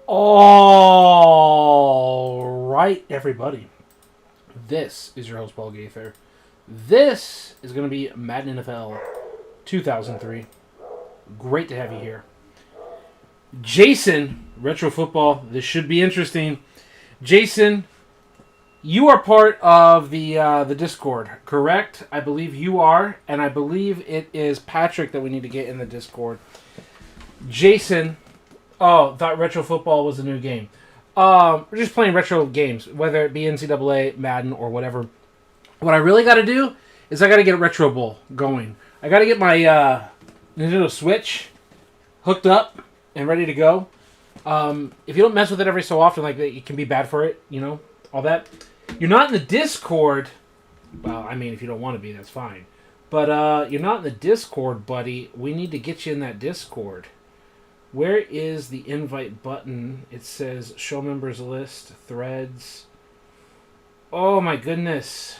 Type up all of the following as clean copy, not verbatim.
All right, everybody. This is your host, Paul Gaither. This is going to be Madden NFL 2003. Great to have you here. Jason, Retro Football. This should be interesting. Jason, you are part of the Discord, correct? I believe you are, and I believe it is Patrick that we need to get in the Discord. Jason, thought Retro Football was a new game. We're just playing retro games, whether it be NCAA, Madden, or whatever. What I really got to do is I got to get a Retro Bowl going. I got to get my Nintendo Switch hooked up and ready to go. If you don't mess with it every so often, like it can be bad for it, you know, all that. You're not in the Discord. Well, I mean, if you don't want to be, that's fine. But you're not in the Discord, buddy. We need to get you in that Discord. Where is the invite button? It says show members list, threads. Oh my goodness.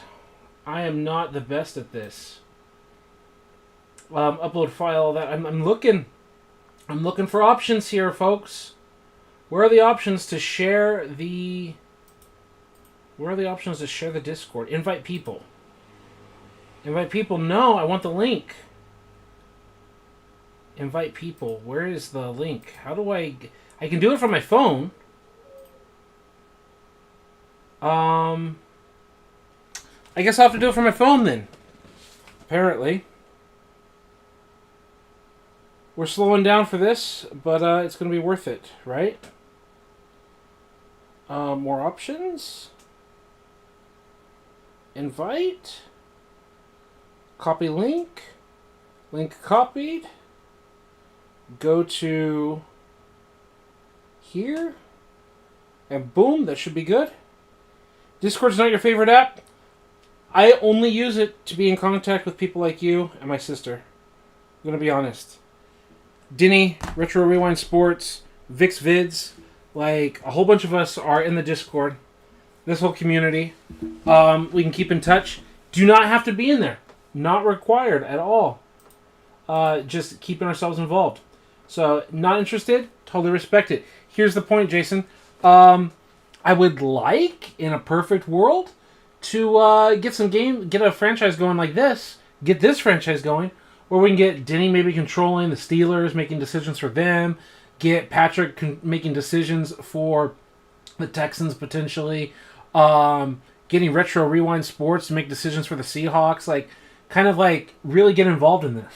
I am not the best at this. Upload file, all that. I'm looking for options here, folks. Where are the options to share the... Where are the options to share the Discord? Invite people. Invite people. No, I want the link. Invite people. Where is the link? How do I can do it from my phone. I guess I'll have to do it from my phone then. Apparently. We're slowing down for this, but it's going to be worth it, right? More options. Invite. Copy link. Link copied. Go to here. And boom, that should be good. Discord's not your favorite app? I only use it to be in contact with people like you and my sister. I'm going to be honest. Denny, Retro Rewind Sports, Vix Vids, like a whole bunch of us are in the Discord. This whole community. We can keep in touch. Do not have to be in there. Not required at all. Just keeping ourselves involved. So, not interested? Totally respect it. Here's the point, Jason. I would like, in a perfect world, to get a franchise going like this. Get this franchise going. Where we can get Denny maybe controlling the Steelers, making decisions for them. Get Patrick making decisions for the Texans, potentially. Getting Retro Rewind Sports to make decisions for the Seahawks. Kind of really get involved in this.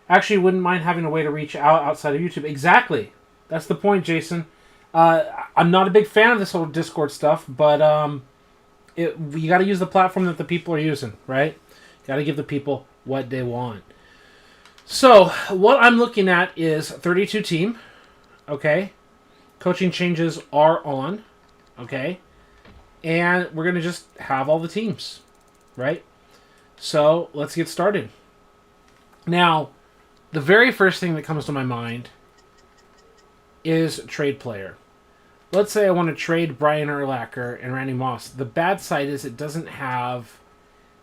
Actually, wouldn't mind having a way to reach out outside of YouTube. Exactly. That's the point, Jason. I'm not a big fan of this whole Discord stuff, but you got to use the platform that the people are using, right? Got to give the people what they want. So, what I'm looking at is 32 team, okay? Coaching changes are on, okay? And we're going to just have all the teams, right? So, let's get started. Now, the very first thing that comes to my mind is trade player. Let's say I want to trade Brian Urlacher and Randy Moss. The bad side is it doesn't have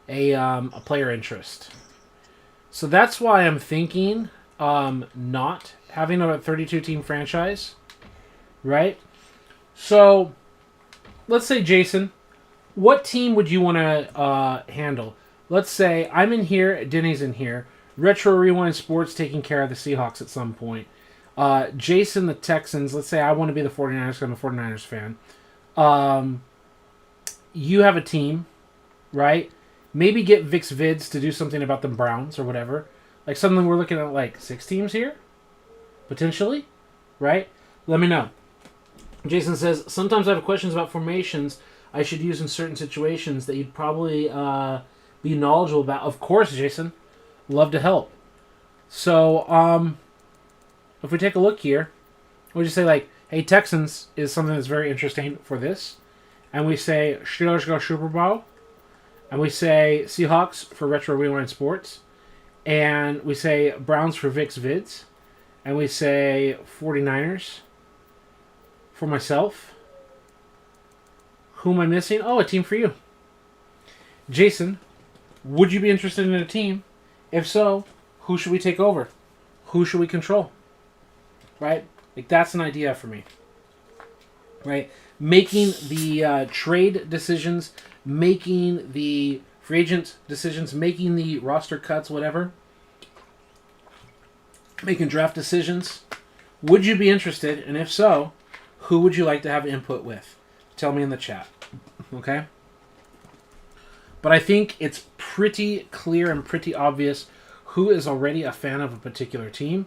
a player interest. So that's why I'm thinking not having a 32-team franchise, right? So, let's say, Jason, what team would you want to handle? Let's say I'm in here, Denny's in here, Retro Rewind Sports taking care of the Seahawks at some point. Jason, the Texans, let's say I want to be the 49ers because I'm a 49ers fan. You have a team, right? Maybe get Vix Vids to do something about the Browns or whatever. Something we're looking at 6 teams here? Potentially? Right? Let me know. Jason says, sometimes I have questions about formations I should use in certain situations that you'd probably be knowledgeable about. Of course, Jason. Love to help. So, if we take a look here, we just say hey, Texans is something that's very interesting for this. And we say, Steelers go Super Bowl. And we say Seahawks for Retro Rewind Sports. And we say Browns for Vix Vids. And we say 49ers for myself. Who am I missing? Oh, a team for you. Jason, would you be interested in a team? If so, who should we take over? Who should we control? Right? That's an idea for me. right? Making the trade decisions, making the free agent decisions, making the roster cuts, whatever, making draft decisions. Would you be interested? And if so, who would you like to have input with? Tell me in the chat. Okay? But I think it's pretty clear and pretty obvious who is already a fan of a particular team.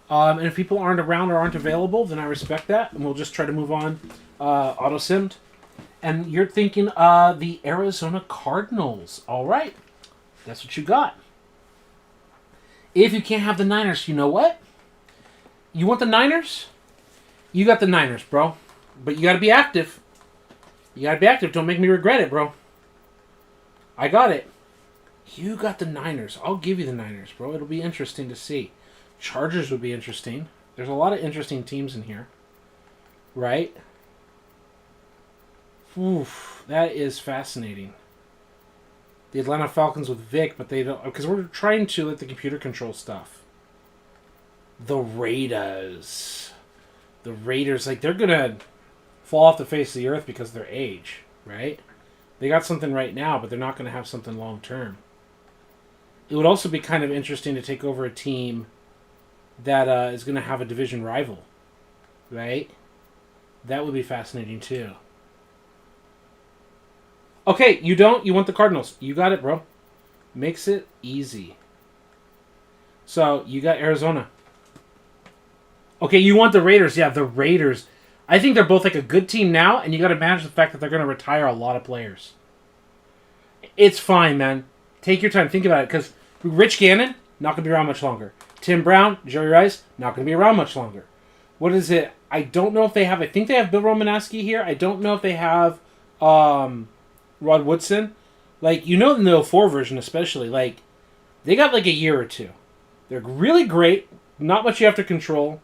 And if people aren't around or aren't available, then I respect that, and we'll just try to move on auto-simmed. And you're thinking the Arizona Cardinals. All right. That's what you got. If you can't have the Niners, you know what? You want the Niners? You got the Niners, bro. But you got to be active. You got to be active. Don't make me regret it, bro. I got it. You got the Niners. I'll give you the Niners, bro. It'll be interesting to see. Chargers would be interesting. There's a lot of interesting teams in here. Right? Oof, that is fascinating. The Atlanta Falcons with Vic, but they don't... Because we're trying to let the computer control stuff. The Raiders. The Raiders, like, they're going to fall off the face of the earth because of their age, right? They got something right now, but they're not going to have something long term. It would also be kind of interesting to take over a team that is going to have a division rival, right? That would be fascinating too. Okay, you don't? You want the Cardinals. You got it, bro. Makes it easy. So, you got Arizona. Okay, you want the Raiders. Yeah, the Raiders. I think they're both like a good team now, and you got to manage the fact that they're going to retire a lot of players. It's fine, man. Take your time. Think about it, because Rich Gannon, not going to be around much longer. Tim Brown, Jerry Rice, not going to be around much longer. What is it? I don't know if they have... I think they have Bill Romanowski here. I don't know if they have Rod Woodson. Like, you know, in the 04 version especially, like, they got like a year or two. They're really great. Not much you have to control.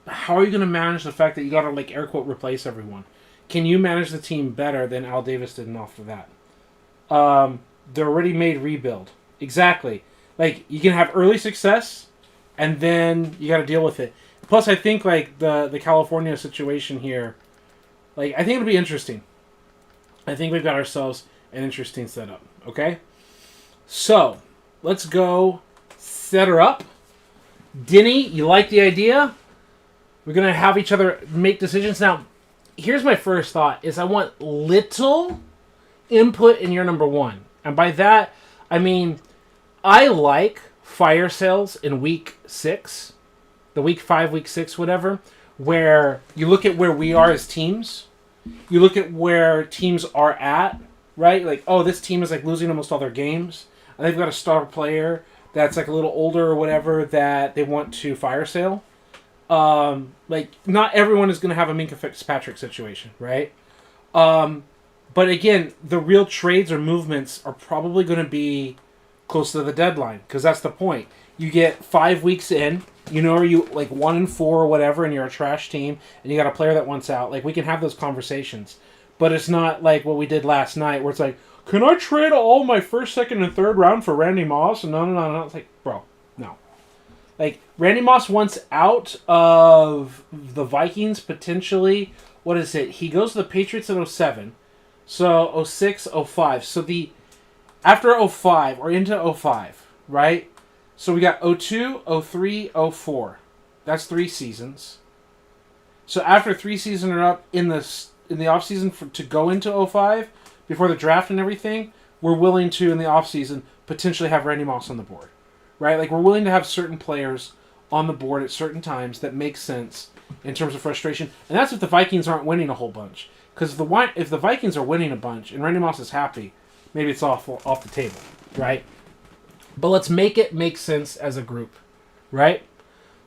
How are you going to manage the fact that you got to, like, air quote, replace everyone? Can you manage the team better than Al Davis did off of that? They're already made rebuild. Exactly. Like, you can have early success, and then you got to deal with it. Plus, I think, like, the California situation here, like, I think it'll be interesting. I think we've got ourselves an interesting setup. Okay? So, let's go set her up. Denny, you like the idea? We're going to have each other make decisions. Now, here's my first thought, is I want little input in your number one. And by that, I mean, I like fire sales in week 6, the week 5, week 6, whatever, where you look at where we are as teams. You look at where teams are at, right? Like, oh, this team is like losing almost all their games. And they've got a star player that's like a little older or whatever that they want to fire sale. Like, not everyone is going to have a Minkah Fitzpatrick situation, right? But again, the real trades or movements are probably going to be close to the deadline, because that's the point. You get 5 weeks in, you know, are you like 1-4 or whatever, and you're a trash team, and you got a player that wants out. Like, we can have those conversations, but it's not like what we did last night, where it's like, can I trade all my first, second, and third round for Randy Moss? And no. It's like, bro, no. Like, Randy Moss wants out of the Vikings, potentially. What is it? He goes to the Patriots in 07. So, 06, 05. So, after 05, or into 05, right? So, we got 02, 03, 04. That's 3 seasons. So, after 3 seasons are up in the offseason to go into 05, before the draft and everything, we're willing to, in the offseason, potentially have Randy Moss on the board. Right? Like, we're willing to have certain players on the board at certain times that make sense in terms of frustration. And that's if the Vikings aren't winning a whole bunch. Because if the Vikings are winning a bunch and Randy Moss is happy, maybe it's off the table. Right? But let's make it make sense as a group. Right?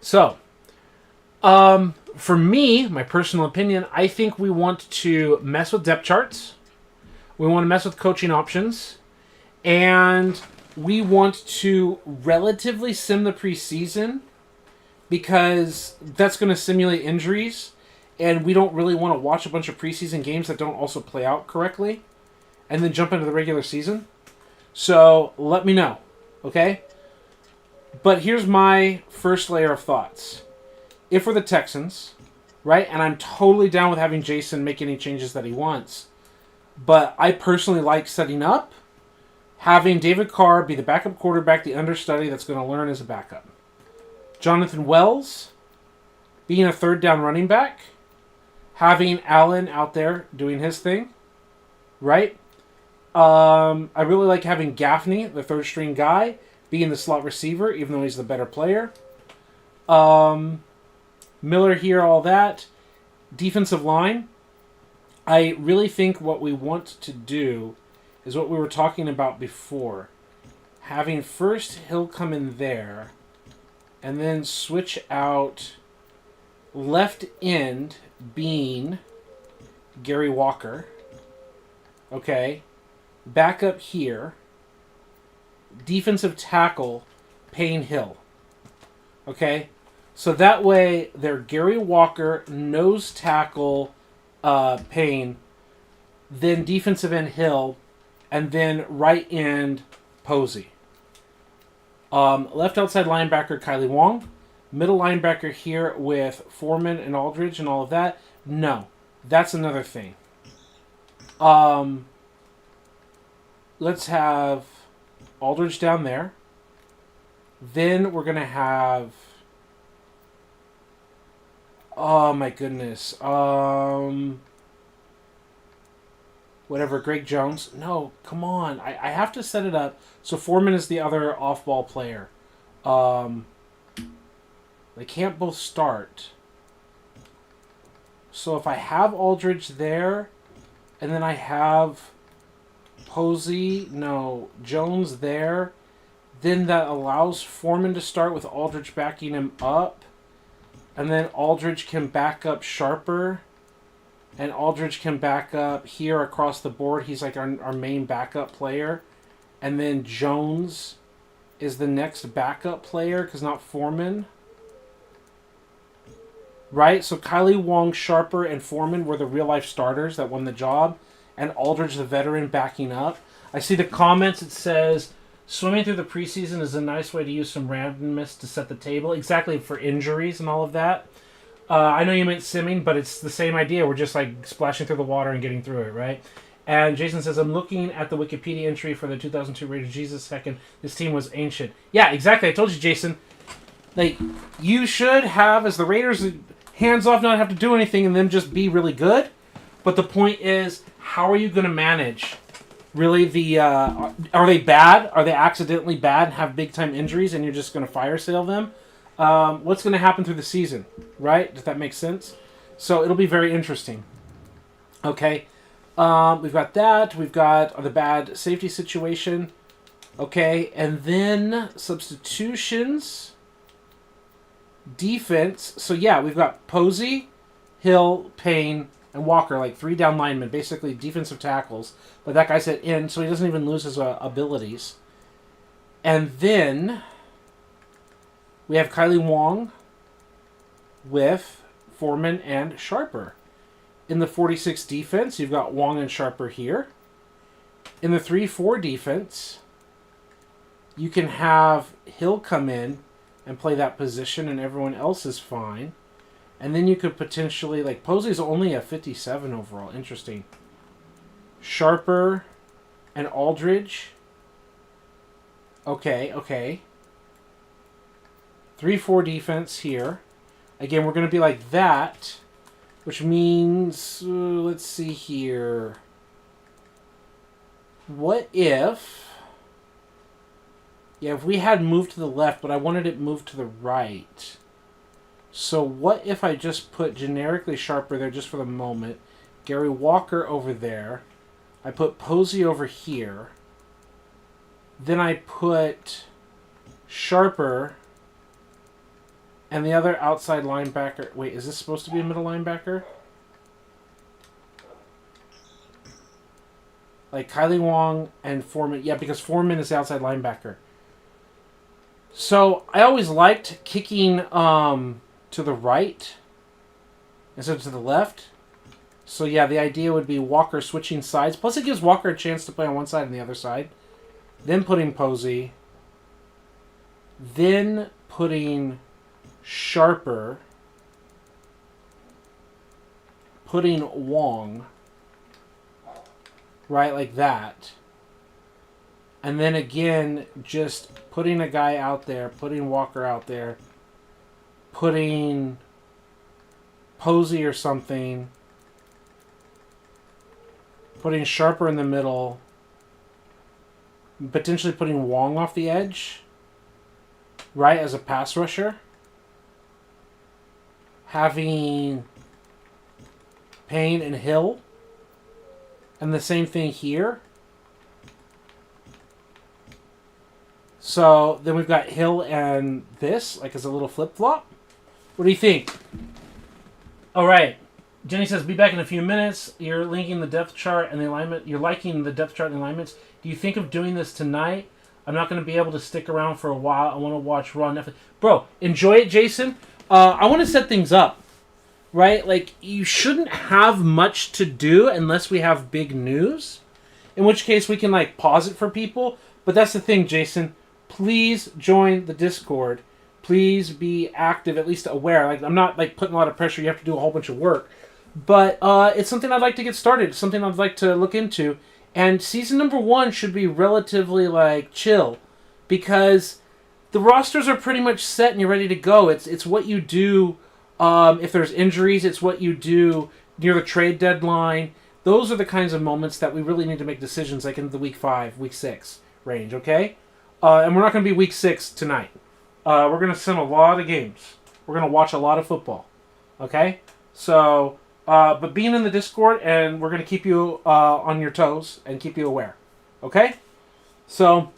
So, for me, my personal opinion, I think we want to mess with depth charts. We want to mess with coaching options. And we want to relatively sim the preseason, because that's going to simulate injuries, and we don't really want to watch a bunch of preseason games that don't also play out correctly, and then jump into the regular season. So let me know, okay? But here's my first layer of thoughts. If we're the Texans, right? And I'm totally down with having Jason make any changes that he wants. But I personally like setting up, having David Carr be the backup quarterback, the understudy that's going to learn as a backup. Jonathan Wells being a third down running back, having Allen out there doing his thing, right? I really like having Gaffney, the third string guy, being the slot receiver, even though he's the better player. Miller here, all that. Defensive line. I really think what we want to do is what we were talking about before. Having first Hill come in there, and then switch out left end being Gary Walker. Okay. Back up here. Defensive tackle, Payne Hill. Okay. So that way, they're Gary Walker, nose tackle, Payne, then defensive end Hill, and then right end Posey. Left outside linebacker Kylie Wong. Middle linebacker here with Foreman and Aldridge and all of that. No, that's another thing. Let's have Aldridge down there. Then we're going to have... Oh my goodness. Whatever, Greg Jones. No, come on. I have to set it up. So Foreman is the other off-ball player. They can't both start. So if I have Aldridge there, and then I have Jones there, then that allows Foreman to start with Aldridge backing him up. And then Aldridge can back up Sharper. And Aldridge can back up here across the board. He's like our main backup player. And then Jones is the next backup player because not Foreman. Right? So Kylie Wong, Sharper, and Foreman were the real-life starters that won the job. And Aldridge, the veteran, backing up. I see the comments. It says, swimming through the preseason is a nice way to use some randomness to set the table. Exactly, for injuries and all of that. I know you meant simming, but it's the same idea. We're just like splashing through the water and getting through it, right? And Jason says, I'm looking at the Wikipedia entry for the 2002 Raiders. Jesus second. This team was ancient. Yeah, exactly. I told you, Jason. Like, you should have, as the Raiders, hands off, not have to do anything and them just be really good. But the point is, how are you going to manage? Really, are they bad? Are they accidentally bad and have big-time injuries and you're just going to fire sale them? What's going to happen through the season, right? Does that make sense? So it'll be very interesting. Okay. We've got that. We've got the bad safety situation. Okay. And then substitutions. Defense. So, yeah, we've got Posey, Hill, Payne, and Walker, like 3 down linemen, basically defensive tackles. But that guy's at end, so he doesn't even lose his abilities. And then we have Kylie Wong with Foreman and Sharper. In the 46 defense, you've got Wong and Sharper here. In the 3-4 defense, you can have Hill come in and play that position and everyone else is fine. And then you could potentially, like, Posey's only a 57 overall. Interesting. Sharper and Aldridge. Okay. 3-4 defense here. Again, we're going to be like that, which means, let's see here. What if... Yeah, if we had moved to the left, but I wanted it moved to the right. So what if I just put generically Sharper there just for the moment, Gary Walker over there, I put Posey over here, then I put Sharper and the other outside linebacker. Wait, is this supposed to be a middle linebacker? Like Kylie Wong and Foreman. Yeah, because Foreman is the outside linebacker. So I always liked kicking to the right instead of to the left. So yeah, the idea would be Walker switching sides. Plus it gives Walker a chance to play on one side and the other side. Then putting Posey. Then putting Sharper. putting Wong, right, like that. And then again, just putting a guy out there, putting Walker out there, putting Posey or something, putting Sharper in the middle, potentially putting Wong off the edge, right, as a pass rusher. Having Payne and Hill. And the same thing here. So then we've got Hill and this, like as a little flip-flop. What do you think? All right. Jenny says, be back in a few minutes. You're linking the depth chart and the alignment. You're liking the depth chart and alignments. Do you think of doing this tonight? I'm not going to be able to stick around for a while. I want to watch Raw Netflix. Bro, enjoy it, Jason. I want to set things up, right? Like, you shouldn't have much to do unless we have big news. In which case, we can, like, pause it for people. But that's the thing, Jason. Please join the Discord. Please be active, at least aware. Like, I'm not, like, putting a lot of pressure. You have to do a whole bunch of work. But it's something I'd like to get started. It's something I'd like to look into. And season number 1 should be relatively, like, chill. Because the rosters are pretty much set and you're ready to go. It's what you do if there's injuries. It's what you do near the trade deadline. Those are the kinds of moments that we really need to make decisions, like in the week 5, week 6 range, okay? And we're not going to be week 6 tonight. We're going to sim a lot of games. We're going to watch a lot of football, okay? So, but being in the Discord, and we're going to keep you on your toes and keep you aware, okay? So,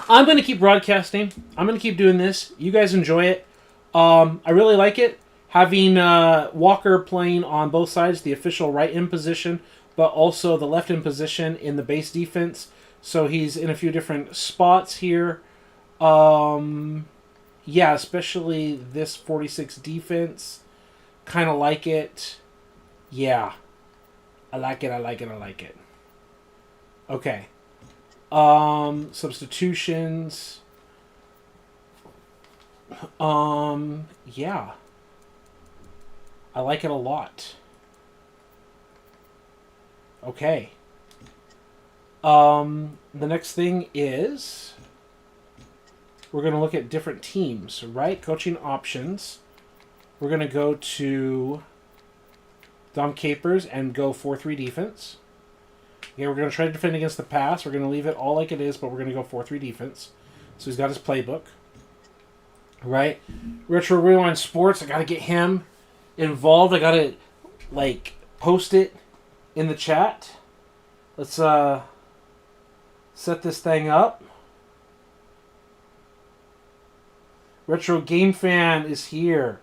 I'm going to keep broadcasting. I'm going to keep doing this. You guys enjoy it. I really like it. Having Walker playing on both sides, the official right end position, but also the left end position in the base defense. So he's in a few different spots here. Yeah, especially this 46 defense. Kind of like it. Yeah. I like it, I like it, I like it. Okay. Substitutions. Yeah. I like it a lot. Okay. The next thing is we're going to look at different teams, right? Coaching options. We're going to go to Dom Capers and go 4-3 defense. Okay, we're going to try to defend against the pass. We're going to leave it all like it is, but we're going to go 4-3 defense. So he's got his playbook. Right? Retro Rewind Sports, I got to get him involved. I got to, like, post it in the chat. Let's set this thing up. Retro Game Fan is here.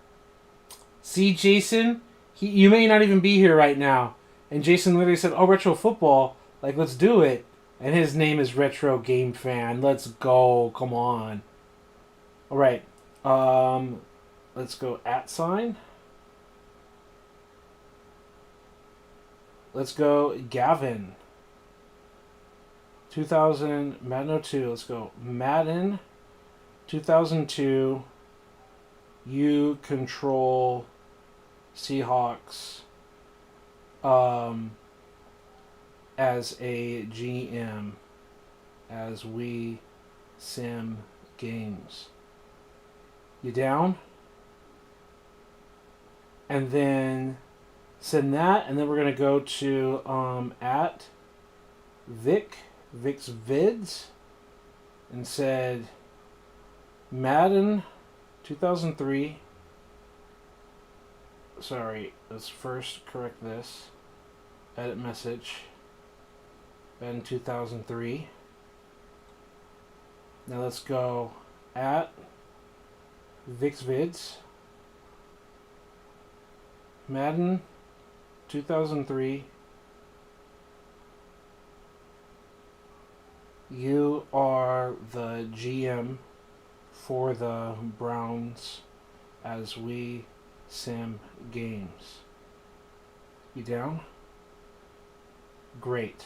See, Jason? You may not even be here right now. And Jason literally said, oh, Retro Football. Like, let's do it. And his name is Retro Game Fan. Let's go. Come on. All right. Let's go @. Let's go Gavin. 2000 Madden 02. Let's go Madden 2002. You control Seahawks as a GM as we sim games. You down? And then send that, and then we're gonna go to Vic's Vids, and said Madden 2003. Sorry, let's first correct this. Edit message. Madden 2003. Now let's go Vic's Vids. Madden 2003. You are the GM for the Browns as we sim games. You down? Great.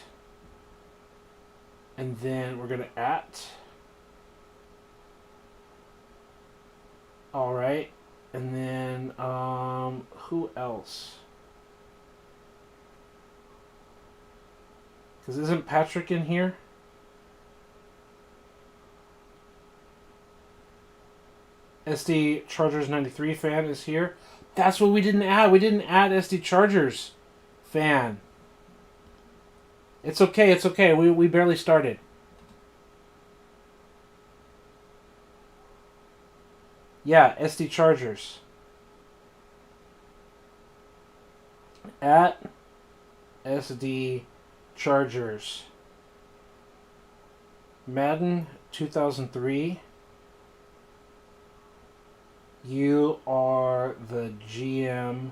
And then we're going to Alright. And then, who else? Because isn't Patrick in here? SD Chargers 93 fan is here. That's what we didn't add. We didn't add SD Chargers fan. It's okay. It's okay. We barely started. Yeah, SD Chargers. At SD Chargers. Madden 2003. You are the GM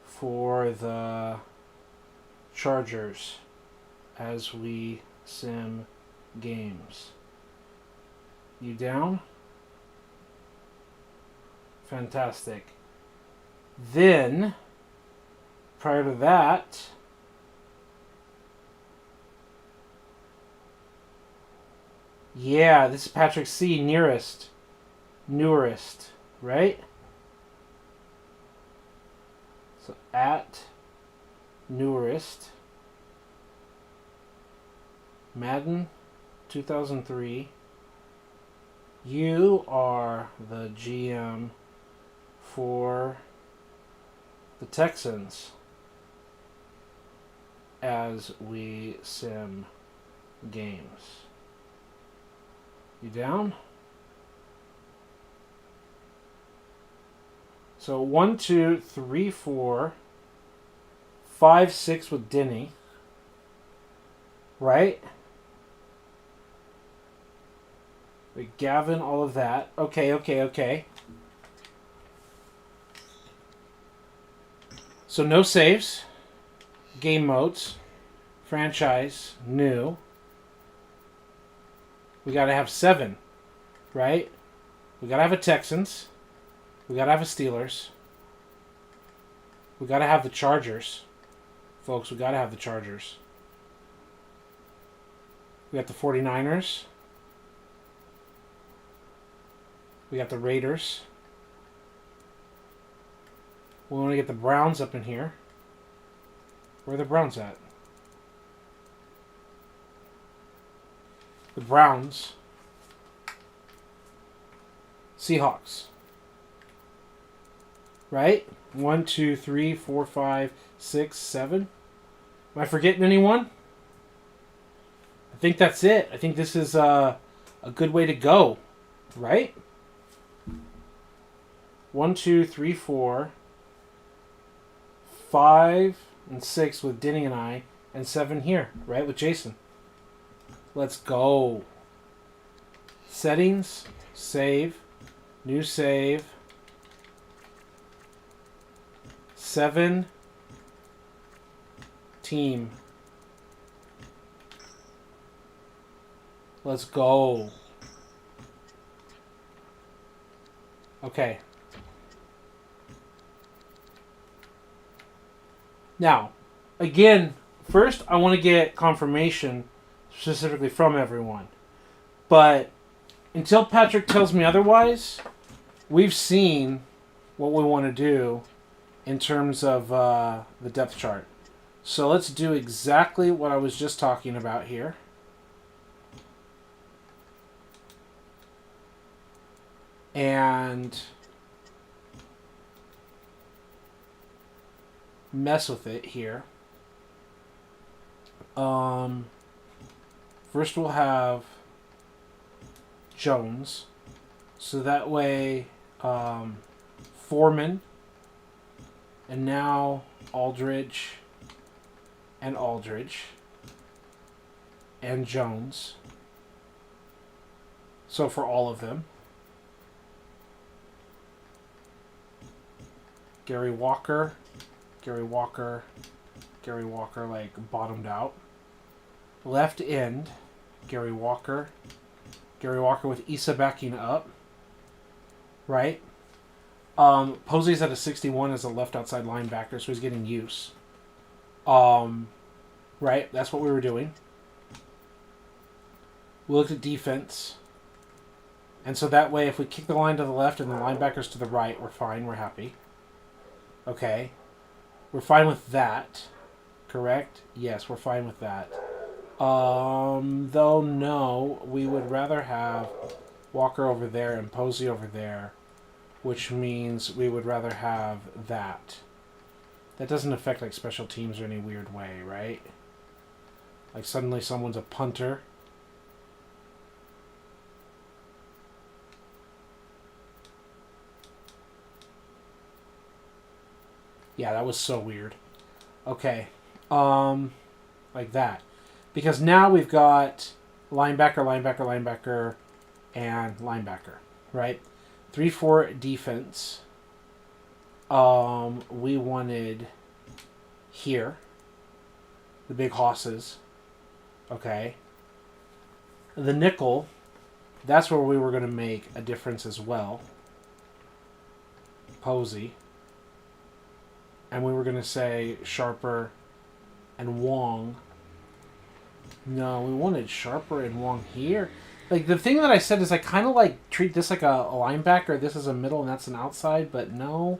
for the Chargers as we sim games. You down? Fantastic. Then, prior to that, yeah, this is Patrick C. Nearest. Right? So at Newerest, Madden 2003, you are the GM for the Texans as we sim games. You down? So 1, 2, 3, 4, 5, 6 with Denny. Right? With Gavin, all of that. Okay. So no saves. Game modes. Franchise. New. We gotta have 7. Right? We gotta have a Texans. We gotta have a Steelers. We gotta have the Chargers. Folks, we gotta have the Chargers. We got the 49ers. We got the Raiders. We want to get the Browns up in here. Where are the Browns at? The Browns. Seahawks. Right? 1, 2, 3, 4, 5, 6, 7. Am I forgetting anyone? I think that's it. I think this is a good way to go. Right? 1, 2, 3, 4, 5, and 6 with Denny and I, and 7 here, right, with Jason. Let's go. Settings, save, new save, 7, team. Let's go. Okay. Now, again, first I want to get confirmation specifically from everyone. But until Patrick tells me otherwise, we've seen what we want to do in terms of the depth chart. So let's do exactly what I was just talking about here. And mess with it here. First we'll have Jones. So that way Foreman and now Aldridge and Jones. So for all of them. Gary Walker, like bottomed out. Left end, Gary Walker with Issa backing up. Right? Posey's at a 61 as a left outside linebacker, so he's getting use. Right? That's what we were doing. We looked at defense. And so that way, if we kick the line to the left and the linebackers to the right, we're fine, we're happy. Okay. We're fine with that. Correct? Yes, we're fine with that. Though, no, we would rather have Walker over there and Posey over there, which means we would rather have that. That doesn't affect like special teams or any weird way, right? Like suddenly someone's a punter. Yeah, that was so weird. Okay. Like that. Because now we've got linebacker, linebacker, linebacker, and linebacker, right? 3-4 defense. We wanted here the big hosses. Okay. The nickel, that's where we were going to make a difference as well. Posey. And we were going to say Sharper and Wong. No, we wanted Sharper and Wong here. Like, the thing that I said is I kind of, like, treat this like a linebacker. This is a middle and that's an outside. But no.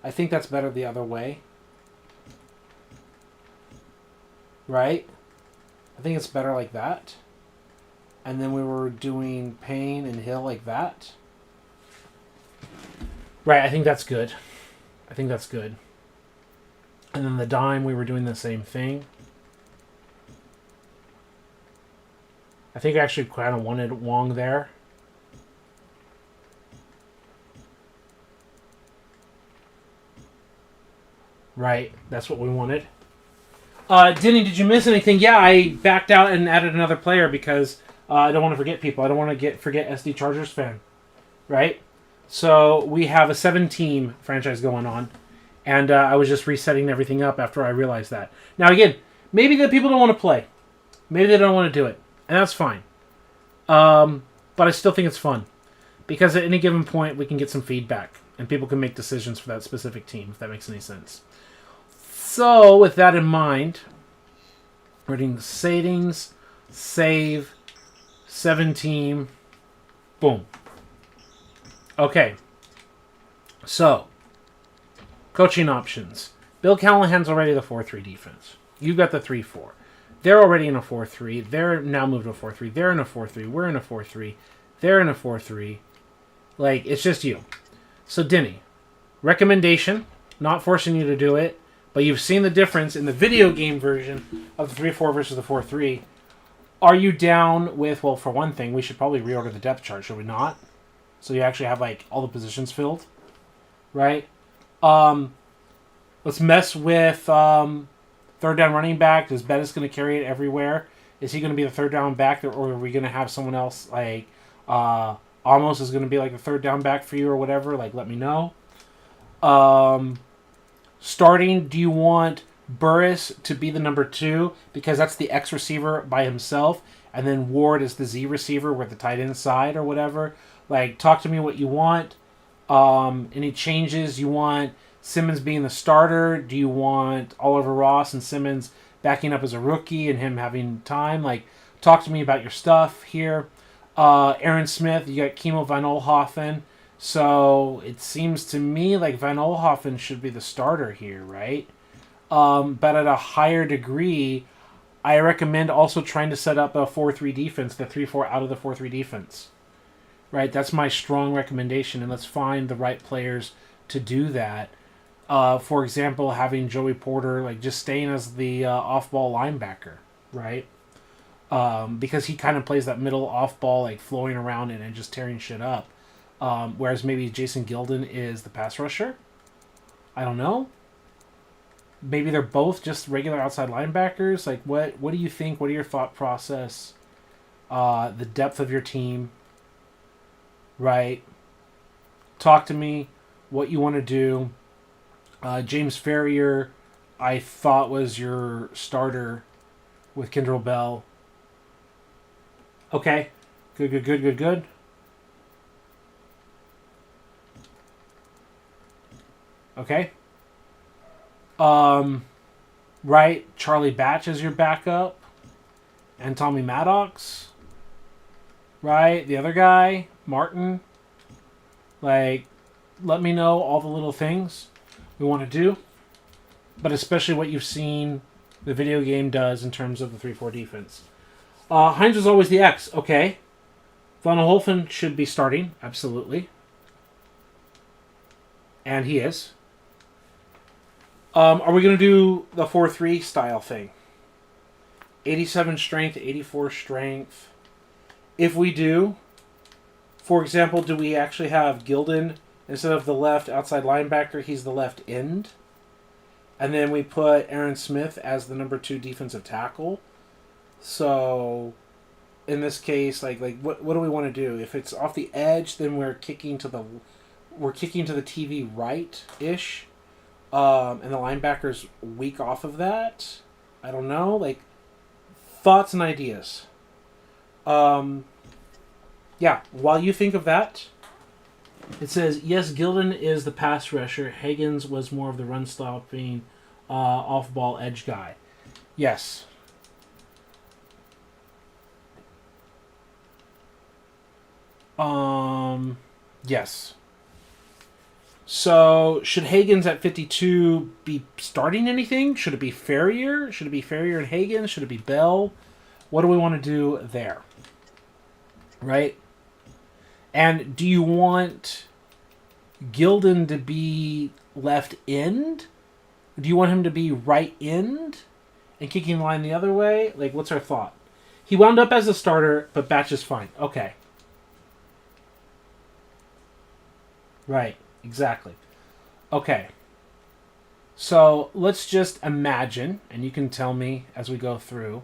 I think that's better the other way. Right? I think it's better like that. And then we were doing Payne and Hill like that. Right, I think that's good. I think that's good. And then the dime, we were doing the same thing. I think I actually kind of wanted Wong there. Right, that's what we wanted. Denny, did you miss anything? Yeah, I backed out and added another player because I don't want to forget people. I don't want to forget SD Chargers fan. Right? So we have a 7-team franchise going on. And I was just resetting everything up after I realized that. Now, again, maybe the people don't want to play. Maybe they don't want to do it. And that's fine. But I still think it's fun. Because at any given point, we can get some feedback. And people can make decisions for that specific team, if that makes any sense. So, with that in mind, we're doing the settings, save, 7-team, boom. Okay. So, coaching options. Bill Callahan's already the 4-3 defense. You've got the 3-4. They're already in a 4-3. They're now moved to a 4-3. They're in a 4-3. We're in a 4-3. They're in a 4-3. Like, it's just you. So, Denny, recommendation, not forcing you to do it, but you've seen the difference in the video game version of the 3-4 versus the 4-3. Are you down with, well, for one thing, we should probably reorder the depth chart, should we not? So you actually have, like, all the positions filled, right? Let's mess with third down running back. Is Bettis going to carry it everywhere? Is he going to be the third down back, or are we going to have someone else, like, Almost is going to be, like, a third down back for you or whatever? Like, let me know. Starting, do you want Burris to be the number 2 because that's the X receiver by himself, and then Ward is the Z receiver with the tight end side or whatever? Like, talk to me what you want. Any changes? You want Simmons being the starter? Do you want Oliver Ross and Simmons backing up as a rookie and him having time? Like, talk to me about your stuff here. Aaron Smith, you got Kimo Van Olhoffen. So it seems to me like Van Olhoffen should be the starter here, right? But at a higher degree, I recommend also trying to set up a 4-3 defense, the 3-4 out of the 4-3 defense. Right? That's my strong recommendation, and let's find the right players to do that. For example, having Joey Porter like just staying as the off-ball linebacker, right? Because he kind of plays that middle off-ball, like flowing around and just tearing shit up. Whereas maybe Jason Gilden is the pass rusher. I don't know. Maybe they're both just regular outside linebackers. Like, what do you think? What are your thought process? The depth of your team. Right. Talk to me. What you want to do. James Ferrier, I thought was your starter with Kendrell Bell. Okay. Good. Okay. Right, Charlie Batch is your backup. And Tommy Maddox. Right, the other guy, Martin. Like, let me know all the little things we want to do. But especially what you've seen The video game does in terms of the 3-4 defense. Hines was always the X. Okay. Van Olfen should be starting. Absolutely. And he is. Are we going to do the 4-3 style thing? 87 strength, 84 strength. If we do, for example, do we actually have Gilden instead of the left outside linebacker? He's the left end. And then we put Aaron Smith as the number 2 defensive tackle. So, in this case, like what do we want to do? If it's off the edge, then we're kicking to the TV right ish, and the linebacker's weak off of that. I don't know. Like, thoughts and ideas. Yeah. While you think of that, it says, yes, Gilden is the pass rusher. Higgins was more of the run-stopping, off-ball edge guy. Yes. Yes. So, should Higgins at 52 be starting anything? Should it be Ferrier? Should it be Ferrier and Higgins? Should it be Bell? What do we want to do there? Right? And do you want Gilden to be left end? Do you want him to be right end and kicking the line the other way? Like, what's our thought? He wound up as a starter, but Batch is fine. Okay. Right. Exactly. Okay. So, let's just imagine, and you can tell me as we go through.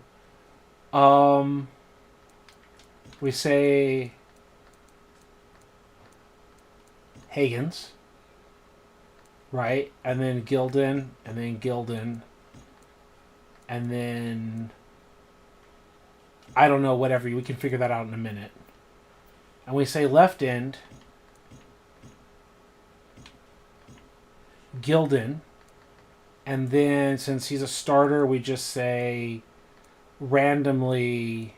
We say Higgins, right? And then Gilden, and then Gilden, and then I don't know, whatever. We can figure that out in a minute. And we say left end, Gilden, and then since he's a starter, we just say randomly,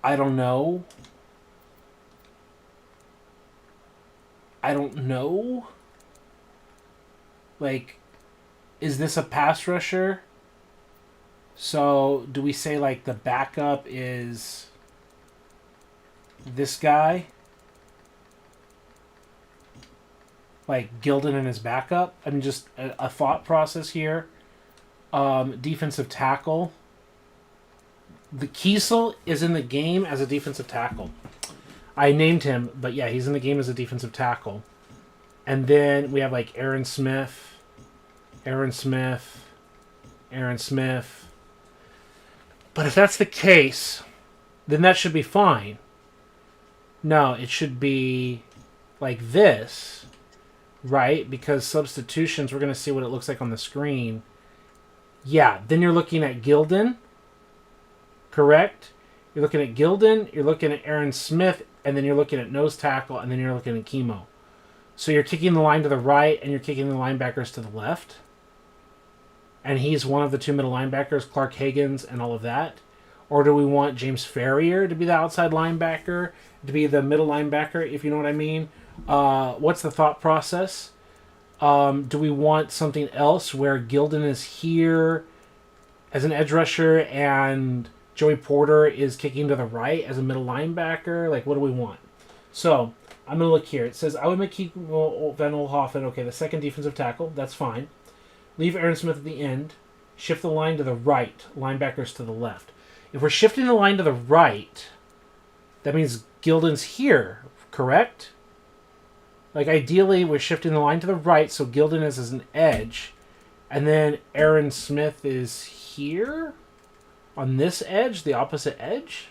I don't know. Like, is this a pass rusher? So, do we say, like, the backup is this guy? Like, Gilden and his backup? I mean, just a thought process here. Defensive tackle. The Kiesel is in the game as a defensive tackle. I named him, but yeah, he's in the game as a defensive tackle. And then we have like Aaron Smith. But if that's the case, then that should be fine. No, it should be like this, right? Because substitutions, we're going to see what it looks like on the screen. Yeah, then you're looking at Gilden, correct? You're looking at Gilden, you're looking at Aaron Smith, and then you're looking at nose tackle, and then you're looking at chemo. So you're kicking the line to the right, and you're kicking the linebackers to the left. And he's one of the 2 middle linebackers, Clark Higgins, and all of that. Or do we want James Ferrier to be the outside linebacker, to be the middle linebacker, if you know what I mean? What's the thought process? Do we want something else where Gilden is here as an edge rusher and Joey Porter is kicking to the right as a middle linebacker? Like, what do we want? So, I'm going to look here. It says, I would make Van Olhoffen, okay, the second defensive tackle. That's fine. Leave Aaron Smith at the end. Shift the line to the right. Linebackers to the left. If we're shifting the line to the right, that means Gilden's here, correct? Like, ideally, we're shifting the line to the right, so Gilden is as an edge. And then Aaron Smith is here? On this edge? The opposite edge?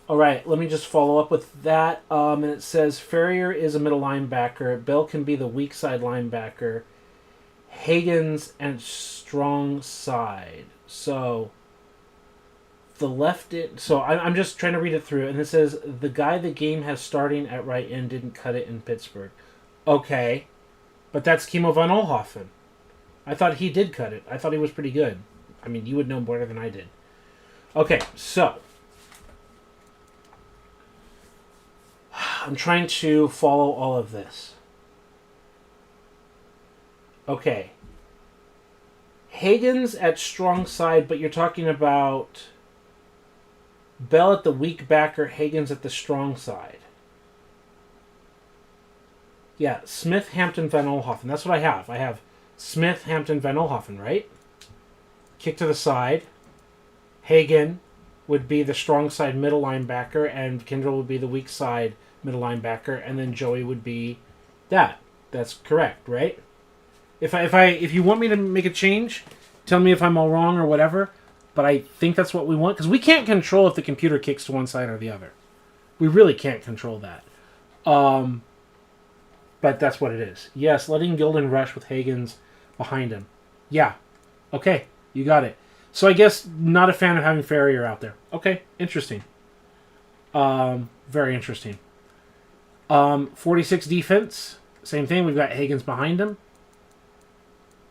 Alright, let me just follow up with that. And it says, Ferrier is a middle linebacker. Bell can be the weak side linebacker. Higgins and strong side. So, the left end... So, I'm just trying to read it through. And it says, the guy the game has starting at right end didn't cut it in Pittsburgh. Okay. But that's Kimo von Olhoffen. I thought he did cut it. I thought he was pretty good. I mean, you would know better than I did. Okay, so... I'm trying to follow all of this. Okay. Hagen's at strong side, but you're talking about Bell at the weak backer, Hagen's at the strong side. Yeah, Smith, Hampton, Van Olhoffen. That's what I have. I have Smith, Hampton, Van Olhoffen, right? Kick to the side. Hagen would be the strong side middle linebacker, and Kindrel would be the weak side middle linebacker, and then Joey would be that. That's correct, right? If you want me to make a change, tell me if I'm all wrong or whatever. But I think that's what we want, because we can't control if the computer kicks to one side or the other. We really can't control that. But that's what it is. Yes, letting Gilden rush with Hagen's behind him. Yeah. Okay, you got it. So I guess not a fan of having Farrier out there. Okay, interesting. Very interesting. 46 defense. Same thing. We've got Hagen's behind him.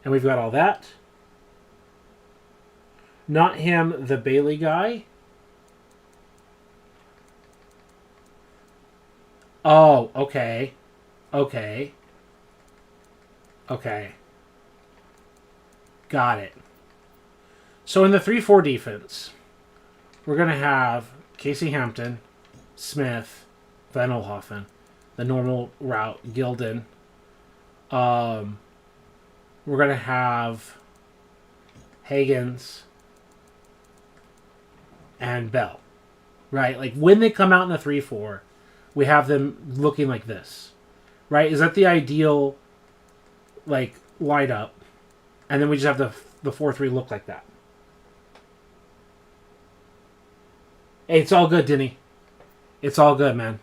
And we've got all that. Not him, the Bailey guy. Oh, okay. Okay. Okay. Got it. So in the 3-4 defense, we're going to have Casey Hampton, Smith, Van Olhoffen, the normal route, Gilden. We're going to have Hagen's and Bell. Right? Like when they come out in a 3-4, we have them looking like this. Right? Is that the ideal like light up? And then we just have the 4-3 look like that. Hey, it's all good, Denny. It's all good, man.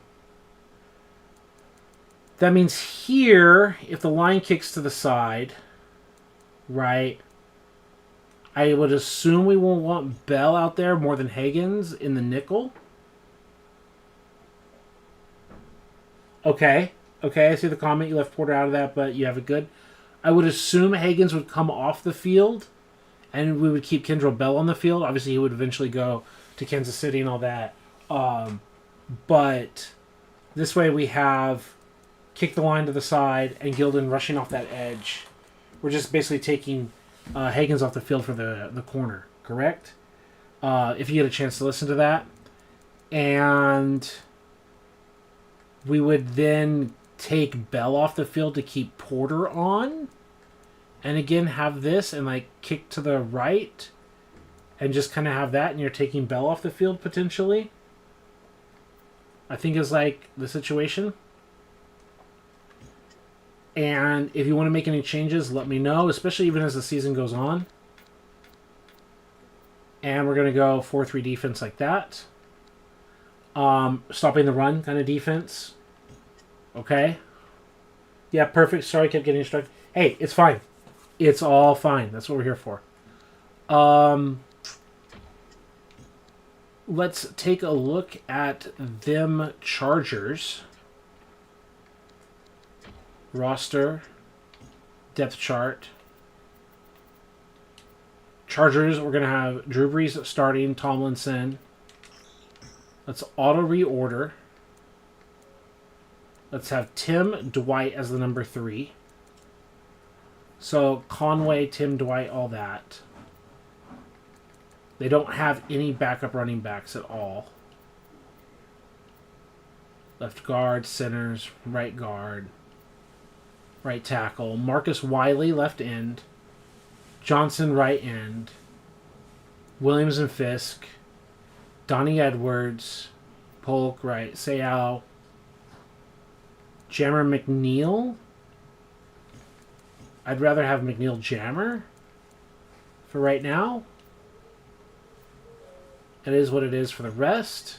That means here, if the line kicks to the side, right, I would assume we will want Bell out there more than Hagen's in the nickel. Okay. Okay, I see the comment. You left Porter out of that, but you have it good. I would assume Hagen's would come off the field, and we would keep Kendrell Bell on the field. Obviously, he would eventually go to Kansas City and all that. But this way we have kick the line to the side and Gilden rushing off that edge. We're just basically taking Hagen's off the field for the corner, correct? If you get a chance to listen to that. And we would then take Bell off the field to keep Porter on. And again, have this and like kick to the right. And just kind of have that, and you're taking Bell off the field potentially. I think is like the situation. And if you want to make any changes, let me know, especially even as the season goes on. And we're going to go 4-3 defense like that. Stopping the run kind of defense. Okay. Yeah, perfect. Sorry, I kept getting distracted. Hey, it's fine. It's all fine. That's what we're here for. Let's take a look at them Chargers. Roster. Depth chart. Chargers, we're going to have Drew Brees starting, Tomlinson. Let's auto reorder. Let's have Tim Dwight as the number 3. So Conway, Tim Dwight, all that. They don't have any backup running backs at all. Left guard, centers, right guard, right tackle. Marcus Wiley, left end. Johnson, right end. Williams and Fisk. Donnie Edwards. Polk, right. Sayal. Jammer McNeil. I'd rather have McNeil Jammer for right now. It is what it is for the rest.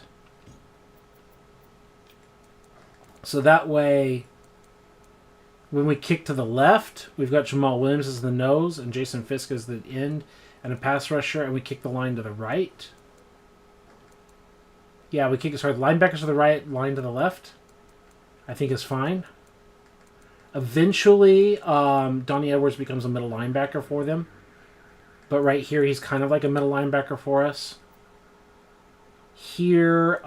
So that way, when we kick to the left, we've got Jamal Williams as the nose and Jason Fisk as the end and a pass rusher, and we kick the line to the right. Yeah, we kick the linebackers to the right, line to the left. I think is fine. Eventually, Donnie Edwards becomes a middle linebacker for them. But right here, he's kind of like a middle linebacker for us. Here,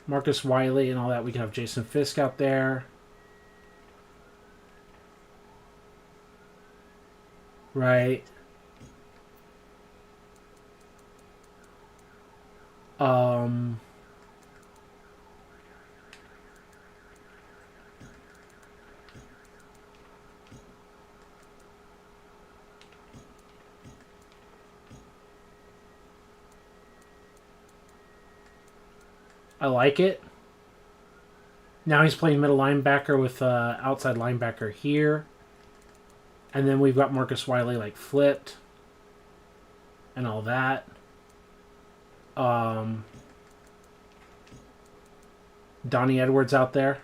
Marcus Wiley and all that. We can have Jason Fisk out there. Right. Um, I like it. Now he's playing middle linebacker with outside linebacker here. And then we've got Marcus Wiley like flipped and all that. Um, Donnie Edwards out there.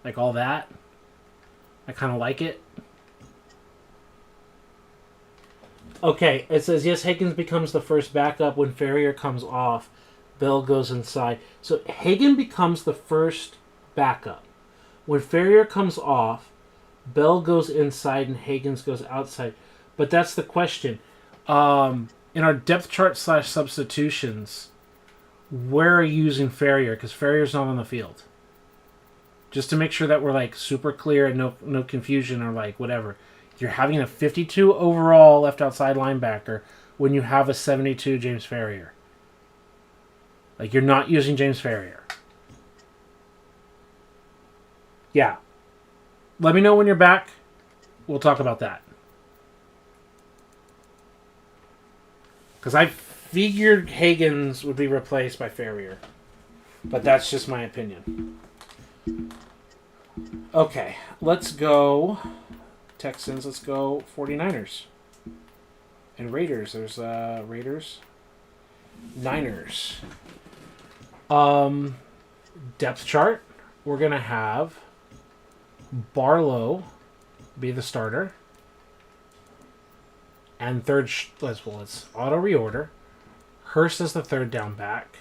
Like all that. I kind of like it. Okay, it says, yes, Higgins becomes the first backup when Ferrier comes off. Bell goes inside. So Hagan becomes the first backup. When Ferrier comes off, Bell goes inside and Higgins goes outside. But that's the question. In our depth chart / substitutions, where are you using Ferrier? Because Ferrier's not on the field. Just to make sure that we're like super clear and no confusion or like whatever. You're having a 52 overall left outside linebacker when you have a 72 James Ferrier. Like, you're not using James Ferrier. Yeah. Let me know when you're back. We'll talk about that. Because I figured Higgins would be replaced by Ferrier. But that's just my opinion. Okay, let's go Texans. Let's go 49ers. And Raiders. There's Raiders. Niners. Depth chart. We're going to have Barlow be the starter. And third, let's auto reorder. Hurst as the third down back.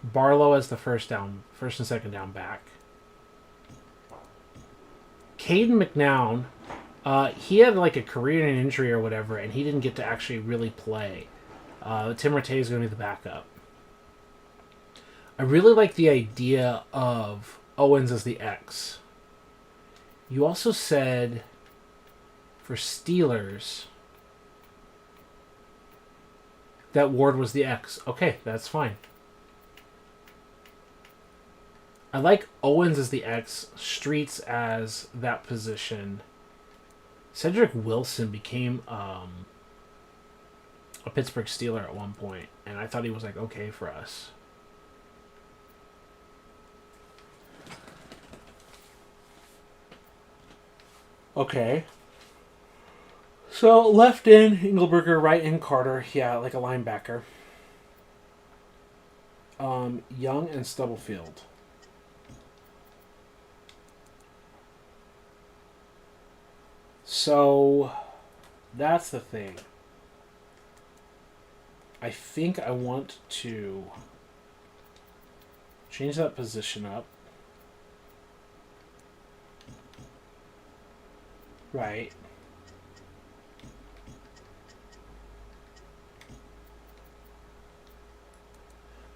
Barlow as the first and second down back. Caden McNown, he had like a career injury or whatever, and he didn't get to actually really play. Tim Rattay is going to be the backup. I really like the idea of Owens as the X. You also said for Steelers that Ward was the X. Okay, that's fine. I like Owens as the X, Streets as that position. Cedric Wilson became a Pittsburgh Steeler at one point, and I thought he was like okay for us. Okay. So left in Engelberger, right in Carter. Yeah, like a linebacker. Young and Stubblefield. So that's the thing. I think I want to change that position up. Right.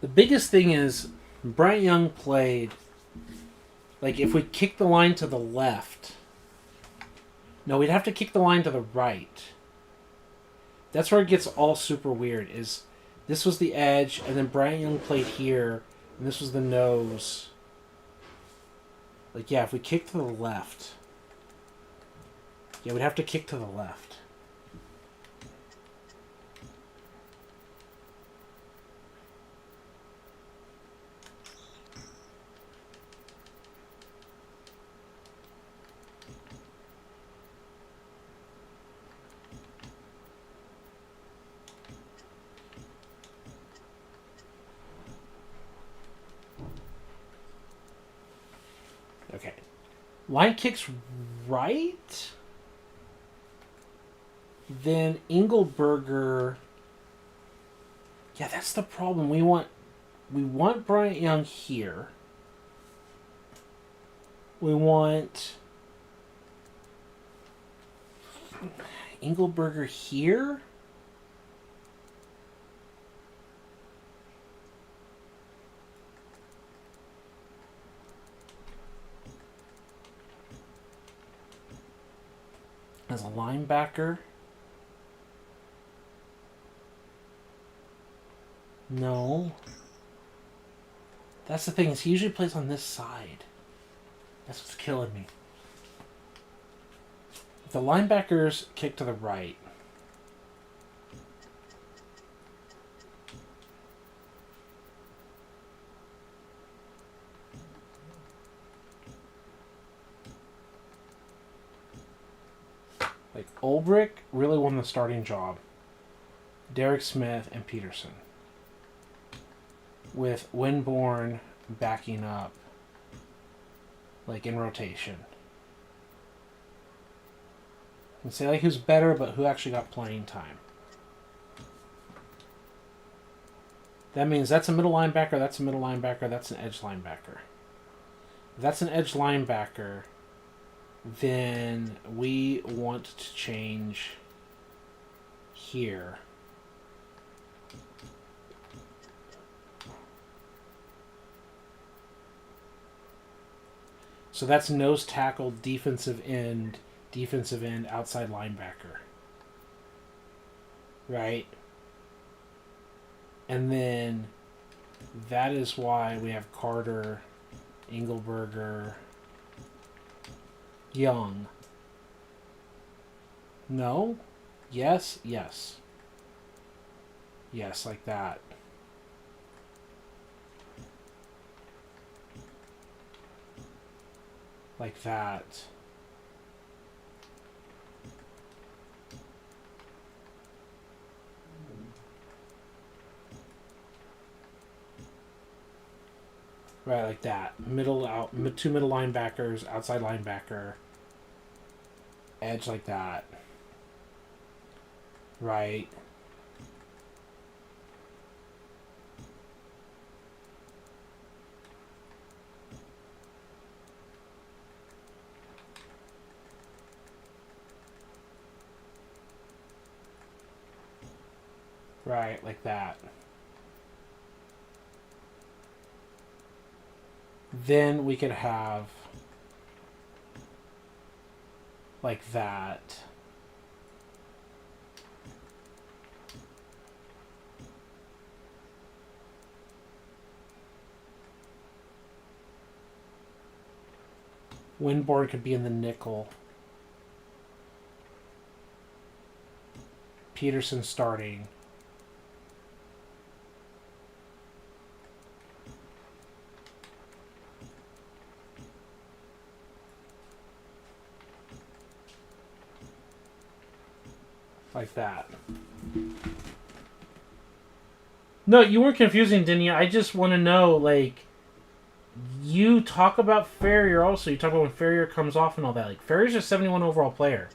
The biggest thing is Bryant Young played, like, if we kick the line to the left. No, we'd have to kick the line to the right. That's where it gets all super weird, is this was the edge, and then Bryant Young played here, and this was the nose. Like, yeah, if we kick to the left. Yeah, we'd have to kick to the left. Okay. Line kicks right. Then Engelberger. Yeah, that's the problem. We want Bryant Young here. We want Engelberger here. as a linebacker. No. That's the thing, is he usually plays on this side. That's what's killing me. The linebackers kick to the right. Like, Ulbrich really won the starting job. Derek Smith and Peterson. With Winborn backing up, like, in rotation. And say, like, who's better, but who actually got playing time. That means that's a middle linebacker, that's a middle linebacker, that's an edge linebacker. If that's an edge linebacker, then we want to change here. So that's nose tackle, defensive end, outside linebacker. Right? And then that is why we have Carter, Engelberger, Young. No? Yes? Yes. Yes, like that. Like that. Right, like that. Middle out, two middle linebackers, outside linebacker, edge like that. Right. Right, like that. Then we could have like that. Winborn could be in the nickel. Peterson starting. Like that. No, you weren't confusing, didn't you? I just want to know, like, you talk about Ferrier also. You talk about when Ferrier comes off and all that. Like, Ferrier's a 71 overall player.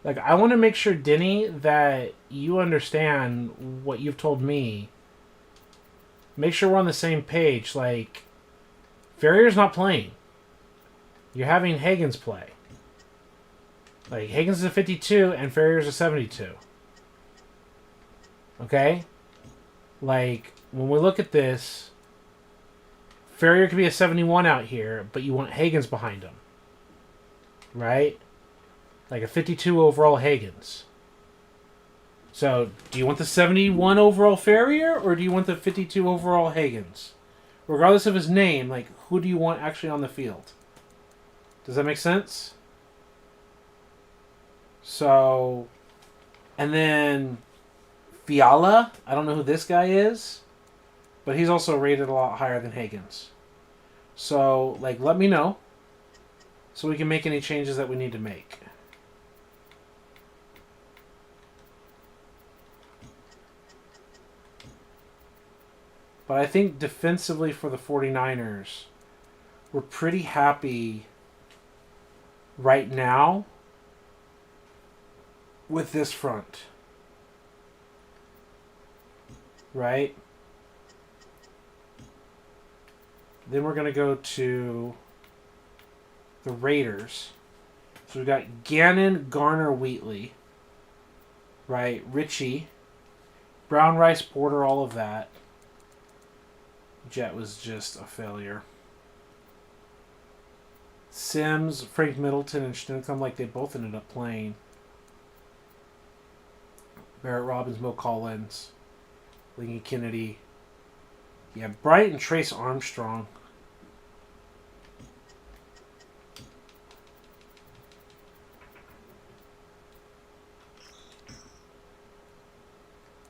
Like, I want to make sure, Denny, that you understand what you've told me. Make sure we're on the same page. Like, Ferrier's not playing. You're having Higgins play. Like, Higgins is a 52 and Ferrier's a 72. Okay? Like, when we look at this, Ferrier could be a 71 out here, but you want Higgins behind him. Right? Like a 52 overall Higgins. So, do you want the 71 overall Ferrier, or do you want the 52 overall Higgins? Regardless of his name, like, who do you want actually on the field? Does that make sense? So, and then Fiala, I don't know who this guy is, but he's also rated a lot higher than Higgins. So, like, let me know so we can make any changes that we need to make. But I think defensively for the 49ers, we're pretty happy right now with this front. Right? Then we're going to go to the Raiders. So we've got Gannon, Garner, Wheatley. Right? Richie. Brown, Rice, Porter, all of that. Jet was just a failure. Sims, Frank Middleton, and Stinkum, like they both ended up playing. Barrett Robbins, Mo Collins, Lingy Kennedy. Yeah, Bryant and Trace Armstrong.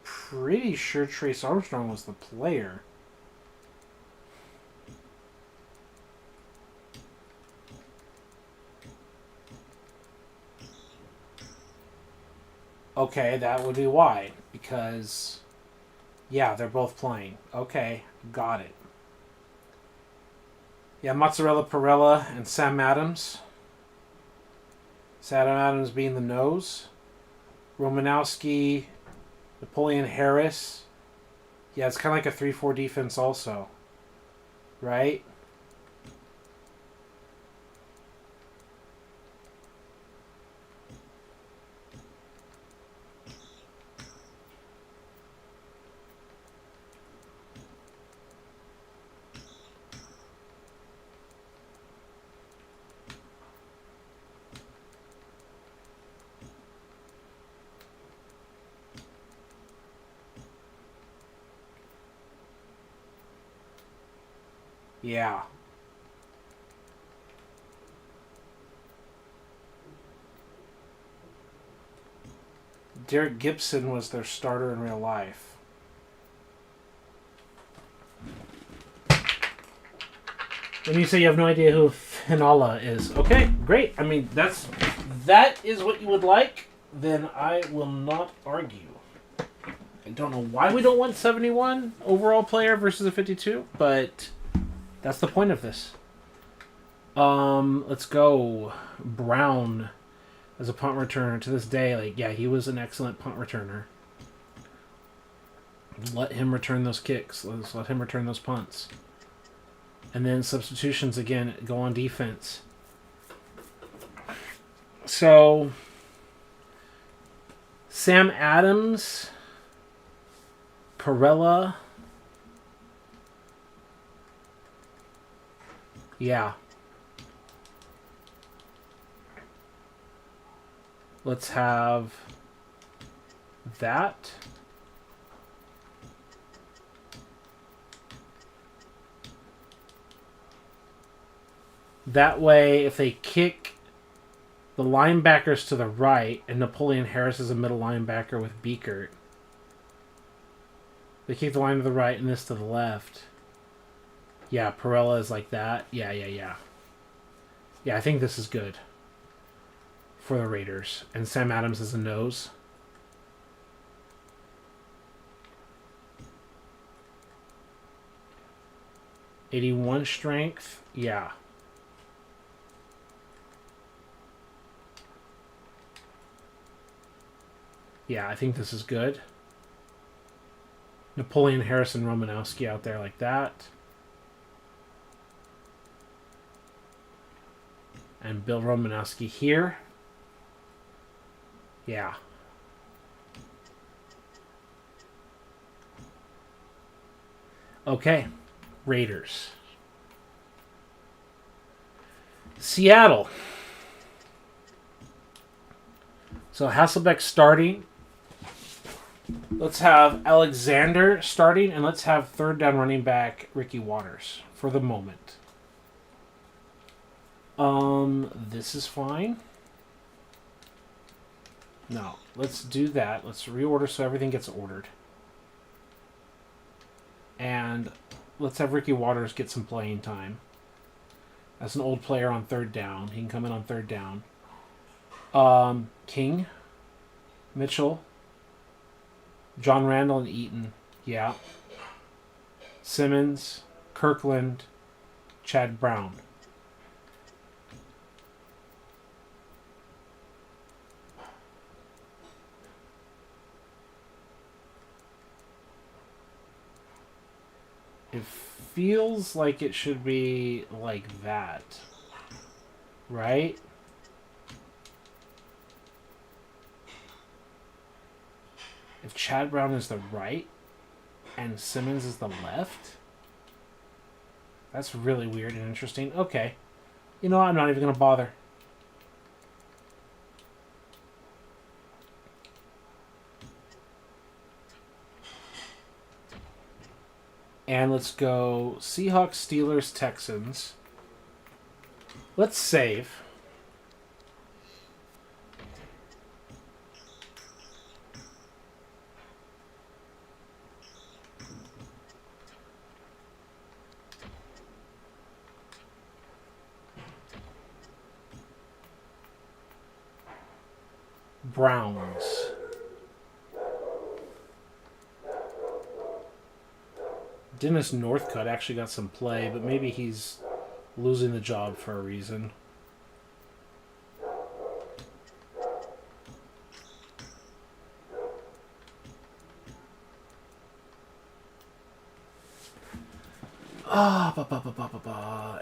Pretty sure Trace Armstrong was the player. Okay, that would be why. Because, yeah, they're both playing. Okay, got it. Yeah, Mozzarella Perella and Sam Adams. Sam Adams being the nose. Romanowski, Napoleon Harris. Yeah, it's kind of like a 3-4 defense also. Right? Yeah. Derek Gibson was their starter in real life. When you say you have no idea who Finala is, okay, great. I mean, that is what you would like. Then I will not argue. I don't know why we don't want 71 overall player versus a 52, but that's the point of this. Let's go. Brown as a punt returner to this day. Like, yeah, he was an excellent punt returner. Let him return those kicks. Let him return those punts. And then substitutions again go on defense. So Sam Adams, Perella. Yeah. Let's have that. That way, if they kick the linebackers to the right, and Napoleon Harris is a middle linebacker with Beekert, they kick the line to the right and this to the left. Yeah, Perella is like that. Yeah. Yeah, I think this is good for the Raiders. And Sam Adams is a nose. '81 strength. Yeah. Yeah, I think this is good. Napoleon Harris and Romanowski out there like that. And Bill Romanowski here. Yeah. Okay. Raiders. Seattle. So Hasselbeck starting. Let's have Alexander starting, and let's have third down running back Ricky Watters for the moment. This is fine. No, let's do that. Let's reorder so everything gets ordered. And let's have Ricky Watters get some playing time. As an old player on third down. He can come in on third down. King, Mitchell, John Randall, and Eaton. Yeah. Simmons, Kirkland, Chad Brown. It feels like it should be like that. Right? If Chad Brown is the right and Simmons is the left, that's really weird and interesting. Okay. You know what? I'm not even going to bother. And let's go Seahawks, Steelers, Texans. Let's save. Browns. Dennis Northcutt actually got some play, but maybe he's losing the job for a reason.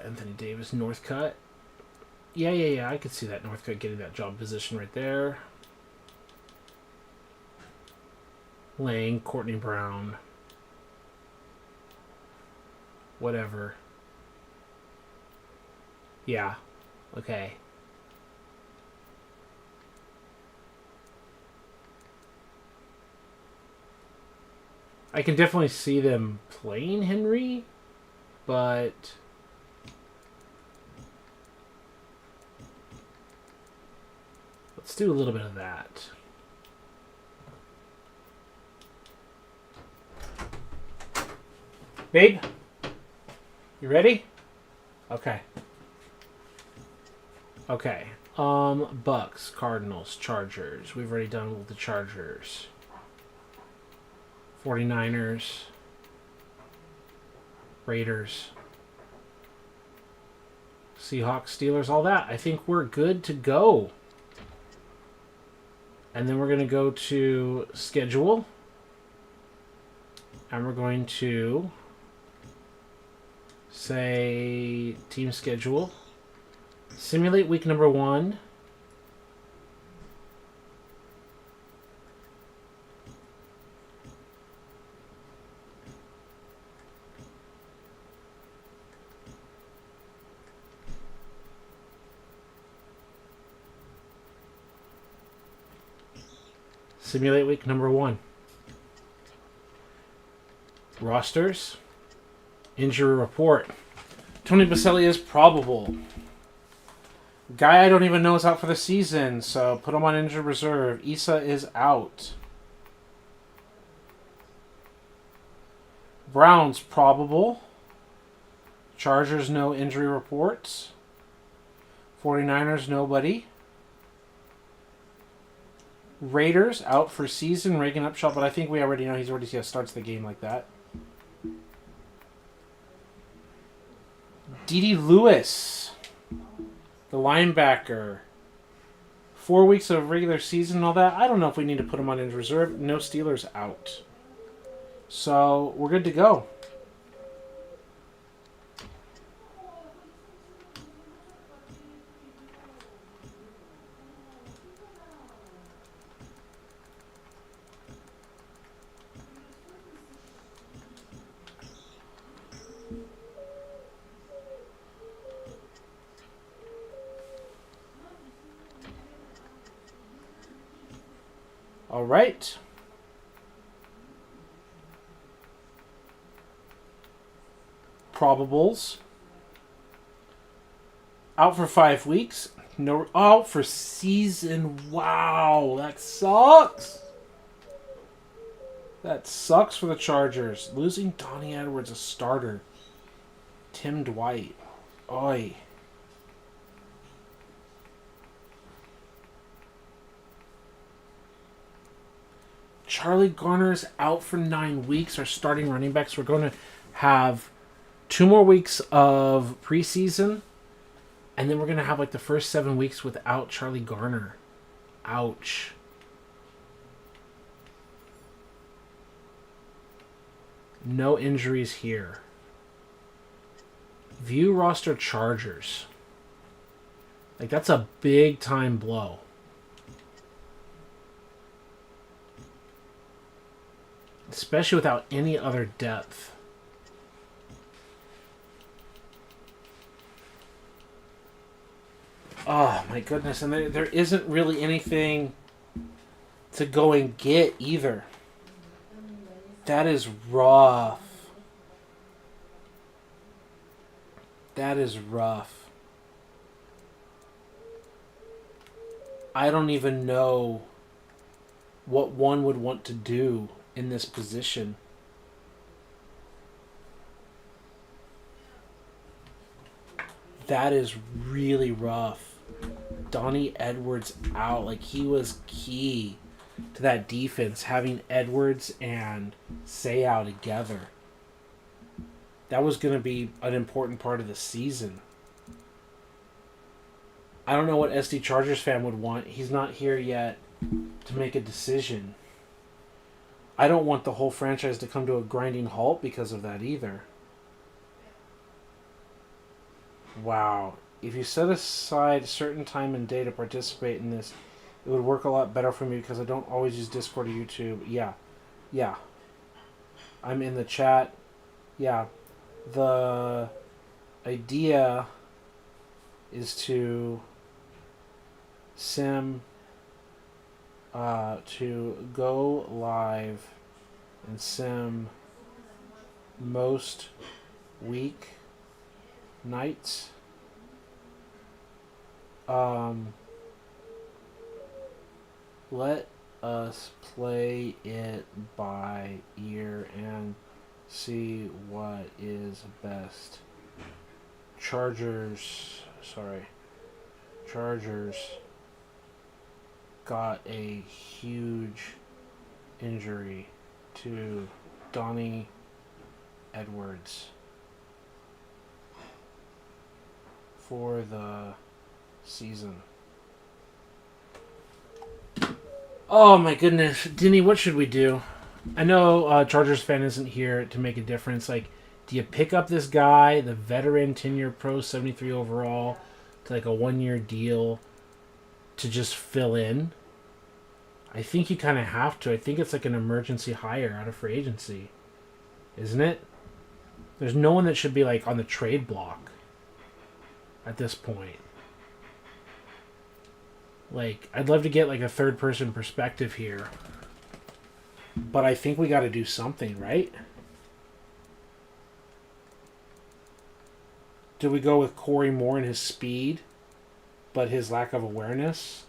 Anthony Davis, Northcutt. Yeah. I could see that Northcutt getting that job position right there. Lang, Courtney Brown. Whatever. Yeah. Okay. I can definitely see them playing Henry, but let's do a little bit of that. Babe? You ready? Okay. Okay. Bucks, Cardinals, Chargers. We've already done with the Chargers. 49ers. Raiders. Seahawks, Steelers, all that. I think we're good to go. And then we're going to go to schedule. And we're going to say team schedule. Simulate week number 1. Simulate week number 1. Rosters. Injury report. Tony Baselli is probable. Guy I don't even know is out for the season, so put him on injured reserve. Issa is out. Browns probable. Chargers no injury reports. 49ers nobody. Raiders out for season. Reagan Upshaw, but I think we already know he's already starts the game like that. D.D. Lewis, the linebacker. 4 weeks of regular season and all that. I don't know if we need to put him on injured reserve. No Steelers out. So we're good to go. All right. Probables. Out for 5 weeks. No, out for season. Wow, that sucks. That sucks for the Chargers. Losing Donnie Edwards, a starter. Tim Dwight. Oi. Charlie Garner's out for 9 weeks. Our starting running backs. We're going to have 2 more weeks of preseason. And then we're going to have like the first 7 weeks without Charlie Garner. Ouch. No injuries here. View roster Chargers. Like, that's a big time blow. Especially without any other depth. Oh, my goodness. And there isn't really anything to go and get either. That is rough. That is rough. I don't even know what one would want to do in this position. That is really rough. Donnie Edwards out. Like, he was key to that defense, having Edwards and Seau together. That was going to be an important part of the season. I don't know what SD Chargers fan would want. He's not here yet to make a decision. I don't want the whole franchise to come to a grinding halt because of that either. Wow. If you set aside a certain time and day to participate in this, it would work a lot better for me because I don't always use Discord or YouTube. Yeah. Yeah. I'm in the chat. Yeah. The idea is to to go live and sim most week nights. Let us play it by ear and see what is best. Chargers got a huge injury to Donnie Edwards for the season. Oh my goodness. Denny, what should we do? I know Chargers fan isn't here to make a difference. Like, do you pick up this guy, the veteran 10-year pro, 73 overall, to like a 1-year deal to just fill in? I think you kind of have to. I think it's like an emergency hire out of free agency. Isn't it? There's no one that should be like on the trade block at this point. Like, I'd love to get like a third person perspective here. But I think we got to do something, right? Do we go with Corey Moore and his speed, but his lack of awareness?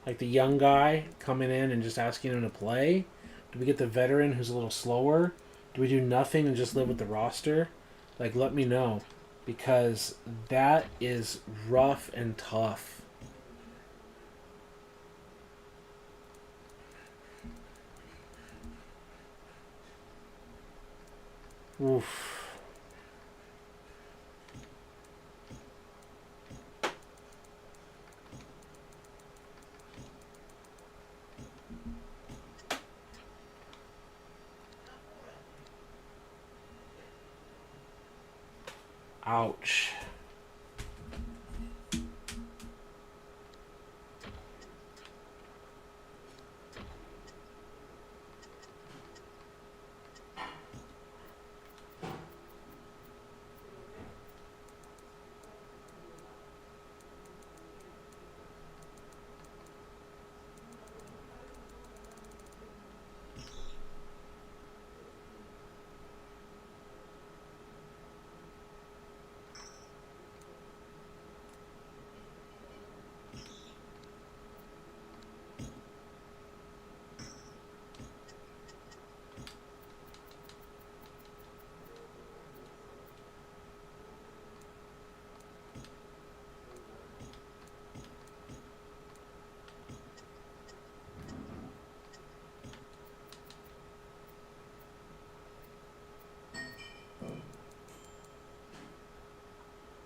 Like the young guy coming in and just asking him to play? Do we get the veteran who's a little slower? Do we do nothing and just live with the roster? Like, let me know. Because that is rough and tough. Oof. Ouch.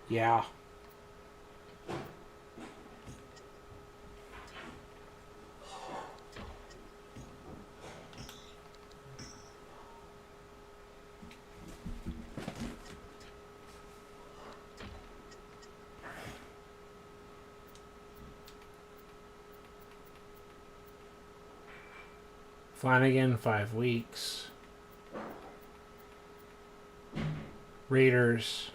Yeah. Flanagan, 5 weeks. Raiders.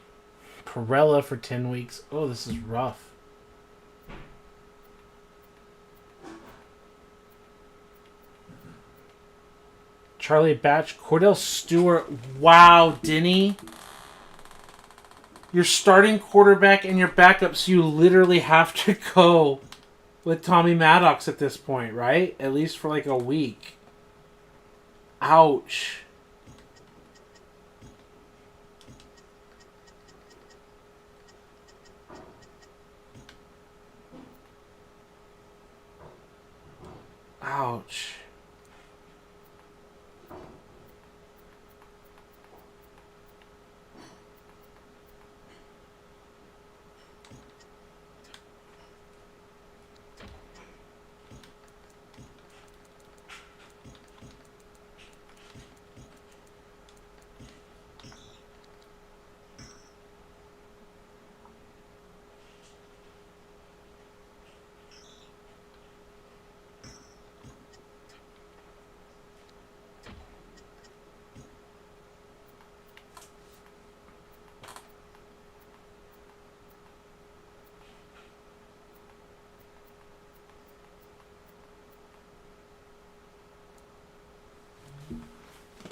Perella for 10 weeks. Oh, this is rough. Charlie Batch. Cordell Stewart. Wow, Denny. your starting quarterback and your backups, you literally have to go with Tommy Maddox at this point, right? At least for like a week. Ouch. Ouch.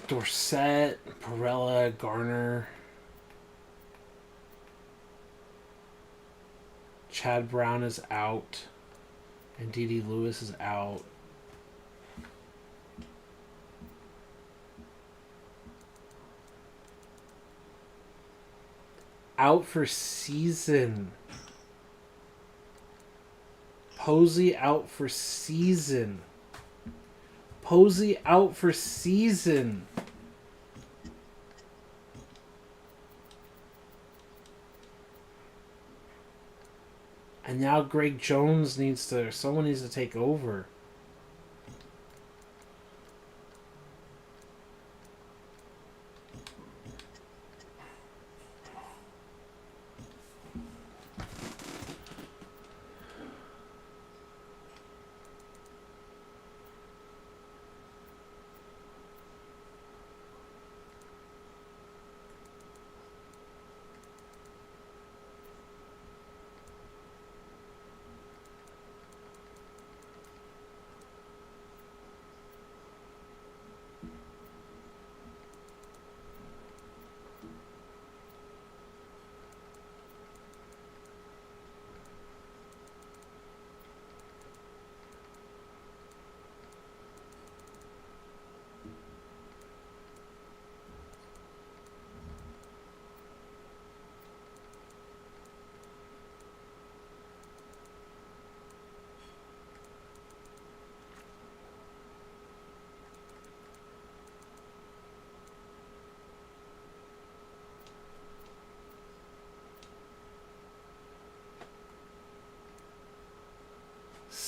Dorsett, Perella, Garner, Chad Brown is out, and D.D. Lewis is out. Out for season. Posey out for season. Posey out for season. And now Greg Jones someone needs to take over.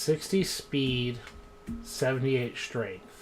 .60 speed, 78 strength.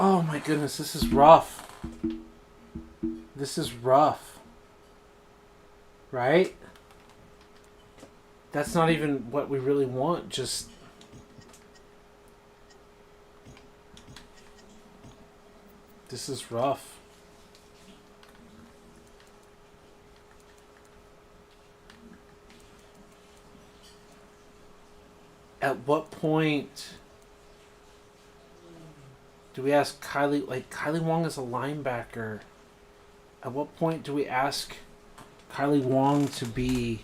Oh my goodness, this is rough. This is rough. Right? That's not even what we really want, just... This is rough. At what point... Do we ask Kylie... Like, Kylie Wong is a linebacker. At what point do we ask Kylie Wong to be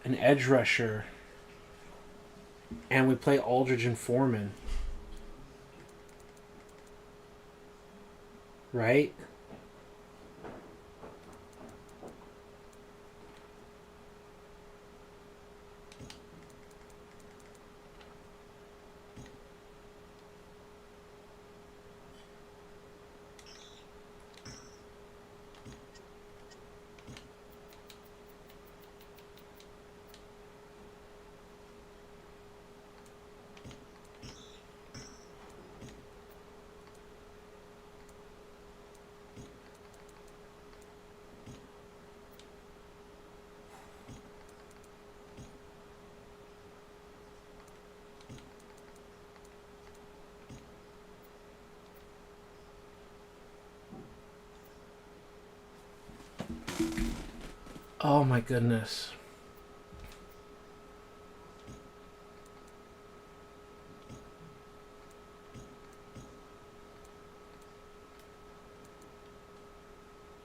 an edge rusher and we play Aldridge and Foreman? Right? Oh my goodness.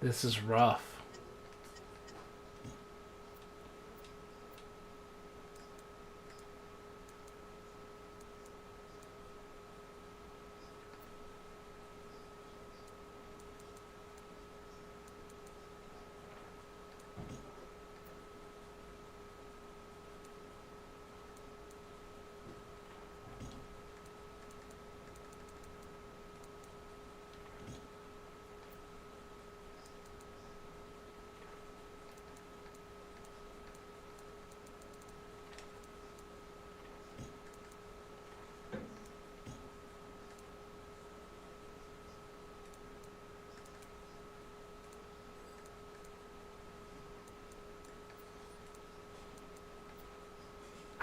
This is rough.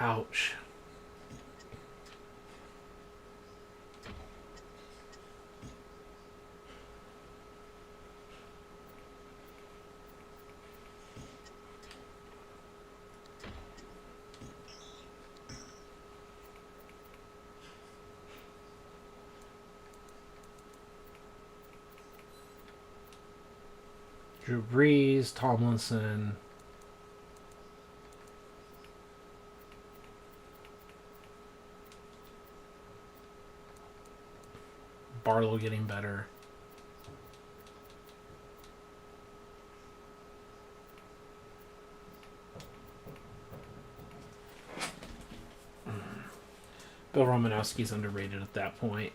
Ouch. Drew Brees, Tomlinson. Barlow getting better. Bill Romanowski's underrated at that point.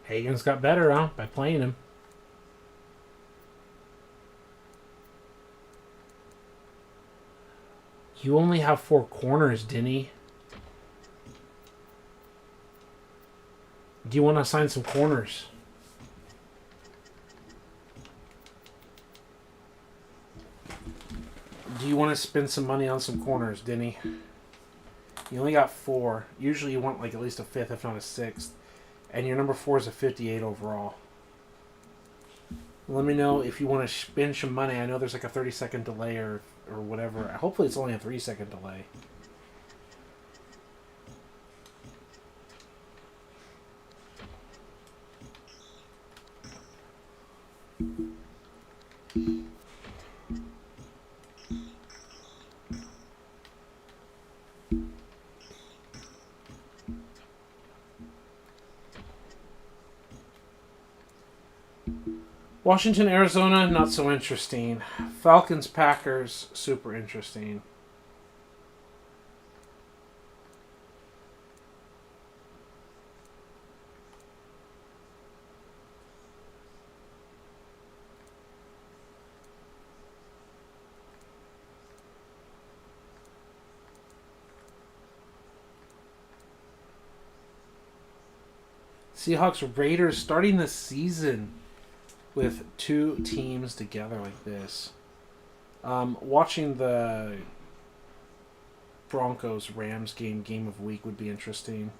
Hagen's got better, huh? By playing him. You only have 4 corners, Denny. Do you want to assign some corners? Do you want to spend some money on some corners, Denny? You only got 4. Usually you want like at least a 5th, if not a 6th. And your number 4 is a 58 overall. Let me know if you want to spend some money. I know there's like a 30-second delay or whatever. Hopefully it's only a 3-second delay. Washington, Arizona, not so interesting. Falcons, Packers, super interesting. Seahawks, Raiders starting the season with 2 teams together like this. Watching the Broncos Rams game of week would be interesting.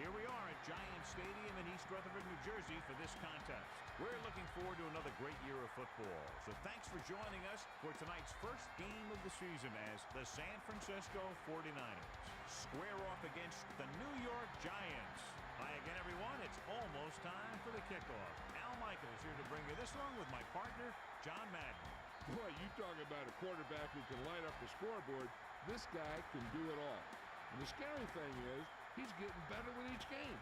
Here we are at Giant Stadium in East Rutherford, New Jersey for this contest. We're looking forward to another great year of football. So thanks for joining us for tonight's first game of the season as the San Francisco 49ers square off against the New York Giants. Hi again, everyone. It's almost time for the kickoff. Al Michaels here to bring you this one with my partner, John Madden. Boy, you talk about a quarterback who can light up the scoreboard. This guy can do it all. And the scary thing is, he's getting better with each game.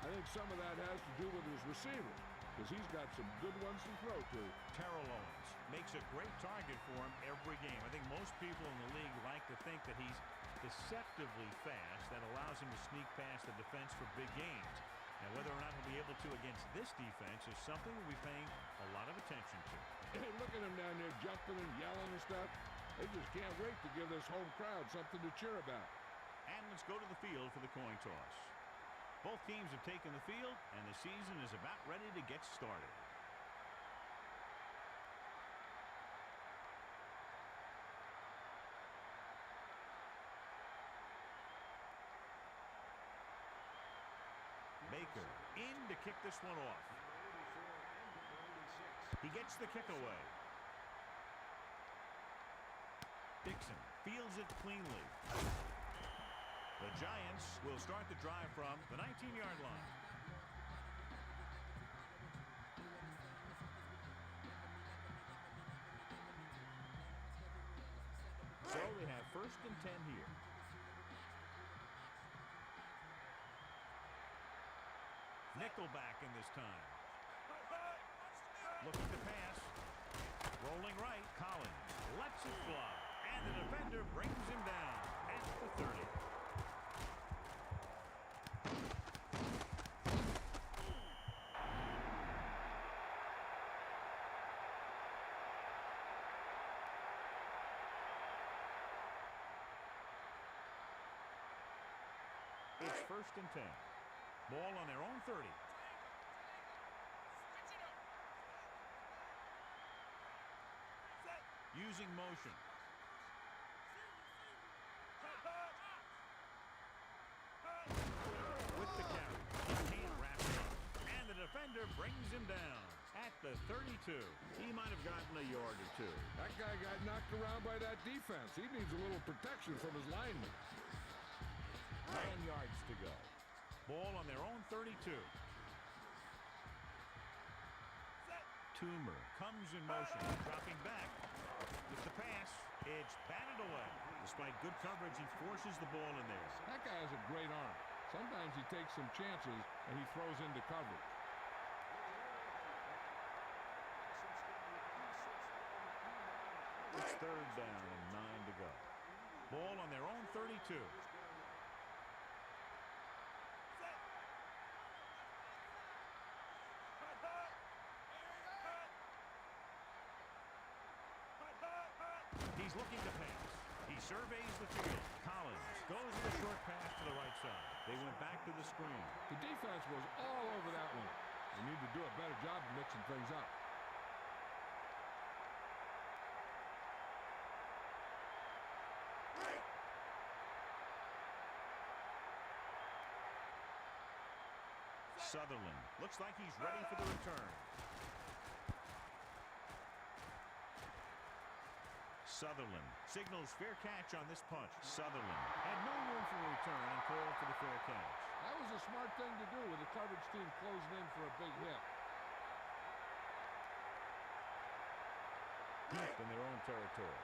I think some of that has to do with his receivers, because he's got some good ones to throw to. Terrell Owens makes a great target for him every game. I think most people in the league like to think that he's deceptively fast. That allows him to sneak past the defense for big gains. Now, whether or not he'll be able to against this defense is something we'll be paying a lot of attention to. Hey, look at him down there jumping and yelling and stuff. They just can't wait to give this home crowd something to cheer about. And let's go to the field for the coin toss. Both teams have taken the field, and the season is about ready to get started. Baker in to kick this one off. He gets the kick away. Dixon fields it cleanly. The Giants will start the drive from the 19-yard line. So they have 1st and 10 here. Nickelback in this time. Looking to pass. Rolling right. Collins lets it fly. And the defender brings him down at the 30. It's 1st and 10. Ball on their own 30. Using motion. With the carry. He can't wrap it up. And the defender brings him down at the 32. He might have gotten a yard or two. That guy got knocked around by that defense. He needs a little protection from his linemen. 9 yards to go. Ball on their own 32. Toomer comes in motion, dropping back. With the pass, it's batted away. Despite good coverage, he forces the ball in there. That guy has a great arm. Sometimes he takes some chances and he throws into coverage. It's 3rd down and 9 to go. Ball on their own 32. He's looking to pass. He surveys the field. Collins goes with a short pass to the right side. They went back to the screen. The defense was all over that one. They need to do a better job of mixing things up. Sutherland looks like he's ready for the return. Sutherland signals fair catch on this punch. Sutherland had no room for a return and called for the fair catch. That was a smart thing to do with the coverage team closing in for a big hit. Deep in their own territory.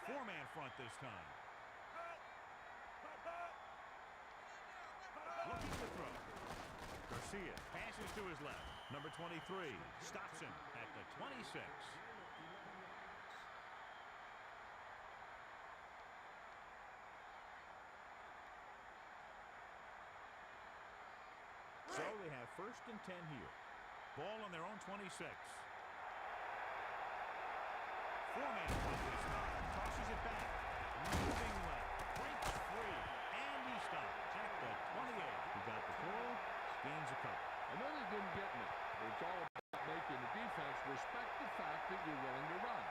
Four-man front this time. Looking to throw. Garcia passes to his left. Number 23 stops him at the 26. So they have 1st and 10 here. Ball on their own 26. Four-man front this time. Tosses it back. Moving left. Breaks free. And he stops at the 28. He got the pull. Gains a couple. I know they didn't get me, but it's all about making the defense respect the fact that you're willing to run.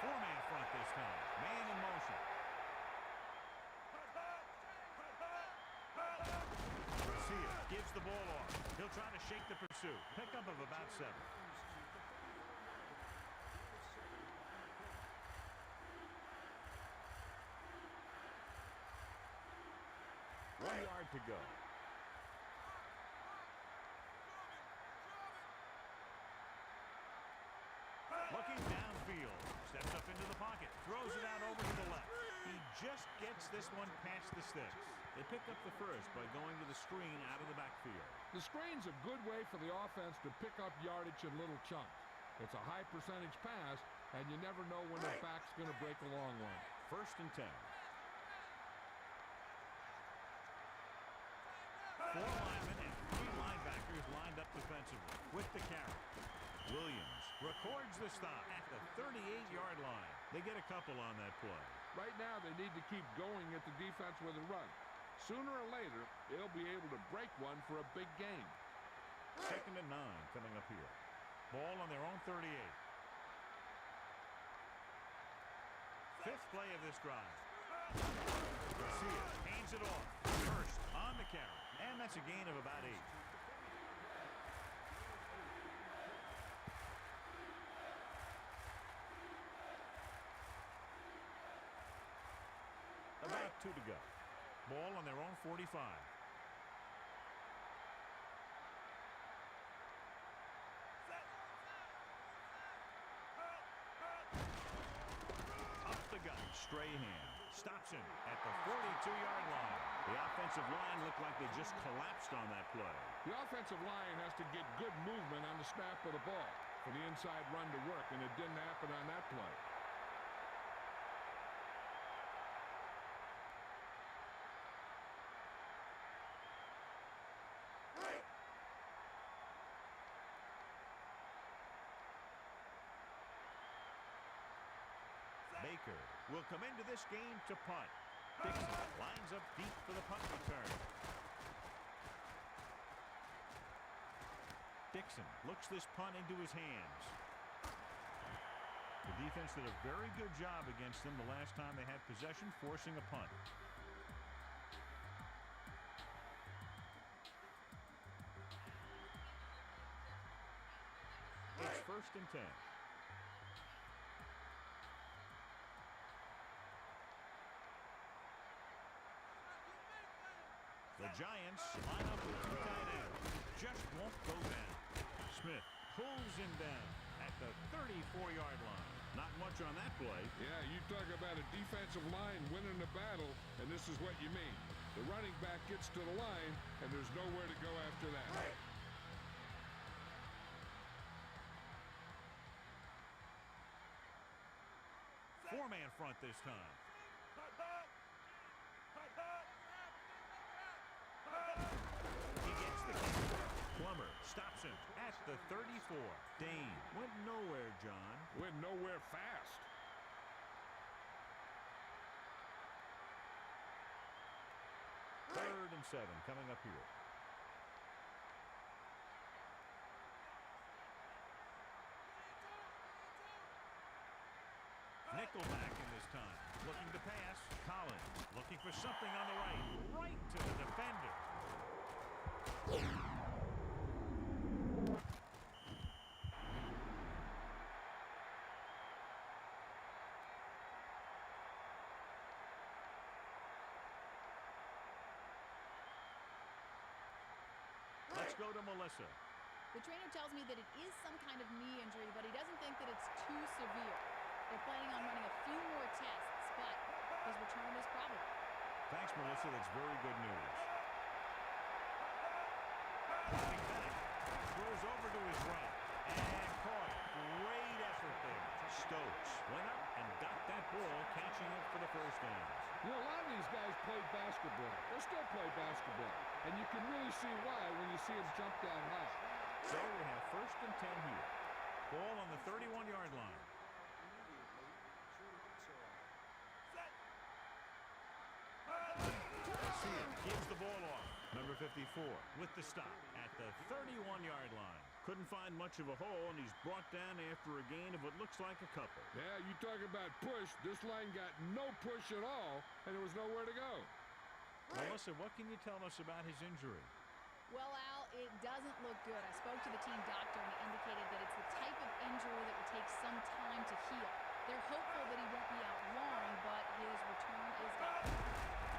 Four-man front this time. Man in motion. Garcia gives the ball off. He'll try to shake the pursuit. Pickup of about 7. to go. Looking downfield, steps up into the pocket, throws it out over to the left. He just gets this one past the sticks. They pick up the first by going to the screen out of the backfield. The screen's a good way for the offense to pick up yardage in little chunks. It's a high percentage pass, and you never know when the back's going to break a long one. 1st and 10. 4 linemen and 3 linebackers lined up defensively with the carry. Williams records the stop at the 38-yard line. They get a couple on that play. Right now, they need to keep going at the defense with a run. Sooner or later, they'll be able to break one for a big gain. 2nd and 9 coming up here. Ball on their own 38. 5th play of this drive. Garcia hands it off. First on the carry. And that's a gain of about 8. About 2 to go. Ball on their own 45. Up the gut, Strahan stops him at the 42-yard line. The offensive line looked like they just collapsed on that play. The offensive line has to get good movement on the snap of the ball for the inside run to work, and it didn't happen on that play. Baker will come into this game to punt. Dixon lines up deep for the punt return. Dixon looks this punt into his hands. The defense did a very good job against them the last time they had possession, forcing a punt. It's 1st and 10. The Giants line up with 2 tight ends. Just won't go down. Smith pulls him down at the 34-yard line. Not much on that play. Yeah, you talk about a defensive line winning the battle, and this is what you mean. The running back gets to the line, and there's nowhere to go after that. Four-man front this time. He gets the kick. Plummer stops him at the 34. Dane went nowhere, John. Went nowhere fast. Third and 7 coming up here. Nickelback in this time. Looking to pass. Collins looking for something on the right. Right to the defender. Let's go to Melissa. The trainer tells me that it is some kind of knee injury, but he doesn't think that it's too severe. They're planning on running a few more tests, but his return is probable. Thanks, Melissa. That's very good news. Running back. Throws over to his right. And caught it. Great effort there. Stokes went up and got that ball, catching it for the first down. You know, a lot of these guys played basketball. They still play basketball. And you can really see why when you see them jump down high. So we have 1st and 10 here. Ball on the 31-yard line. Garcia gives the ball off. Number 54 with the stop at the 31-yard line. Couldn't find much of a hole, and he's brought down after a gain of what looks like a couple. Yeah, you talk about push. This line got no push at all, and there was nowhere to go. Melissa, what can you tell us about his injury? Well, Al, it doesn't look good. I spoke to the team doctor, and he indicated that it's the type of injury that will take some time to heal. They're hopeful that he won't be out long, but his return is doubtful.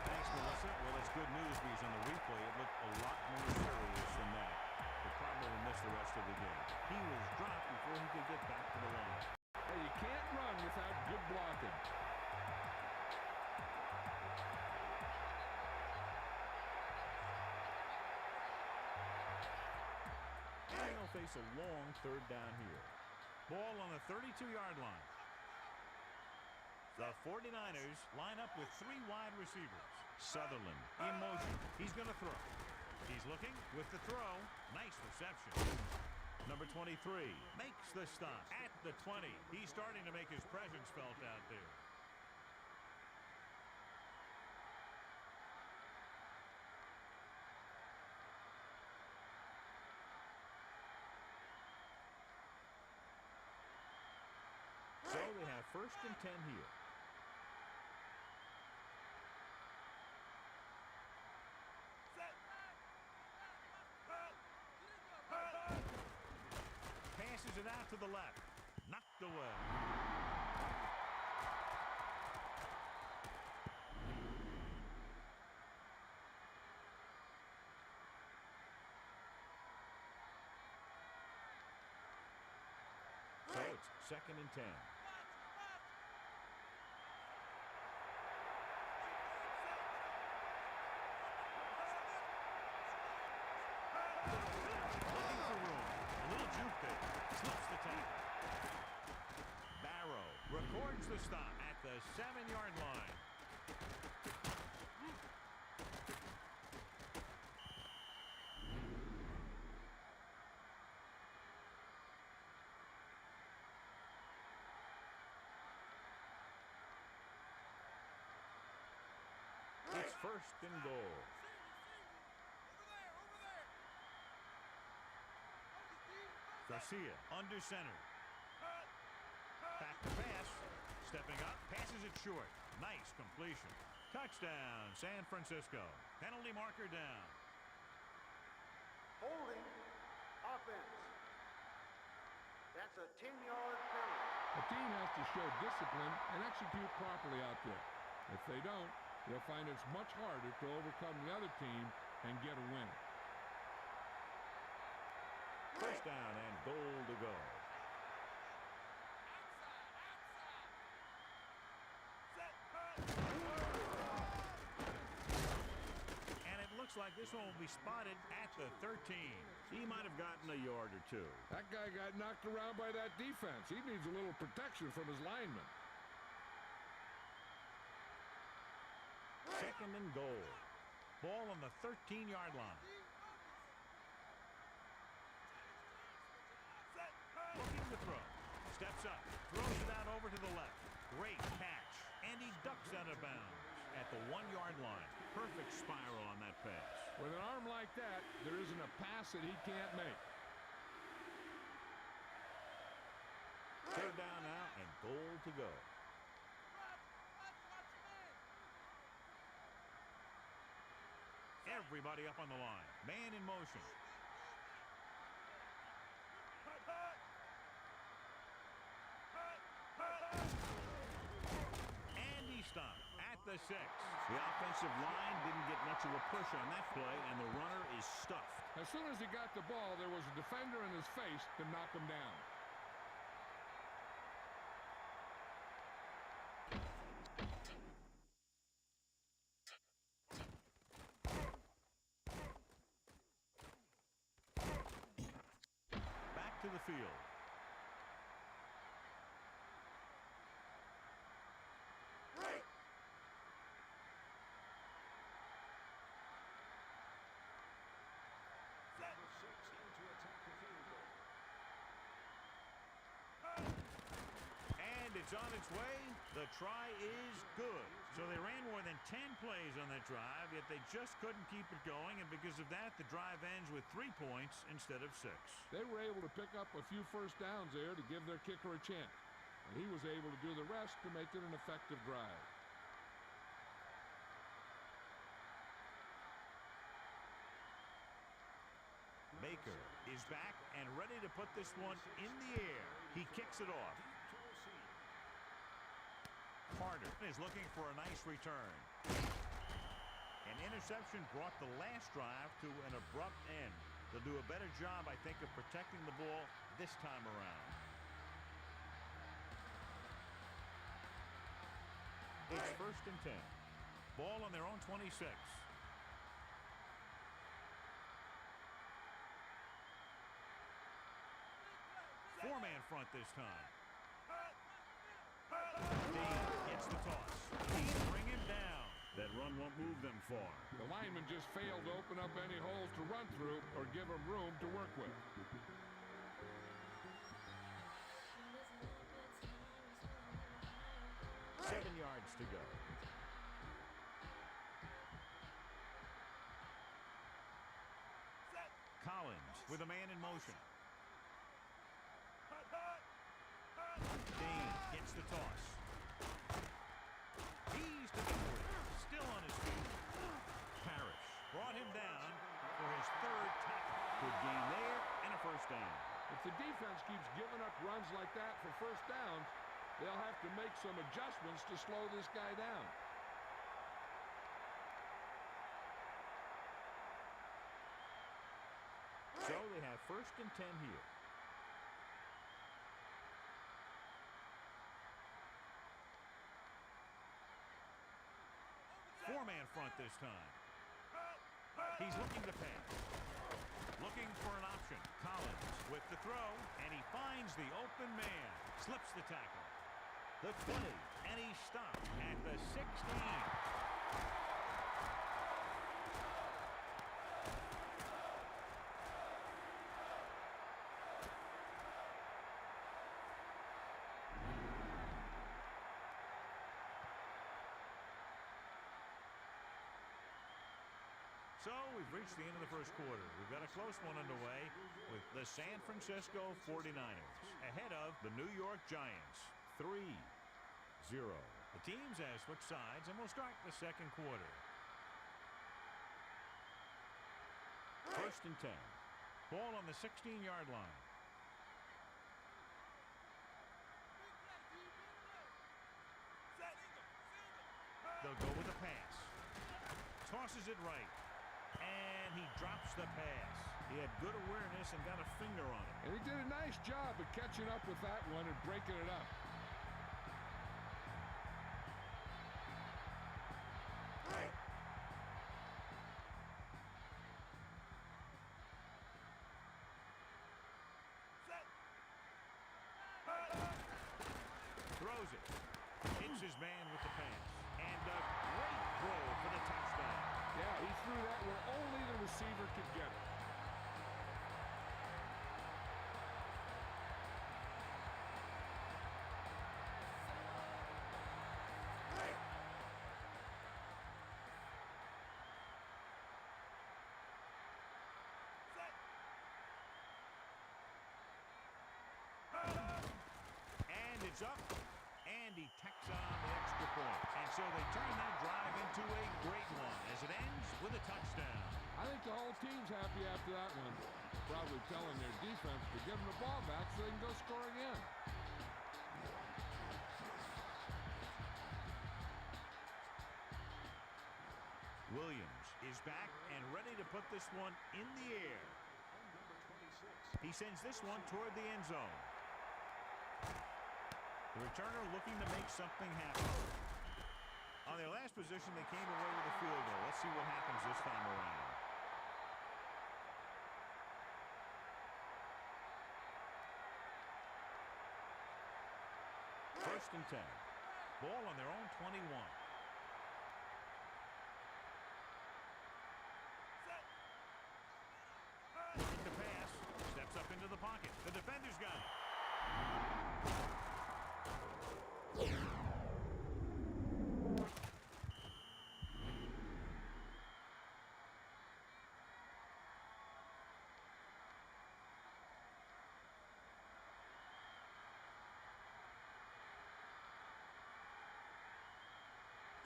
Thanks, Melissa. Well, it's good news because on the replay it looked a lot more serious than that. He'll probably miss the rest of the game. He was dropped before he could get back to the line. Hey, you can't run without good blocking. And he'll face a long third down here. Ball on the 32-yard line. The 49ers line up with 3 wide receivers. Sutherland in motion. He's going to throw. He's looking with the throw. Nice reception. Number 23 makes the stop at the 20. He's starting to make his presence felt out there. So they have 1st and 10 here. Passes it out to the left. Knocked away. So it's 2nd and 10. Looking for room. A little juke there. Slips the tackle. Barrow records the stop at the 7-yard line. It's 1st and goal. Garcia under center. Back to pass. Stepping up. Passes it short. Nice completion. Touchdown, San Francisco. Penalty marker down. Holding offense. That's a 10-yard penalty. A team has to show discipline and execute properly out there. If they don't, they'll find it's much harder to overcome the other team and get a win. First down and goal to go. And it looks like this one will be spotted at the 13. He might have gotten a yard or two. That guy got knocked around by that defense. He needs a little protection from his linemen. 2nd and goal. Ball on the 13-yard line. Looking to throw. Steps up. Throws it out over to the left. Great catch. And he ducks out of bounds at the 1-yard line. Perfect spiral on that pass. With an arm like that, there isn't a pass that he can't make. 3rd down now and goal to go. Everybody up on the line. Man in motion. And he stopped at the 6. The offensive line didn't get much of a push on that play, and the runner is stuffed. As soon as he got the ball, there was a defender in his face to knock him down. Back to the field. And it's on its way. The try is good. So they ran more than 10 plays on that drive, yet they just couldn't keep it going, and because of that, the drive ends with 3 points instead of 6. They were able to pick up a few first downs there to give their kicker a chance. And he was able to do the rest to make it an effective drive. Baker is back and ready to put this one in the air. He kicks it off. Carter is looking for a nice return. An interception brought the last drive to an abrupt end. They'll do a better job, I think, of protecting the ball this time around. It's 1st and 10. Ball on their own 26. Four-man front this time. Dean gets the toss. Dean bring him down. That run won't move them far. The lineman just failed to open up any holes to run through or give him room to work with. 7 yards to go. Collins with a man in motion. Dean gets the toss. He's to the 40. Still on his feet. Parrish brought him down for his 3rd tackle. Good gain there and a 1st down. If the defense keeps giving up runs like that for 1st downs, they'll have to make some adjustments to slow this guy down. So they have 1st and 10 here. Four-man front this time. He's looking to pass. Looking for an option. Collins with the throw, and he finds the open man. Slips the tackle. The 20, and he stopped at the 16. So we've reached the end of the 1st quarter. We've got a close one underway with the San Francisco 49ers ahead of the New York Giants 3-0. The teams have switched sides, and we'll start the 2nd quarter. 1st and 10. Ball on the 16-yard line. They'll go with a pass. Tosses it right. And he drops the pass. He had good awareness and got a finger on it. And he did a nice job of catching up with that one and breaking it up. Throws it. Hits his man with the pass. And a great throw for the touchdown. Yeah, he threw that where only the receiver could get it. And it's up. And he tacks on the extra point. And so they turn that drive into a great one as it ends with a touchdown. I think the whole team's happy after that one. Probably telling their defense to give them the ball back so they can go score again. Williams is back and ready to put this one in the air. He sends this one toward the end zone. The returner looking to make something happen. On their last position, they came away with a field goal. Let's see what happens this time around. First and 10. Ball on their own 21. Looking to pass. Steps up into the pocket. The defender's got it.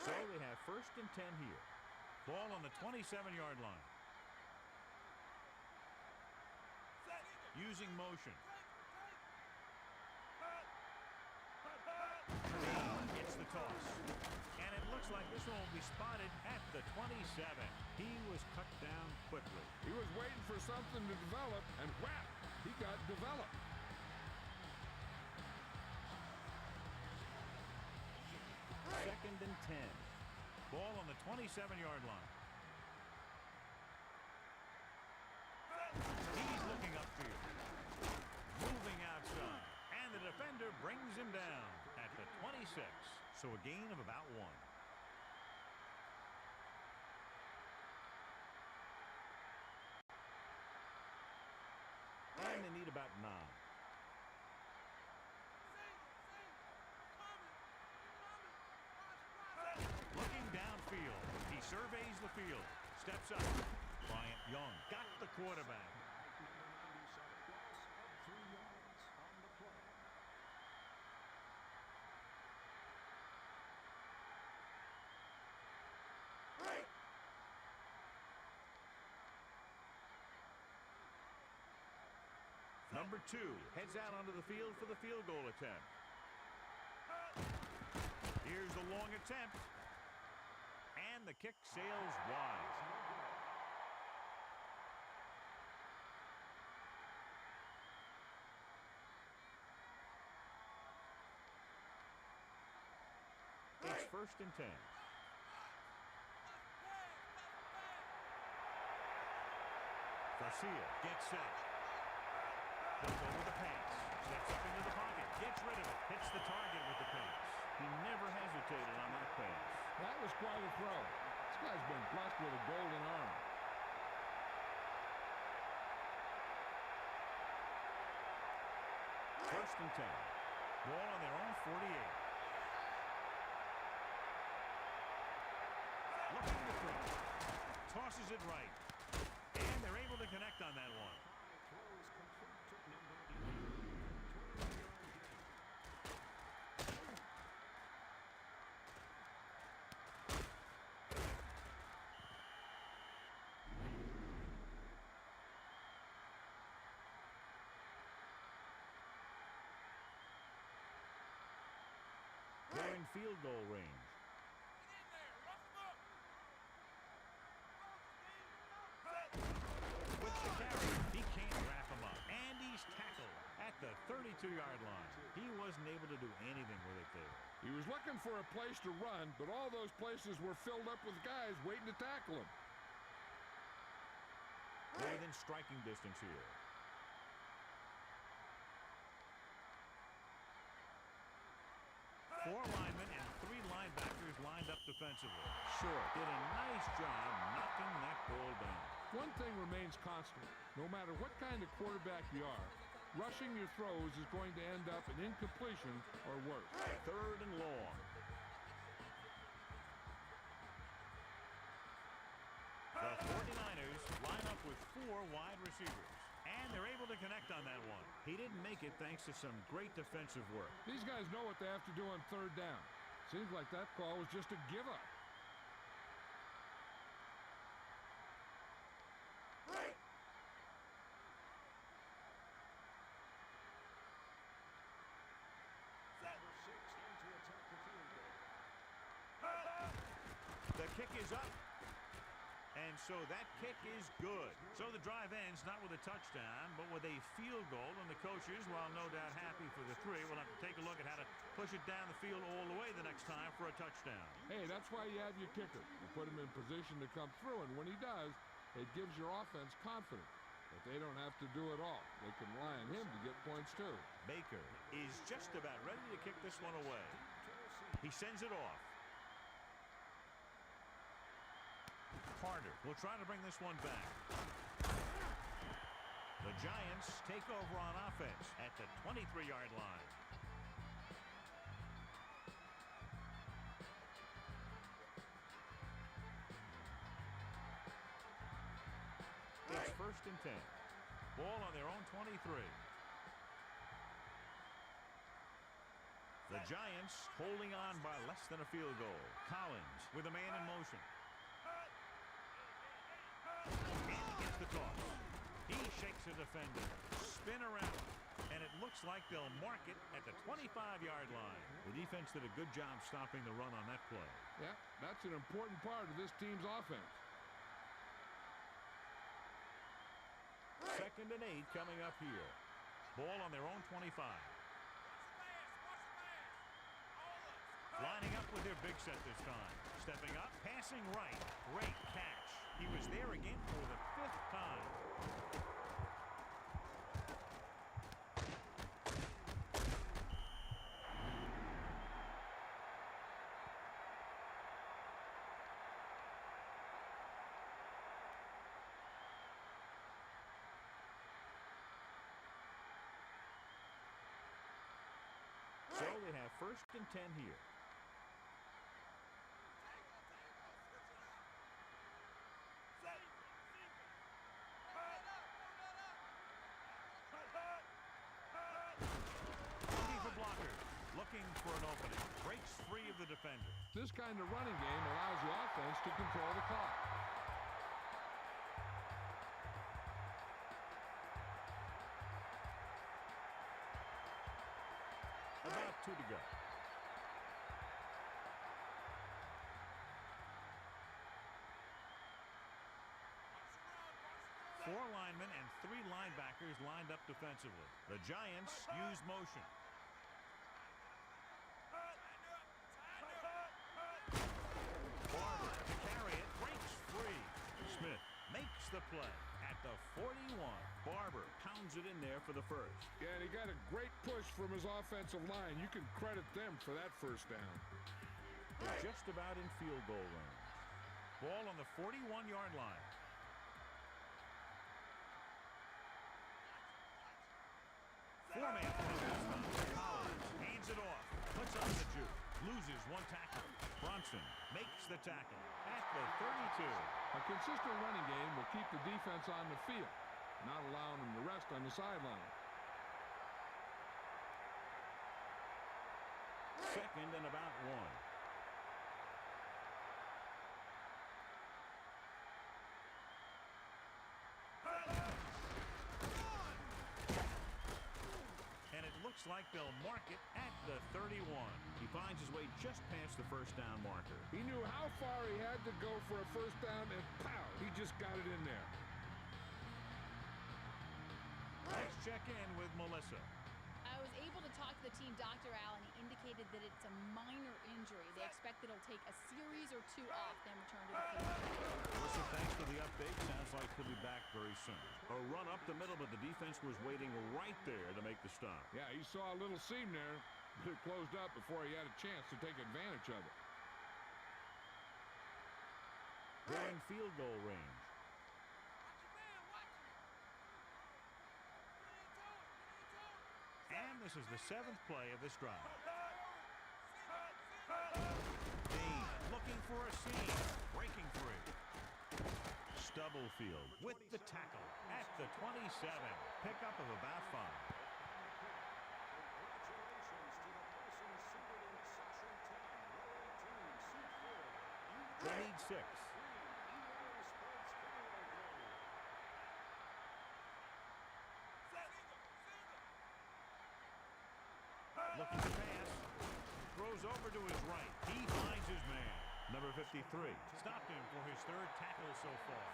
So they have 1st and 10 here. Ball on the 27-yard line. Using motion. Gets the toss. And it looks like this one will be spotted at the 27. He was cut down quickly. He was waiting for something to develop, and whap, he got developed. Second and 10. Ball on the 27-yard line. He's looking upfield. Moving outside. And the defender brings him down at the 26. So a gain of about 1. And they need about 9. Looking downfield. He surveys the field. Steps up. Bryant Young got the quarterback. Number 2 heads out onto the field for the field goal attempt. Here's the long attempt. And the kick sails wide. It's first and 10. Garcia gets set. Goes over the pass. Steps up into the pocket. Gets rid of it. Hits the target with the pass. He never hesitated on that pass. That was quite a throw. This guy's been blessed with a golden arm. First and 10. Ball on their own 48. Looking to throw. Tosses it right. And they're able to connect on that one. They're in field goal range. With the carry, he can't wrap him up. And he's tackled at the 32-yard line. He wasn't able to do anything with it there. He was looking for a place to run, but all those places were filled up with guys waiting to tackle him. They're within striking distance here. Four linemen and 3 linebackers lined up defensively. Short did a nice job knocking that ball down. One thing remains constant. No matter what kind of quarterback you are, rushing your throws is going to end up in incompletion or worse. Third and long. The 49ers line up with 4 wide receivers. And they're able to connect on that one. He didn't make it thanks to some great defensive work. These guys know what they have to do on third down. Seems like that call was just a give up. The kick is up. And so that kick is good. So the drive ends not with a touchdown, but with a field goal. And the coaches, while no doubt happy for the 3, will have to take a look at how to push it down the field all the way the next time for a touchdown. Hey, that's why you have your kicker. You put him in position to come through, and when he does, it gives your offense confidence. But they don't have to do it all. They can rely on him to get points too. Baker is just about ready to kick this one away. He sends it off. Carter will try to bring this one back. The Giants take over on offense at the 23-yard line. It's first and 10. Ball on their own 23. The Giants holding on by less than a field goal. Collins with a man in motion. And he gets the toss. He shakes the defender. Spin around. And it looks looks like they'll mark it at the 25-yard line. The defense did a good job stopping the run on that play. Yeah, that's an important part of this team's offense. 2nd and 8 coming up here. Ball on their own 25. Lining up with their big set this time. Stepping up, passing right. Great catch. He was there again for the 5th time. So they have 1st and 10 here. Looking for blockers. Looking for an opening. Breaks free of the defender. This kind of running game allows the offense to control the clock. About 2 to go. Four linemen and 3 linebackers lined up defensively. The Giants use motion. Barber to carry it, breaks free. Smith makes the play at the 41. Barber pounds it in there for the first. Yeah, and he got a great push from his offensive line. You can credit them for that first down. They're just about in field goal range. Ball on the 41-yard line. Four-man Collins hands it off. Puts on the juke. Loses 1 tackle. Bronson makes the tackle at the 32. A consistent running game will keep the defense on the field, not allowing them to rest on the sideline. 2nd and about 1. And it looks like they'll mark it at the 31. He finds his way just past the first down marker. He knew how far he had to go for a first down, and pow, he just got it in there. Let's check in with Melissa. I was able to talk to the team doctor, Al, and he indicated that it's a minor injury. They expect that it'll take a series or 2 off, then return to the field. Melissa, thanks for the update. Sounds like he'll be back very soon. A run up the middle, but the defense was waiting right there to make the stop. Yeah, he saw a little seam there, but it closed up before he had a chance to take advantage of it. They're in field goal range. And this is the 7th play of this drive. Dean looking for a seam. Breaking free. Stubblefield with the tackle at the 27. Pickup of about 5. They need 6. Looking to pass. Throws over to his right. He finds his man. Number 53. Stopped him for his 3rd tackle so far.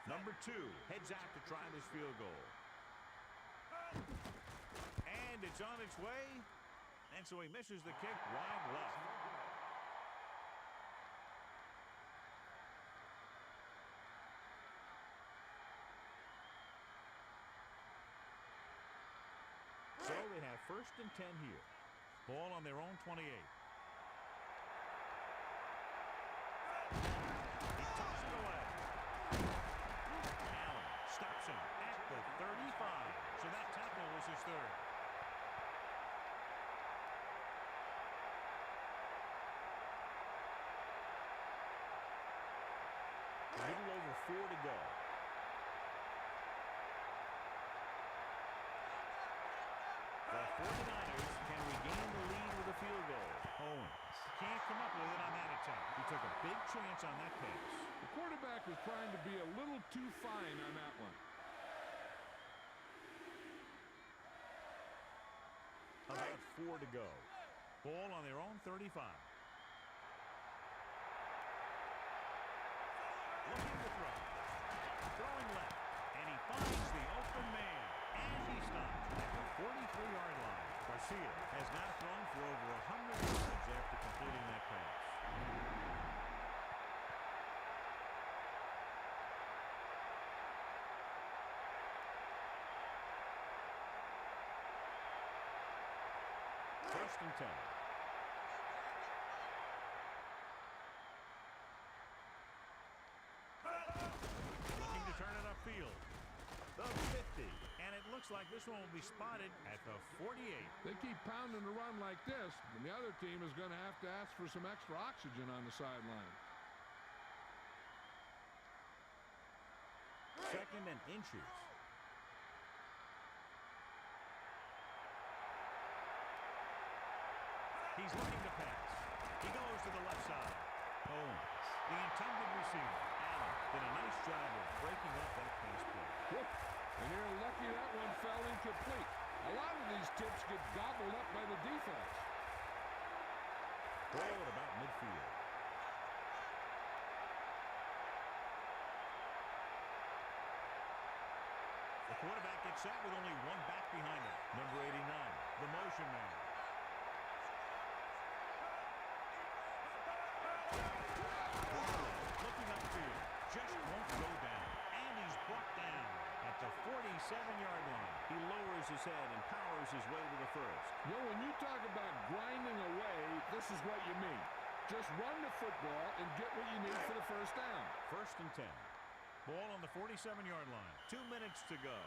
Number 2 heads out to try this field goal. And it's on its way. And so he misses the kick wide left. So they have 1st and 10 here. Ball on their own 28. He tossed it away. Allen stops him at the 35. So that tackle was his 3rd. A little over 4 to go. 49ers can regain the lead with a field goal. Owens can't come up with it on that attempt. He took a big chance on that pass. The quarterback was trying to be a little too fine on that one. About 4 to go. Ball on their own 35. Looking to throw. Throwing left. And he finds the open man. And he stops at the 43-yard line. Garcia has now thrown for over 100 yards after completing that pass. First and 10. Looking to turn it upfield. The 50. And it looks like this one will be spotted at the 48. They keep pounding the run like this, and the other team is going to have to ask for some extra oxygen on the sideline. Second and inches. He's looking to pass. He goes to the left side. Owens, the intended receiver. Allen did a nice job of breaking up that pass play. Whoop. And they're lucky that one fell incomplete. A lot of these tips get gobbled up by the defense. Ball at about midfield. The quarterback gets set with only one back behind him. Number 89, the motion man. Looking upfield, just won't go down. And he's brought down at the 47-yard line. He lowers his head and powers his way to the first. When you talk about grinding away, this is what you mean. Just run the football and get what you need for the first down. First and 10. Ball on the 47-yard line. 2 minutes to go.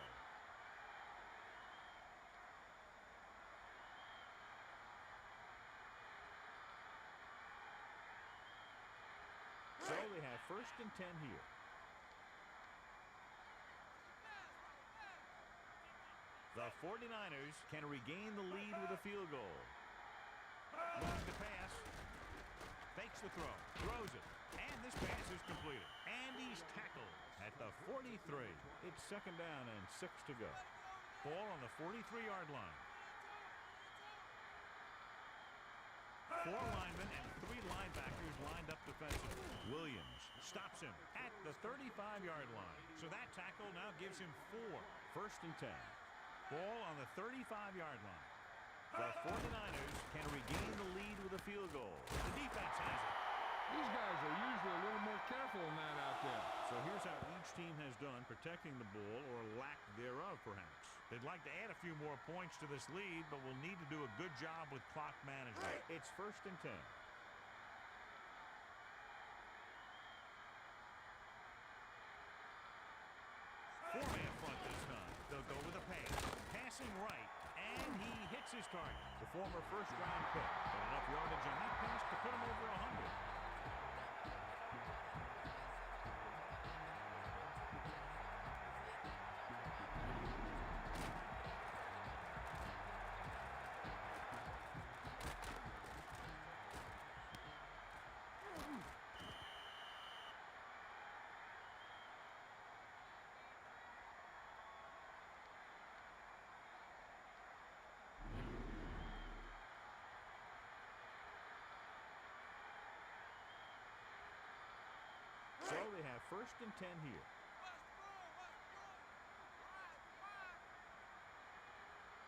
So they have first and 10 here. The 49ers can regain the lead with a field goal. Looking to pass. Fakes the throw. Throws it. And this pass is completed. And he's tackled at the 43. It's second down and 6 to go. Ball on the 43-yard line. 4 linemen and 3 linebackers lined up defensively. Williams stops him at the 35-yard line. So that tackle now gives him 4. First and 10. Ball on the 35-yard line. The 49ers can regain the lead with a field goal. The defense has it. These guys are usually a little more careful than that out there. So here's how each team has done protecting the ball, or lack thereof, perhaps. They'd like to add a few more points to this lead, but will need to do a good job with clock management. It's first and 10. Four-man front this time. They'll go with a pass. Passing right, and he hits his target. The former first-round pick. Got enough yardage on that pass to put him over 100. So they have first and 10 here.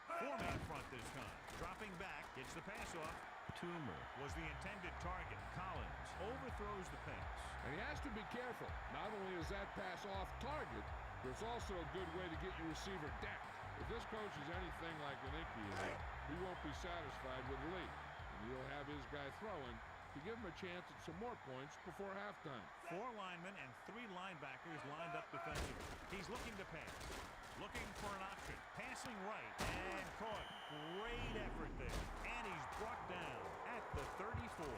Four-man front this time. Dropping back, gets the pass off. Toomer was the intended target. Collins overthrows the pass. And he has to be careful. Not only is that pass off target, but it's also a good way to get your receiver depth. If this coach is anything like an Inky is, he won't be satisfied with the lead. And he'll have his guy throwing to give him a chance at some more points before halftime. 4 linemen and 3 linebackers lined up defensively. He's looking to pass. Looking for an option. Passing right. And caught. Great effort there. And he's brought down at the 34.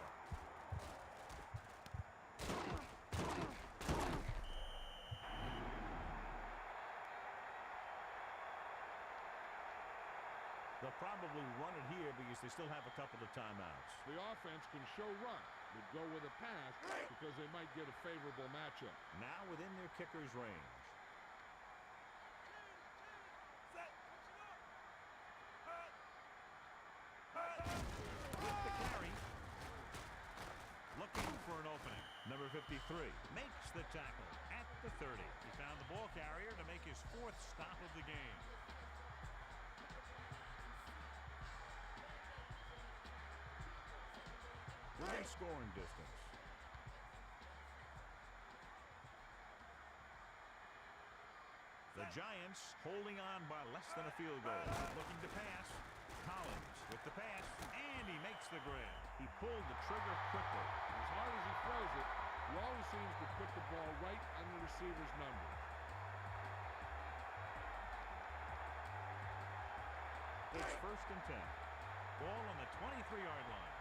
They'll probably run it here because they still have a couple of timeouts. The offense can show run, but go with a pass because they might get a favorable matchup. Now within their kicker's range. With the carry. Looking for an opening. Number 53 makes the tackle at the 30. He found the ball carrier to make his 4th stop of the game. Within scoring distance. The Giants holding on by less than a field goal. Looking to pass. Collins with the pass, and he makes the grab. He pulled the trigger quickly. As hard as he throws it, he always seems to put the ball right on the receiver's number. It's 1st and 10. Ball on the 23-yard line.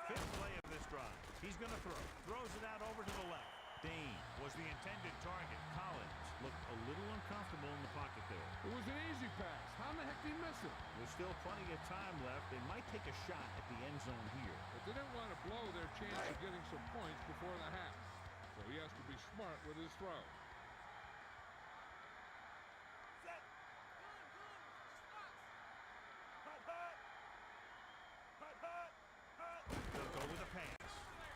Fifth play of this drive. He's going to throw. Throws it out over to the left. Dane was the intended target. Collins looked a little uncomfortable in the pocket there. It was an easy pass. How in the heck did he miss it? There's still plenty of time left. They might take a shot at the end zone here. But they didn't want to blow their chance of getting some points before the half. So he has to be smart with his throw. They'll go with a pass.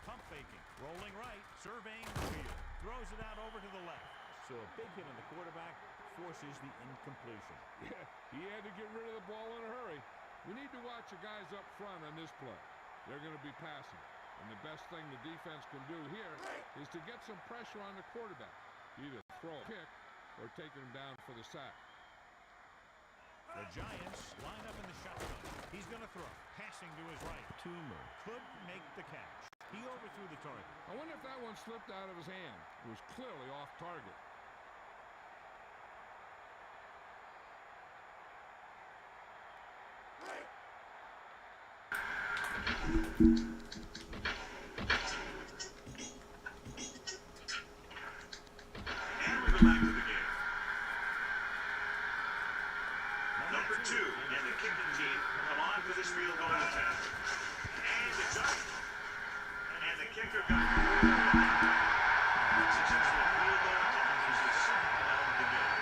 Pump faking. Rolling right. Surveying the field. Throws it out over to the left. So a big hit on the quarterback forces the incompletion. Yeah, he had to get rid of the ball in a hurry. We need to watch the guys up front on this play. They're going to be passing. And the best thing the defense can do here is to get some pressure on the quarterback. Either throw a pick or take him down for the sack. The Giants line up in the shotgun. He's going to throw. Passing to his right. Toomer could make the catch. He overthrew the target. I wonder if that one slipped out of his hand. It was clearly off target. And we go back to the game. Number 2 and the kicking team come on for this field goal attempt. And it's up. And the kicker got successful field goal attempt is the second one of the game.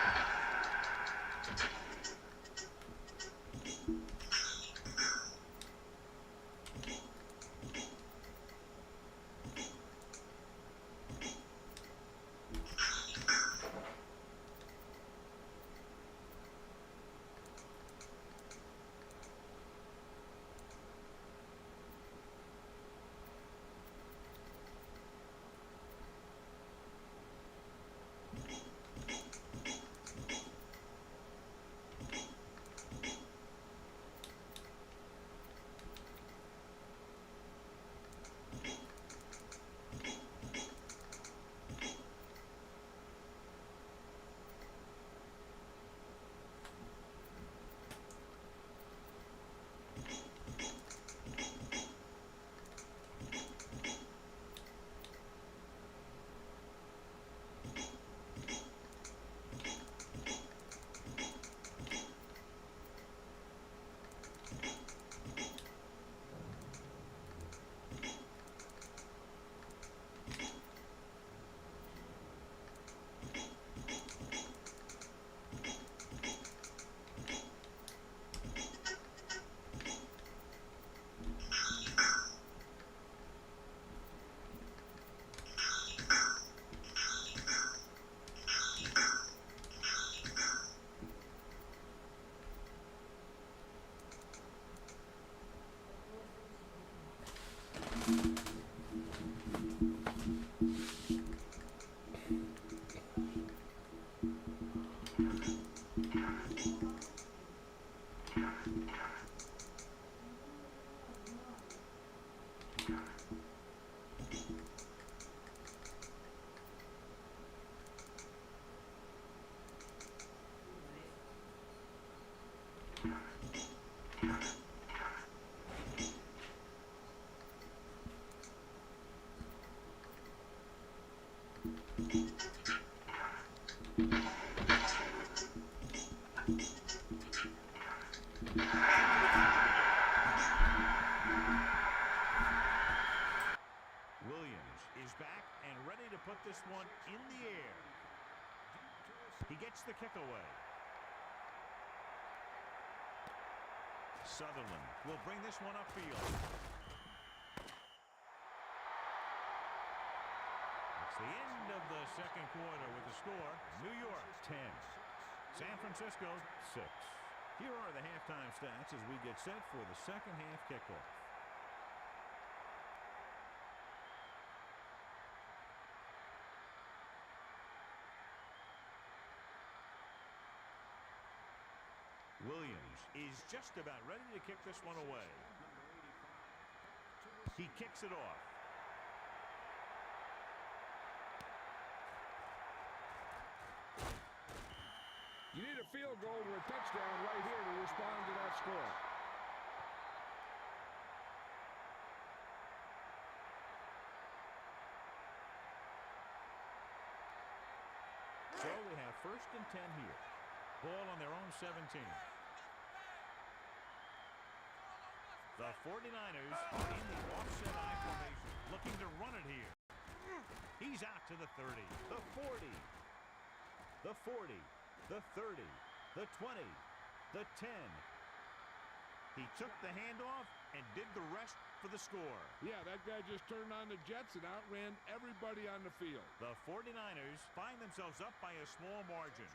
He gets the kick away. Sutherland will bring this one upfield. It's the end of the second quarter with the score, New York 10, San Francisco 6. Here are the halftime stats as we get set for the second half kickoff. Williams is just about ready to kick this one away. He kicks it off. You need a field goal or a touchdown right here to respond to that score. So they have 1st and 10 here. Ball on their own 17. The 49ers are in the offset I formation, looking to run it here. He's out to the 30, the 40, the 40, the 30, the 20, the 10. He took the handoff and did the rest for the score. Yeah, that guy just turned on the Jets and outran everybody on the field. The 49ers find themselves up by a small margin.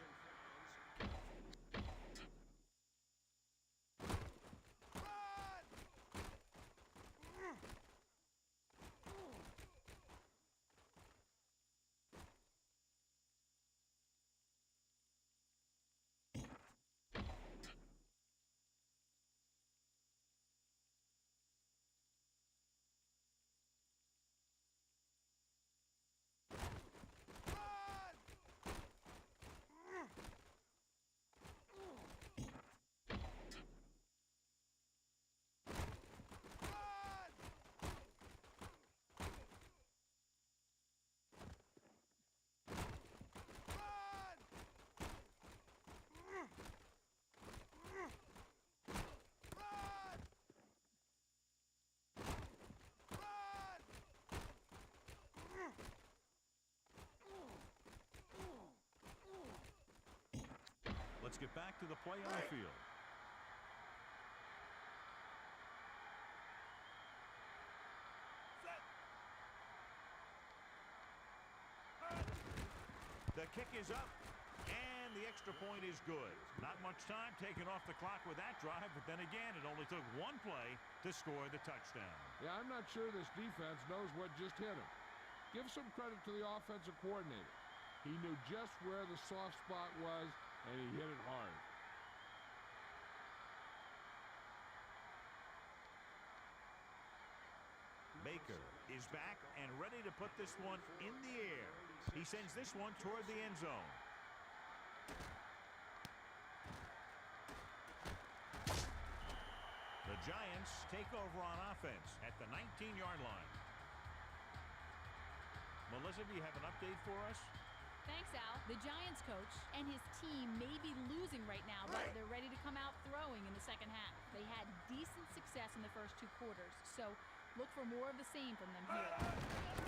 Let's get back to the play on the field. The kick is up, and the extra point is good. Not much time taken off the clock with that drive, but then again, it only took one play to score the touchdown. Yeah, I'm not sure this defense knows what just hit him. Give some credit to the offensive coordinator. He knew just where the soft spot was, and he hit it hard. Baker is back and ready to put this one in the air. He sends this one toward the end zone. The Giants take over on offense at the 19-yard line. Melissa, do you have an update for us? Thanks, Al. The Giants coach and his team may be losing right now, but they're ready to come out throwing in the second half. They had decent success in the first 2 quarters, so look for more of the same from them here.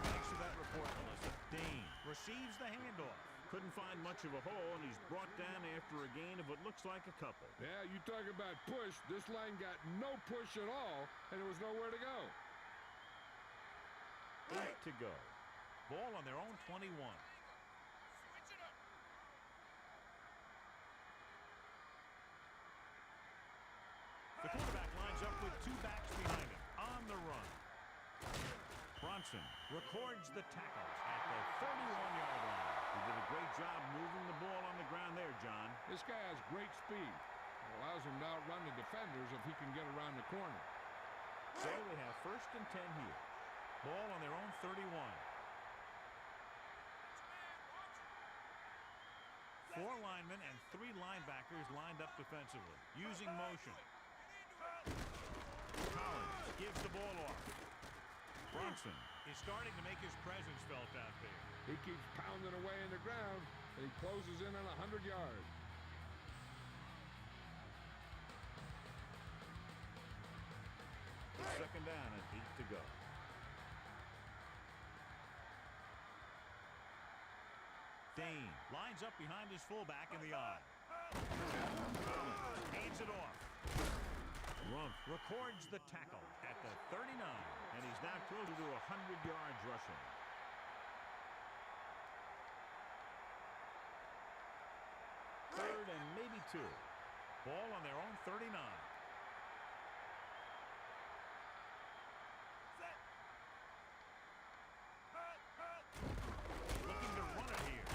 Thanks for that report, Melissa. Dane receives the handoff. Couldn't find much of a hole, and he's brought down after a gain of what looks like a couple. Yeah, you talk about push. This line got no push at all, and there was nowhere to go. 8 to go. Ball on their own 21. The quarterback lines up with 2 backs behind him on the run. Bronson records the tackle at the 31-yard line. He did a great job moving the ball on the ground there, John. This guy has great speed. It allows him to outrun the defenders if he can get around the corner. So they have 1st and 10 here. Ball on their own 31. 4 linemen and 3 linebackers lined up defensively, using motion. Collins gives the ball off. Bronson is starting to make his presence felt out there. He keeps pounding away in the ground, and he closes in on 100 yards. Second down and 8 to go. Dane lines up behind his fullback in the I. Hands it off. Rumph records the tackle at the 39, and he's now closer to 100 yards rushing. Third and maybe 2. Ball on their own 39. Looking to run it here.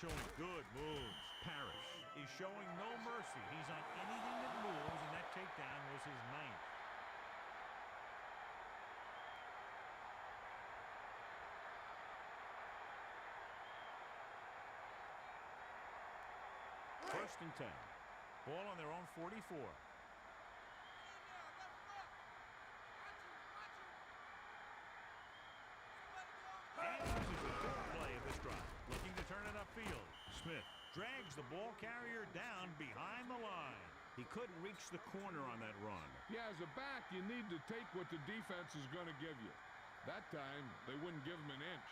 Showing good moves. Parrish is showing no mercy. He's on anything that moves, and that takedown was his 9th. First and 10. Ball on their own 44. And this is the 4th play of this drive. Looking to turn it upfield. Smith drags the ball carrier down behind the line. He couldn't reach the corner on that run. Yeah, as a back, you need to take what the defense is going to give you. That time, they wouldn't give him an inch.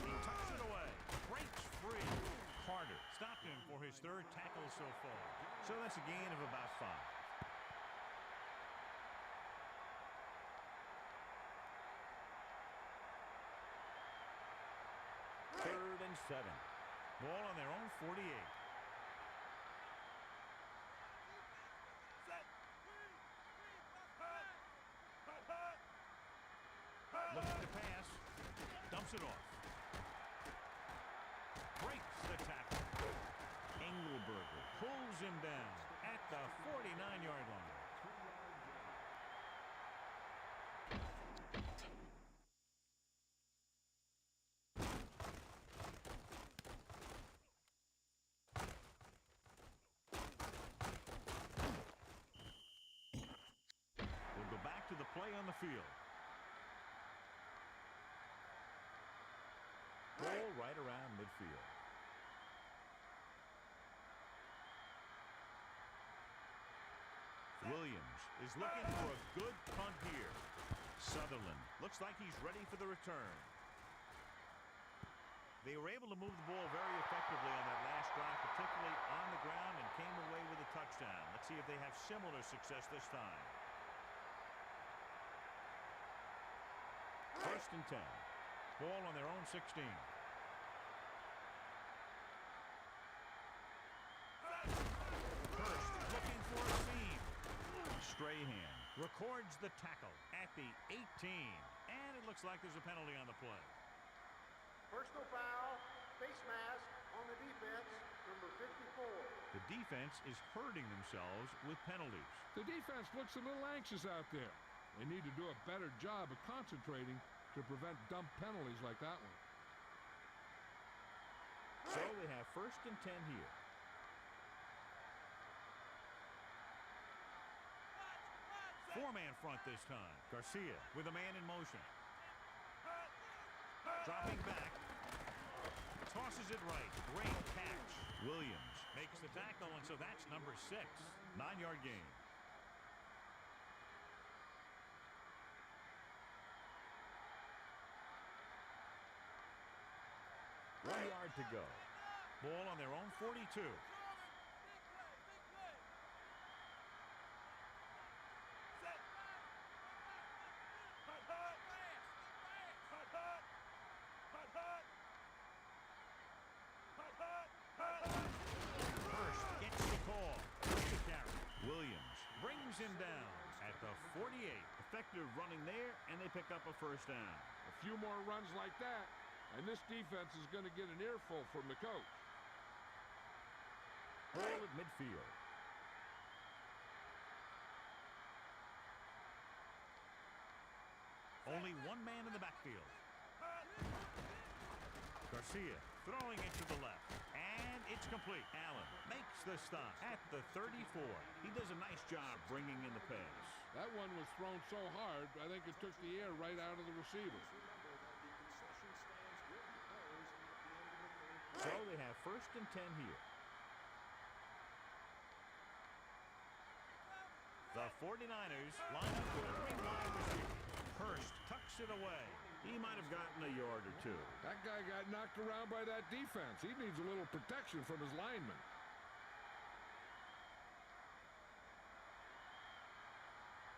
He tucks it away. Breaks free. Carter stopped him for his 3rd tackle so far. So that's a gain of about 5. Third and 7. Ball on their own 48. Looking to pass. Dumps it off. Breaks the tackle. Engelberger pulls him down at the 49-yard line. We'll go back to the play on the field. Ball right around midfield. Williams is looking for a good punt here. Sutherland looks like he's ready for the return. They were able to move the ball very effectively on that last drive, particularly on the ground, and came away with a touchdown. Let's see if they have similar success this time. First and 10. Ball on their own 16. First, looking for a seam. Strahan records the tackle at the 18. And it looks like there's a penalty on the play. Personal foul, face mask on the defense, number 54. The defense is hurting themselves with penalties. The defense looks a little anxious out there. They need to do a better job of concentrating to prevent dumb penalties like that one. So they have first and 10 here. Four-man front this time. Garcia with a man in motion. Dropping back. Tosses it right. Great catch. Williams makes the tackle, and so that's number 6. 9-yard gain. 1 yard to go. Ball on their own 42. First gets the call. Williams brings him down at the 48. Effective running there, and they pick up a first down. A few more runs like that, and this defense is going to get an earful from the coach. Ball at midfield. Only one man in the backfield. Garcia throwing it to the left. And it's complete. Allen makes the stop at the 34. He does a nice job bringing in the pass. That one was thrown so hard, I think it took the air right out of the receiver. they have 1st and 10 here. The 49ers line up with a 3-wide receiver. Hurst tucks it away. He might have gotten a yard or two. That guy got knocked around by that defense. He needs a little protection from his linemen.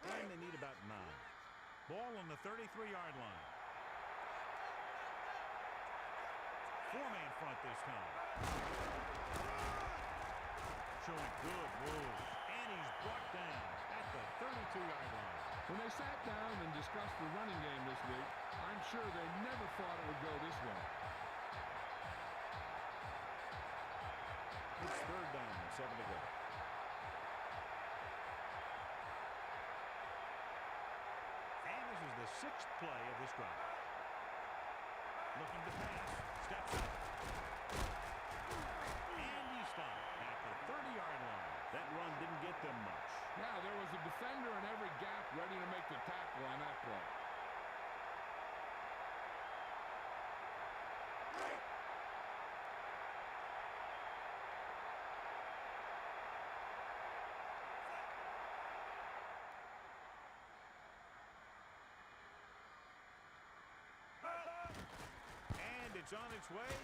And they need about 9. Ball on the 33-yard line. 4-man front this time. Showing good moves. And he's brought down at the 32-yard line. When they sat down and discussed the running game this week, I'm sure they never thought it would go this way. It's 3rd down and 7 to go. And this is the 6th play of this drive. Looking to pass. Steps up. And he stopped at the 30-yard line. That run didn't get them much. Yeah, there was a defender in every gap ready to make the tackle on that play. And it's on its way.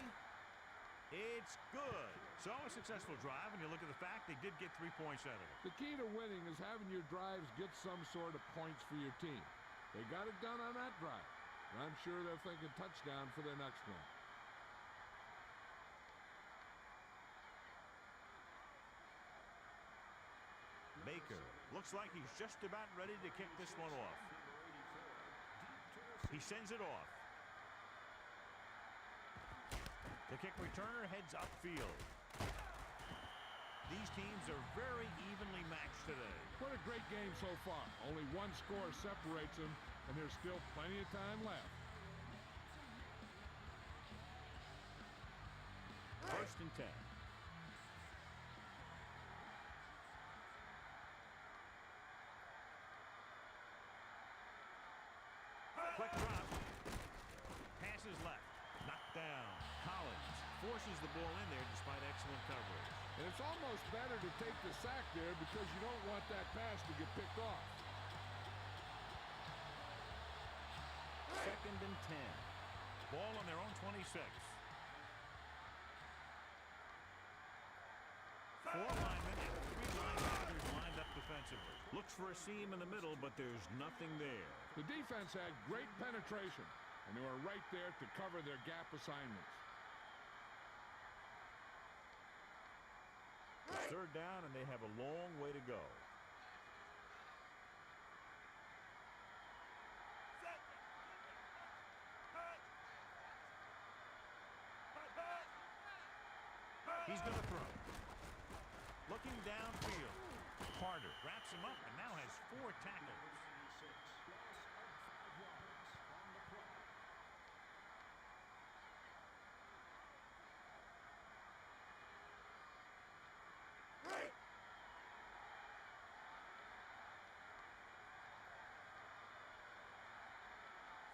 It's good. So a successful drive, and you look at the fact they did get 3 points out of it. The key to winning is having your drives get some sort of points for your team. They got it done on that drive. And I'm sure they're thinking touchdown for their next one. Baker looks like he's just about ready to kick this one off. He sends it off. The kick returner heads upfield. These teams are very evenly matched today. What a great game so far. Only one score separates them, and there's still plenty of time left. 1st and 10. Quick drop. Passes left. Knocked down. Collins forces the ball in there despite excellent coverage. And it's almost better to take the sack there because you don't want that pass to get picked off. 2nd and 10. Ball on their own 26. 4 linemen and 3 linebackers lined up defensively. Looks for a seam in the middle, but there's nothing there. The defense had great penetration, and they were right there to cover their gap assignments. 3rd down, and they have a long way to go. He's going to throw. Looking downfield. Carter wraps him up and now has 4 tackles.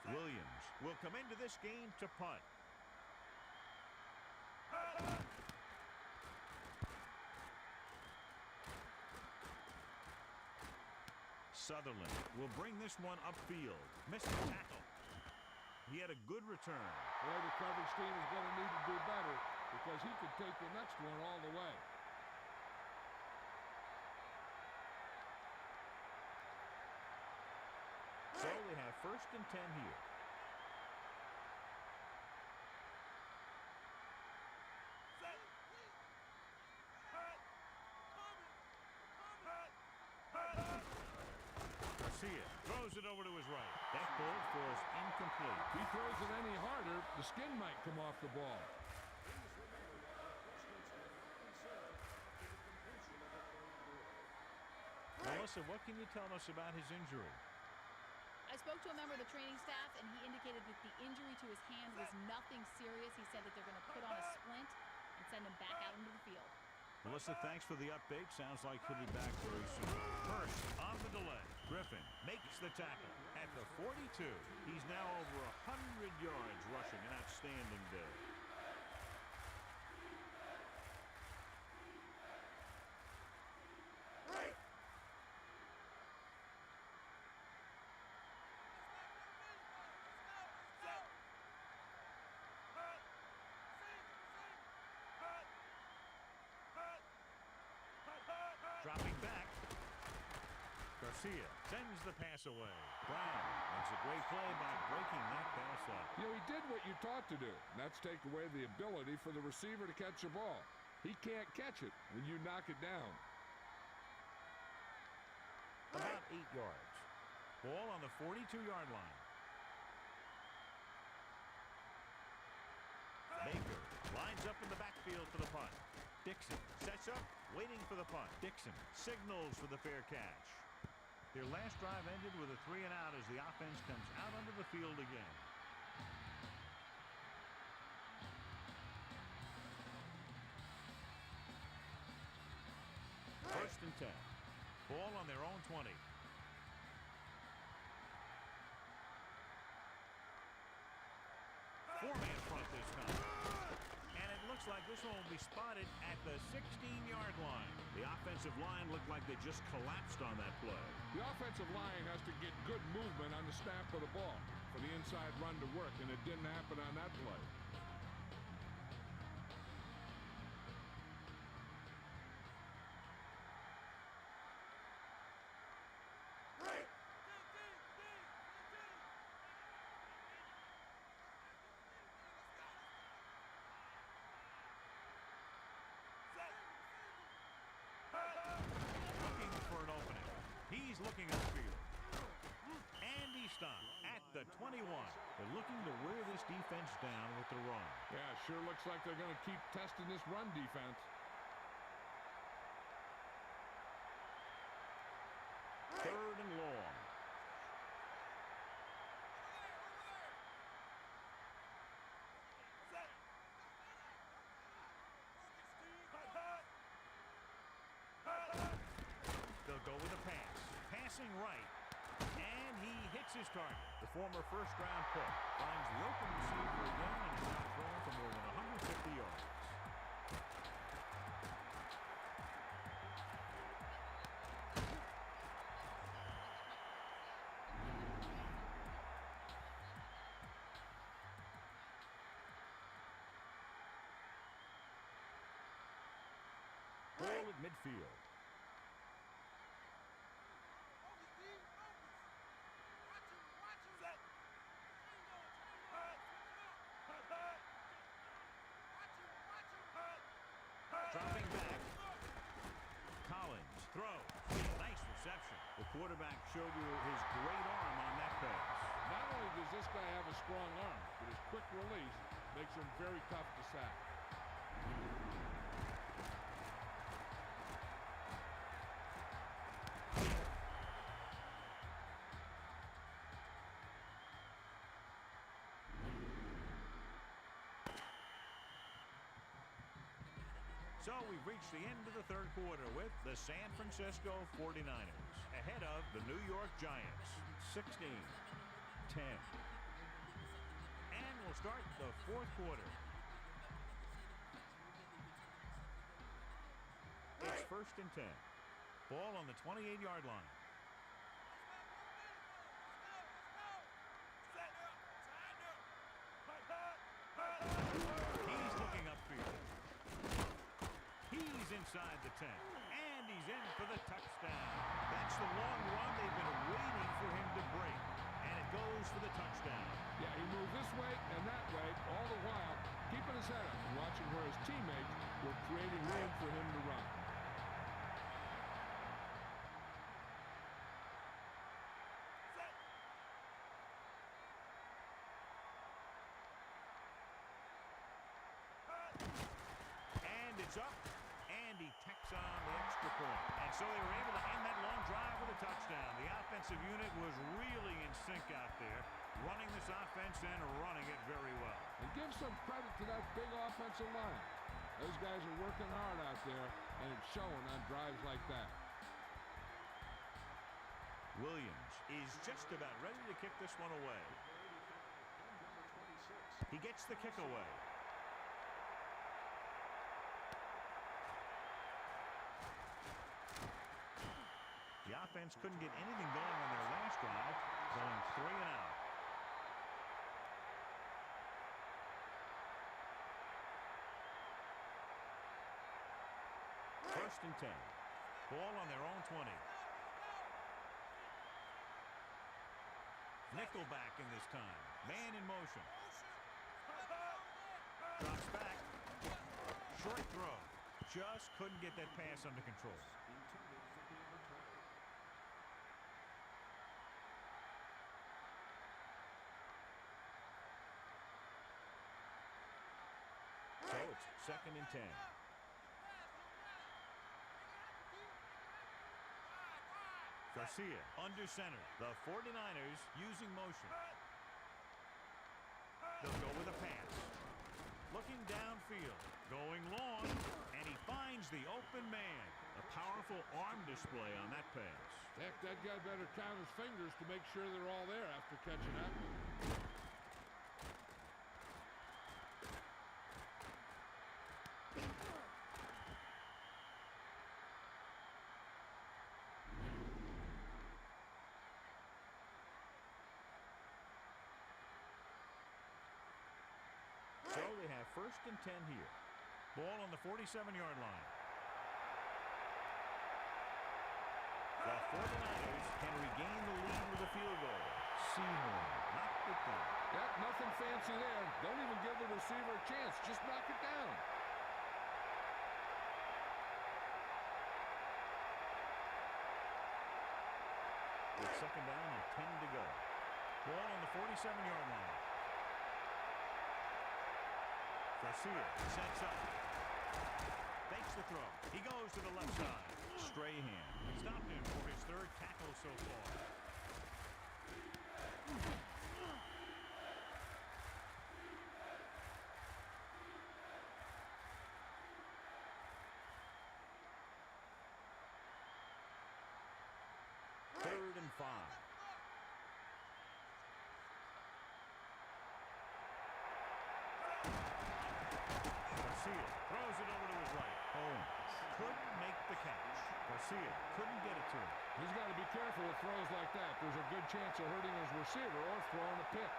Williams will come into this game to punt. Sutherland will bring this one upfield. Missed the tackle. He had a good return. Boy, the coverage team is going to need to do better because he could take the next one all the way. So they have 1st and 10 here. Garcia throws it over to his right. That ball falls incomplete. If he throws it any harder, the skin might come off the ball. Melissa, what can you tell us about his injury? I spoke to a member of the training staff, and he indicated that the injury to his hand was nothing serious. He said that they're going to put on a splint and send him back out into the field. Melissa, thanks for the update. Sounds like he'll be back very soon. Hurst on the delay. Griffin makes the tackle at the 42. He's now over 100 yards rushing. An outstanding day. Garcia sends the pass away. Brown makes a great play by breaking that pass up. You know, he did what you taught to do, and that's take away the ability for the receiver to catch the ball. He can't catch it when you knock it down. About 8 yards. Ball on the 42-yard line. Baker lines up in the backfield for the punt. Dixon sets up, waiting for the punt. Dixon signals for the fair catch. Their last drive ended with a 3-and-out as the offense comes out onto the field again. First and 10. Ball on their own 20. Four-man front this time. And it looks like this one will be spotted at the 16-yard line. The offensive line looked like they just collapsed on that play. The offensive line has to get good movement on the snap of the ball for the inside run to work, and it didn't happen on that play. Looking for an opening. He's looking upfield. And he stopped at the 21. They're looking to wear this defense down with the run. Yeah, sure looks like they're going to keep testing this run defense. Third and long. They'll go with a pass. Passing right. And he hits his target. The former first-round pick finds the open receiver again and is now thrown for more than 150 yards. Ball at midfield. Dropping back. Collins throws. Nice reception. The quarterback showed you his great arm on that pass. Not only does this guy have a strong arm, but his quick release makes him very tough to sack. So we've reached the end of the third quarter with the San Francisco 49ers ahead of the New York Giants, 16-10. And we'll start the fourth quarter. It's first and 10. Ball on the 28-yard line. He's looking upfield. He's inside the 10, and he's in for the touchdown. That's the long run they've been waiting for him to break, and it goes for the touchdown. Yeah, he moved this way and that way, all the while keeping his head up and watching where his teammates were creating room for him to run. And it's up. And he tacks on the extra point. And so they were able to end that long drive with a touchdown. The offensive unit was really in sync out there, running this offense and running it very well. And give some credit to that big offensive line. Those guys are working hard out there, and it's showing on drives like that. Williams is just about ready to kick this one away. He gets the kick away. The offense couldn't get anything going on their last drive, going 3-and-out. First and 10. Ball on their own 20. Nickelback in this time. Man in motion. Drops back. Short throw. Just couldn't get that pass under control. So it's 2nd and 10. Garcia under center. The 49ers using motion. They'll go with a pass. Looking downfield. Going long. And he finds the open man. A powerful arm display on that pass. Heck, that guy better count his fingers to make sure they're all there after catching that one. So they have 1st and 10 here. Ball on the 47-yard line. The 49ers can regain the lead with a field goal. Seymour knocked it down. Yep, nothing fancy there. Don't even give the receiver a chance. Just knock it down. With 2nd down and 10 to go. Ball on the 47-yard line. Garcia sets up. Fakes the throw. He goes to the left side. Strahan stopped him for his 3rd tackle so far. Third and 5. Garcia throws it over to his right. Holmes couldn't make the catch. Garcia couldn't get it to him. He's got to be careful with throws like that. There's a good chance of hurting his receiver or throwing a pick.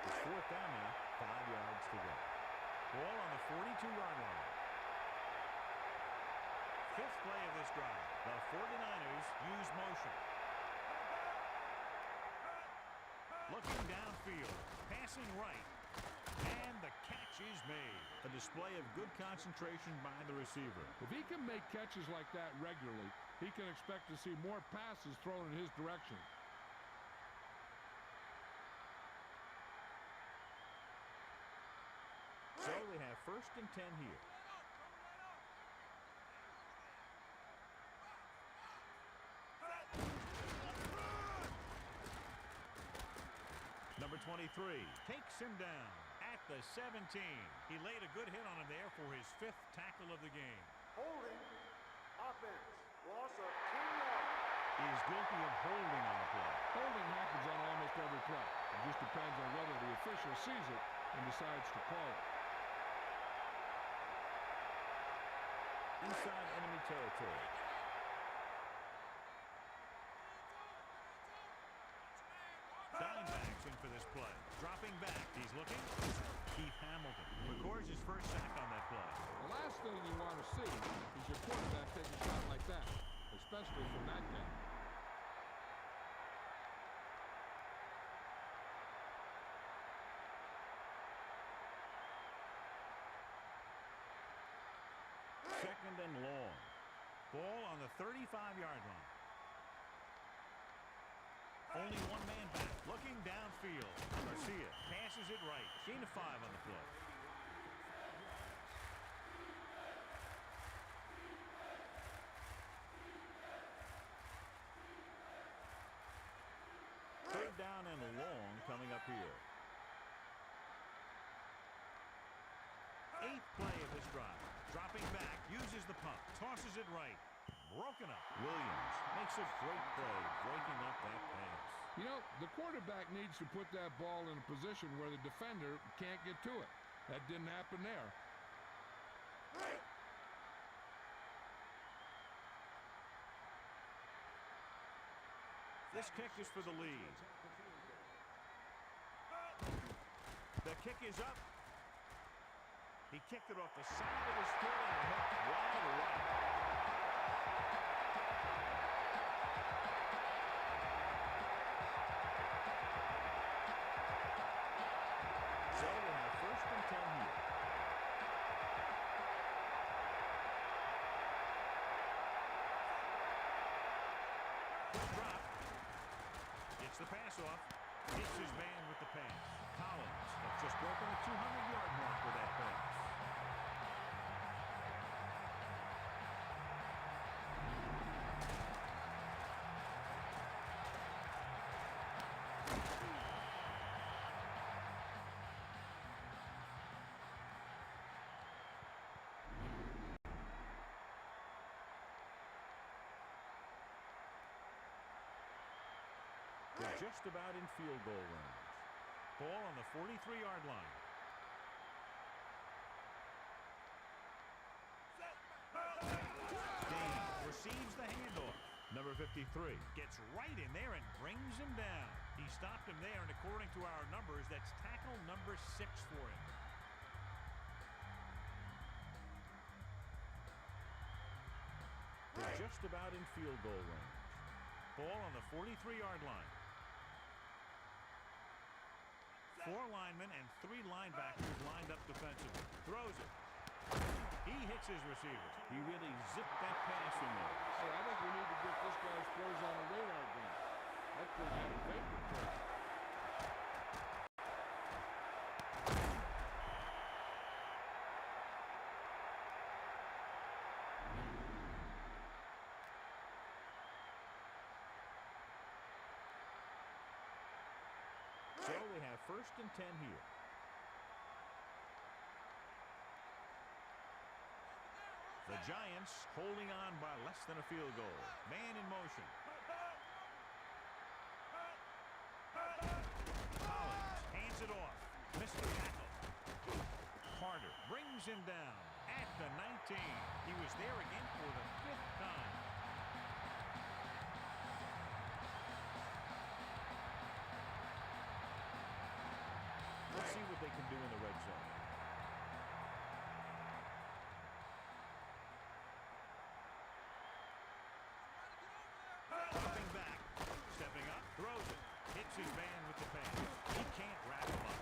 It's 4th down now, 5 yards to go. Ball on the 42-yard line. 5th play of this drive. The 49ers use motion. Looking downfield, passing right, and the catch is made. A display of good concentration by the receiver. If he can make catches like that regularly, he can expect to see more passes thrown in his direction. So they have 1st and 10 here. Number 23 takes him down at the 17. He laid a good hit on him there for his 5th tackle of the game. Holding. Offense. Loss of 10 yards. He is guilty of holding on a play. Holding happens on almost every play. It just depends on whether the official sees it and decides to call it. Inside enemy territory. Dimebacks in for this play. Dropping back. He's looking. Keith Hamilton records his 1st sack on that play. The last thing you want to see is your quarterback take a shot like that, especially from that guy. Second and long. Ball on the 35-yard line. Only one man back. Looking downfield. Garcia passes it right. Gain of 5 on the play. Third down and long coming up here. 8th play of this drive. Dropping back, uses the pump, tosses it right. Broken up. Williams makes a great play, breaking up that pass. You know, the quarterback needs to put that ball in a position where the defender can't get to it. That didn't happen there. This kick is for the lead. The kick is up. He kicked it off the side of his foot and it hit wide right. Gets the pass off. Hits his man with the pass. Collins has just broken the 200-yard mark with that pass. They're just about in field goal range. Ball on the 43-yard line. Dane receives the handoff. Number 53 gets right in there and brings him down. He stopped him there, and according to our numbers, that's tackle number 6 for him. They're just about in field goal range. Ball on the 43-yard line. 4 linemen and 3 linebackers lined up defensively. Throws it. He hits his receiver. He really zipped that pass in there. Hey, I think we need to get this guy's throws on a radar gun. That could have a vapor trail. So they have 1st and 10 here. The Giants holding on by less than a field goal. Man in motion. Collins hands it off. Missed the tackle. Carter brings him down at the 19. He was there again for the 5th time. Let's see what they can do in the red zone. Dropping back, stepping up, throws it, hits his man with the pass. He can't wrap him up.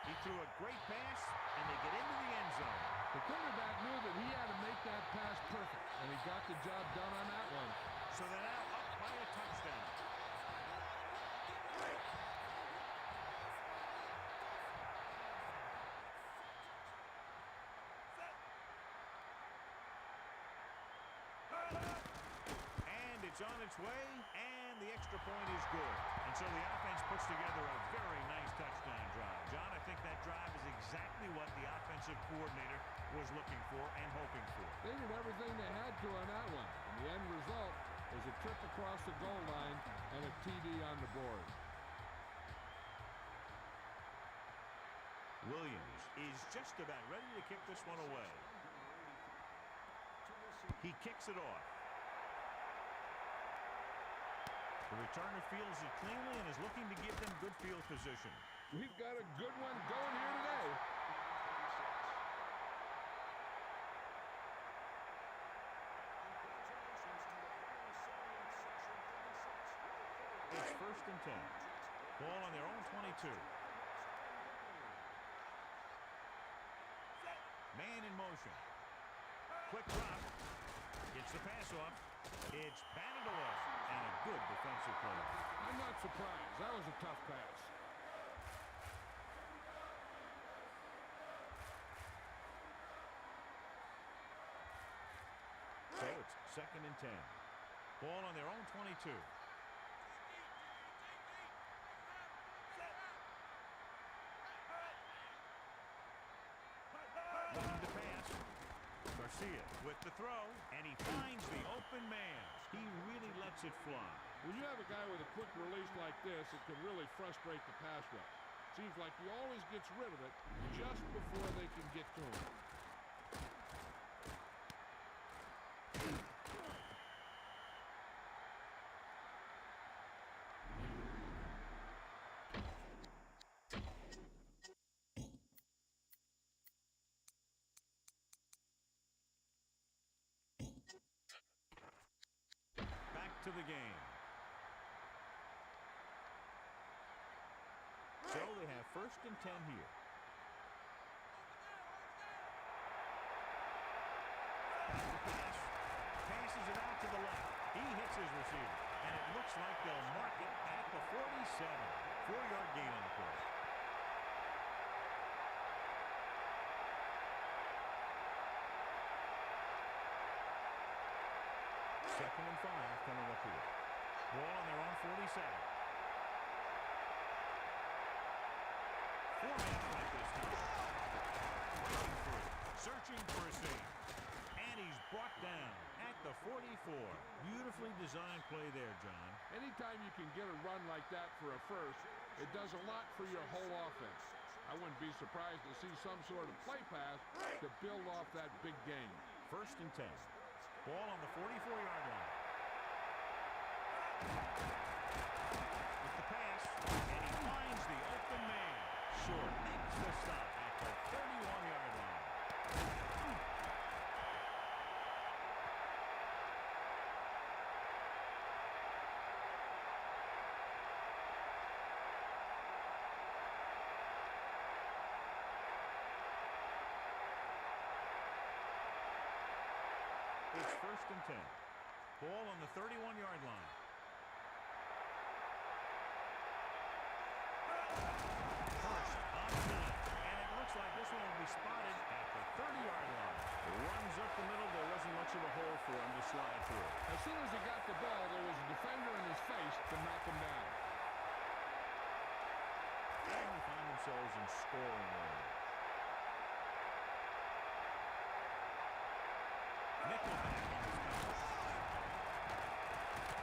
He threw a great pass, and they get into the end zone. The quarterback knew that he had to make that pass perfect, and he got the job done on that one. So they're now up by a touchdown. And it's on its way, and the extra point is good. And so the offense puts together a very nice touchdown drive. John, I think that drive is exactly what the offensive coordinator was looking for and hoping for. They did everything they had to on that one. And the end result was a trip across the goal line and a TD on the board. Williams is just about ready to kick this one away. He kicks it off. The returner fields it cleanly and is looking to give them good field position. We've got a good one going here today. It's 1st and 10. Ball on their own 22. Man in motion. Quick drop. Gets the pass off. It's batted away. And a good defensive play. I'm not surprised. That was a tough pass. So it's 2nd and 10. Ball on their own 22. Looking to pass. Garcia with the throw, and he finds the open man. He really lets it fly. When you have a guy with a quick release like this, it can really frustrate the pass rush. Seems like he always gets rid of it just before they can get to him. Back to the game. So they have 1st and 10 here. Pass. Passes it out to the left. He hits his receiver. And it looks like they'll mark it at the 47. 4-yard gain on the play. Second and 5 coming up here. Ball on their own 47. 4-man right this time. Breaking free. Searching for a save. And he's brought down at the 44. Beautifully designed play there, John. Anytime you can get a run like that for a first, it does a lot for your whole offense. I wouldn't be surprised to see some sort of play pass to build off that big gain. First and 10. Ball on the 44-yard line. With the pass, and he finds the open man. Short makes the stop at the 31-yard line. It's first and 10. Ball on the 31-yard line. First on the minute. And it looks like this one will be spotted at the 30-yard line. Runs up the middle. There wasn't much of a hole for him to slide through. As soon as he got the ball, there was a defender in his face to knock him down. And they find themselves in scoring range. Nickelback on his cover.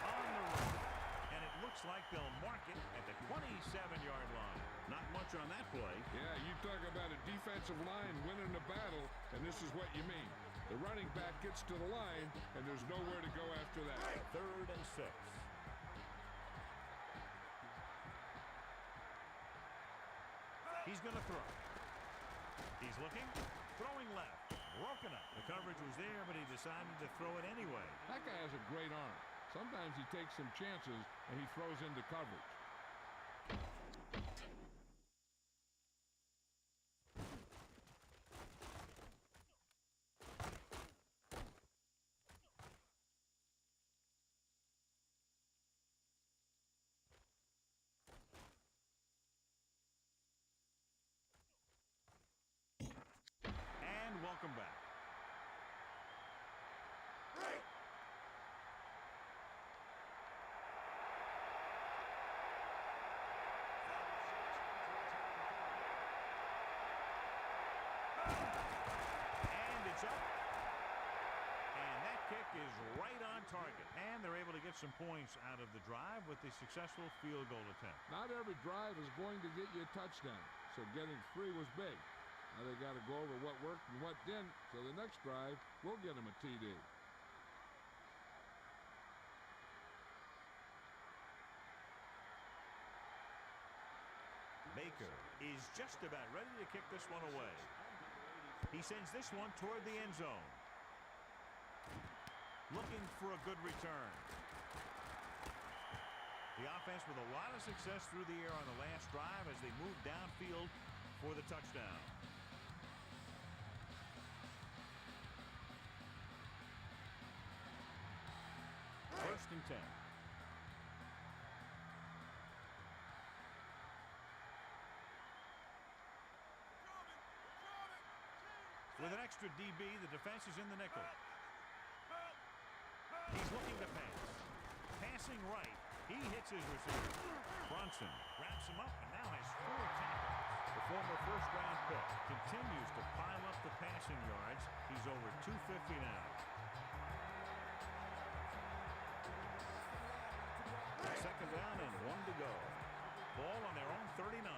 On the run. And it looks like they'll mark it at the 27-yard line. Not much on that play. Yeah, you talk about a defensive line winning the battle, and this is what you mean. The running back gets to the line, and there's nowhere to go after that. Third and 6. He's going to throw. He's looking. Throwing left. Broken up. The coverage was there, but he decided to throw it anyway. That guy has a great arm. Sometimes he takes some chances, and he throws into coverage. And welcome back. And it's up. And that kick is right on target. And they're able to get some points out of the drive with the successful field goal attempt. Not every drive is going to get you a touchdown, so getting 3 was big. Now they got to go over what worked and what didn't, so the next drive will get them a TD. Baker is just about ready to kick this one away. He sends this one toward the end zone. Looking for a good return. The offense with a lot of success through the air on the last drive as they move downfield for the touchdown. First and 10. With an extra DB, the defense is in the nickel. He's looking to pass. Passing right. He hits his receiver. Brunson wraps him up and now has 4 tackles. The former first-round pick continues to pile up the passing yards. He's over 250 now. Second down and 1 to go. Ball on their own 39.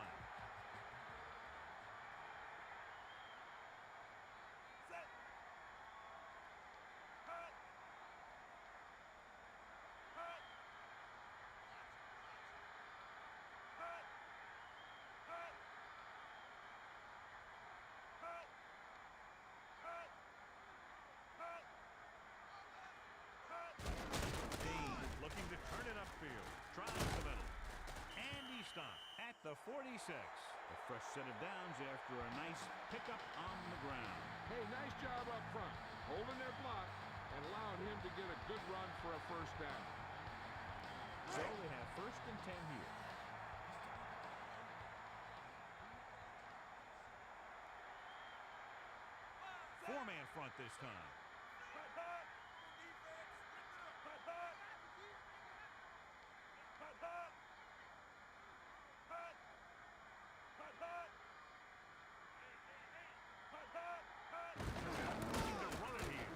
Looking to turn it upfield. Tries the middle. And he stopped at the 46. A fresh set of downs after a nice pickup on the ground. Hey, nice job up front, holding their block and allowing him to get a good run for a first down. So they have 1st and 10 here. Four-man front this time. Looking to run it here.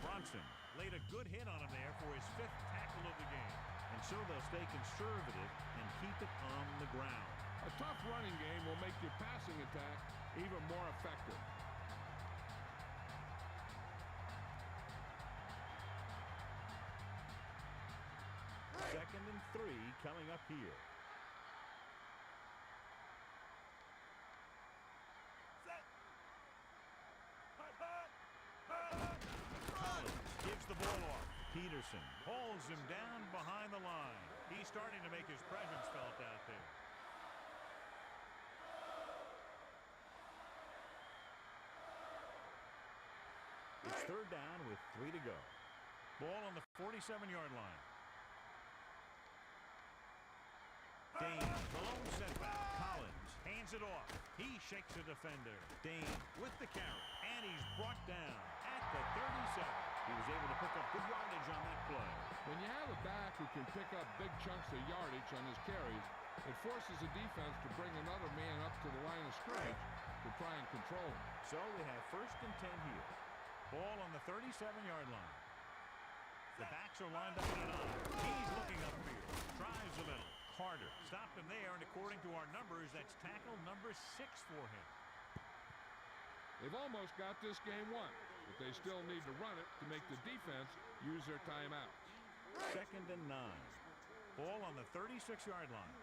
Bronson laid a good hit on him there for his 5th tackle of the game. And so they'll stay conservative and keep it on the ground. A tough running game will make your passing attack even more effective. Second and 3 coming up here. Collins gives the ball off. Peterson hauls him down behind the line. He's starting to make his presence felt out there. It's 3rd down with 3 to go. Ball on the 47-yard line. Dane, the lone setback. Collins hands it off. He shakes a defender. Dane with the carry, and he's brought down at the 37. He was able to pick up good yardage on that play. When you have a back who can pick up big chunks of yardage on his carries, it forces the defense to bring another man up to the line of scrimmage to try and control him. So they have 1st and 10 here. Ball on the 37-yard line. The backs are lined up in an eye. He's looking upfield. Tries a little. Carter stopped him there, and according to our numbers, that's tackle number 6 for him. They've almost got this game won, but they still need to run it to make the defense use their timeouts. 2nd and 9. Ball on the 36-yard line.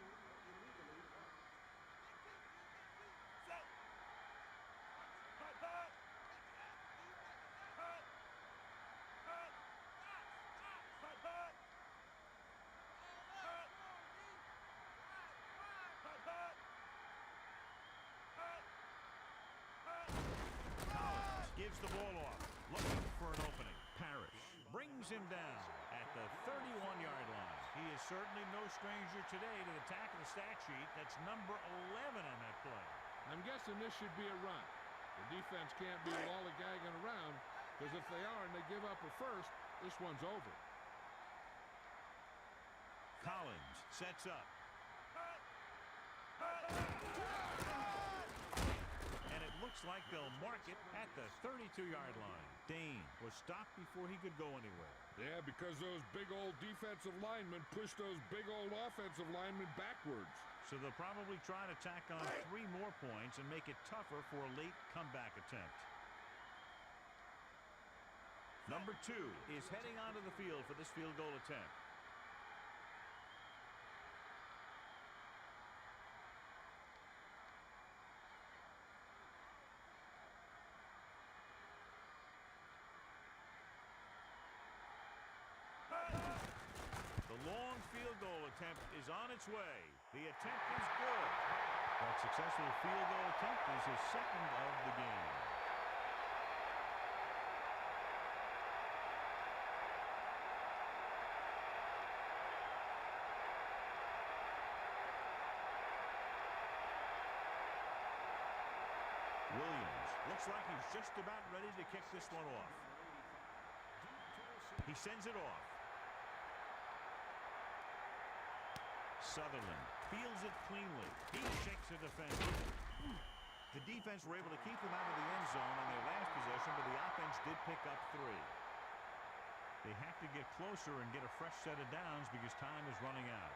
Gives the ball off, looking for an opening. Parrish brings him down at the 31-yard line. He is certainly no stranger today to the tackle of the stat sheet. That's number 11 on that play. I'm guessing this should be a run. The defense can't be lollygagging around, because if they are and they give up a first, this one's over. Collins sets up. And it looks like they'll mark it at the 32-yard line. Dane was stopped before he could go anywhere. Yeah, because those big old defensive linemen pushed those big old offensive linemen backwards. So they'll probably try to tack on 3 more points and make it tougher for a late comeback attempt. Number 2 is heading onto the field for this field goal attempt. The long field goal attempt is on its way. The attempt is good. That successful field goal attempt is his 2nd of the game. Williams looks like he's just about ready to kick this one off. He sends it off. Sutherland fields it cleanly. He shakes a defender. The defense were able to keep him out of the end zone on their last possession, but the offense did pick up 3. They have to get closer and get a fresh set of downs because time is running out.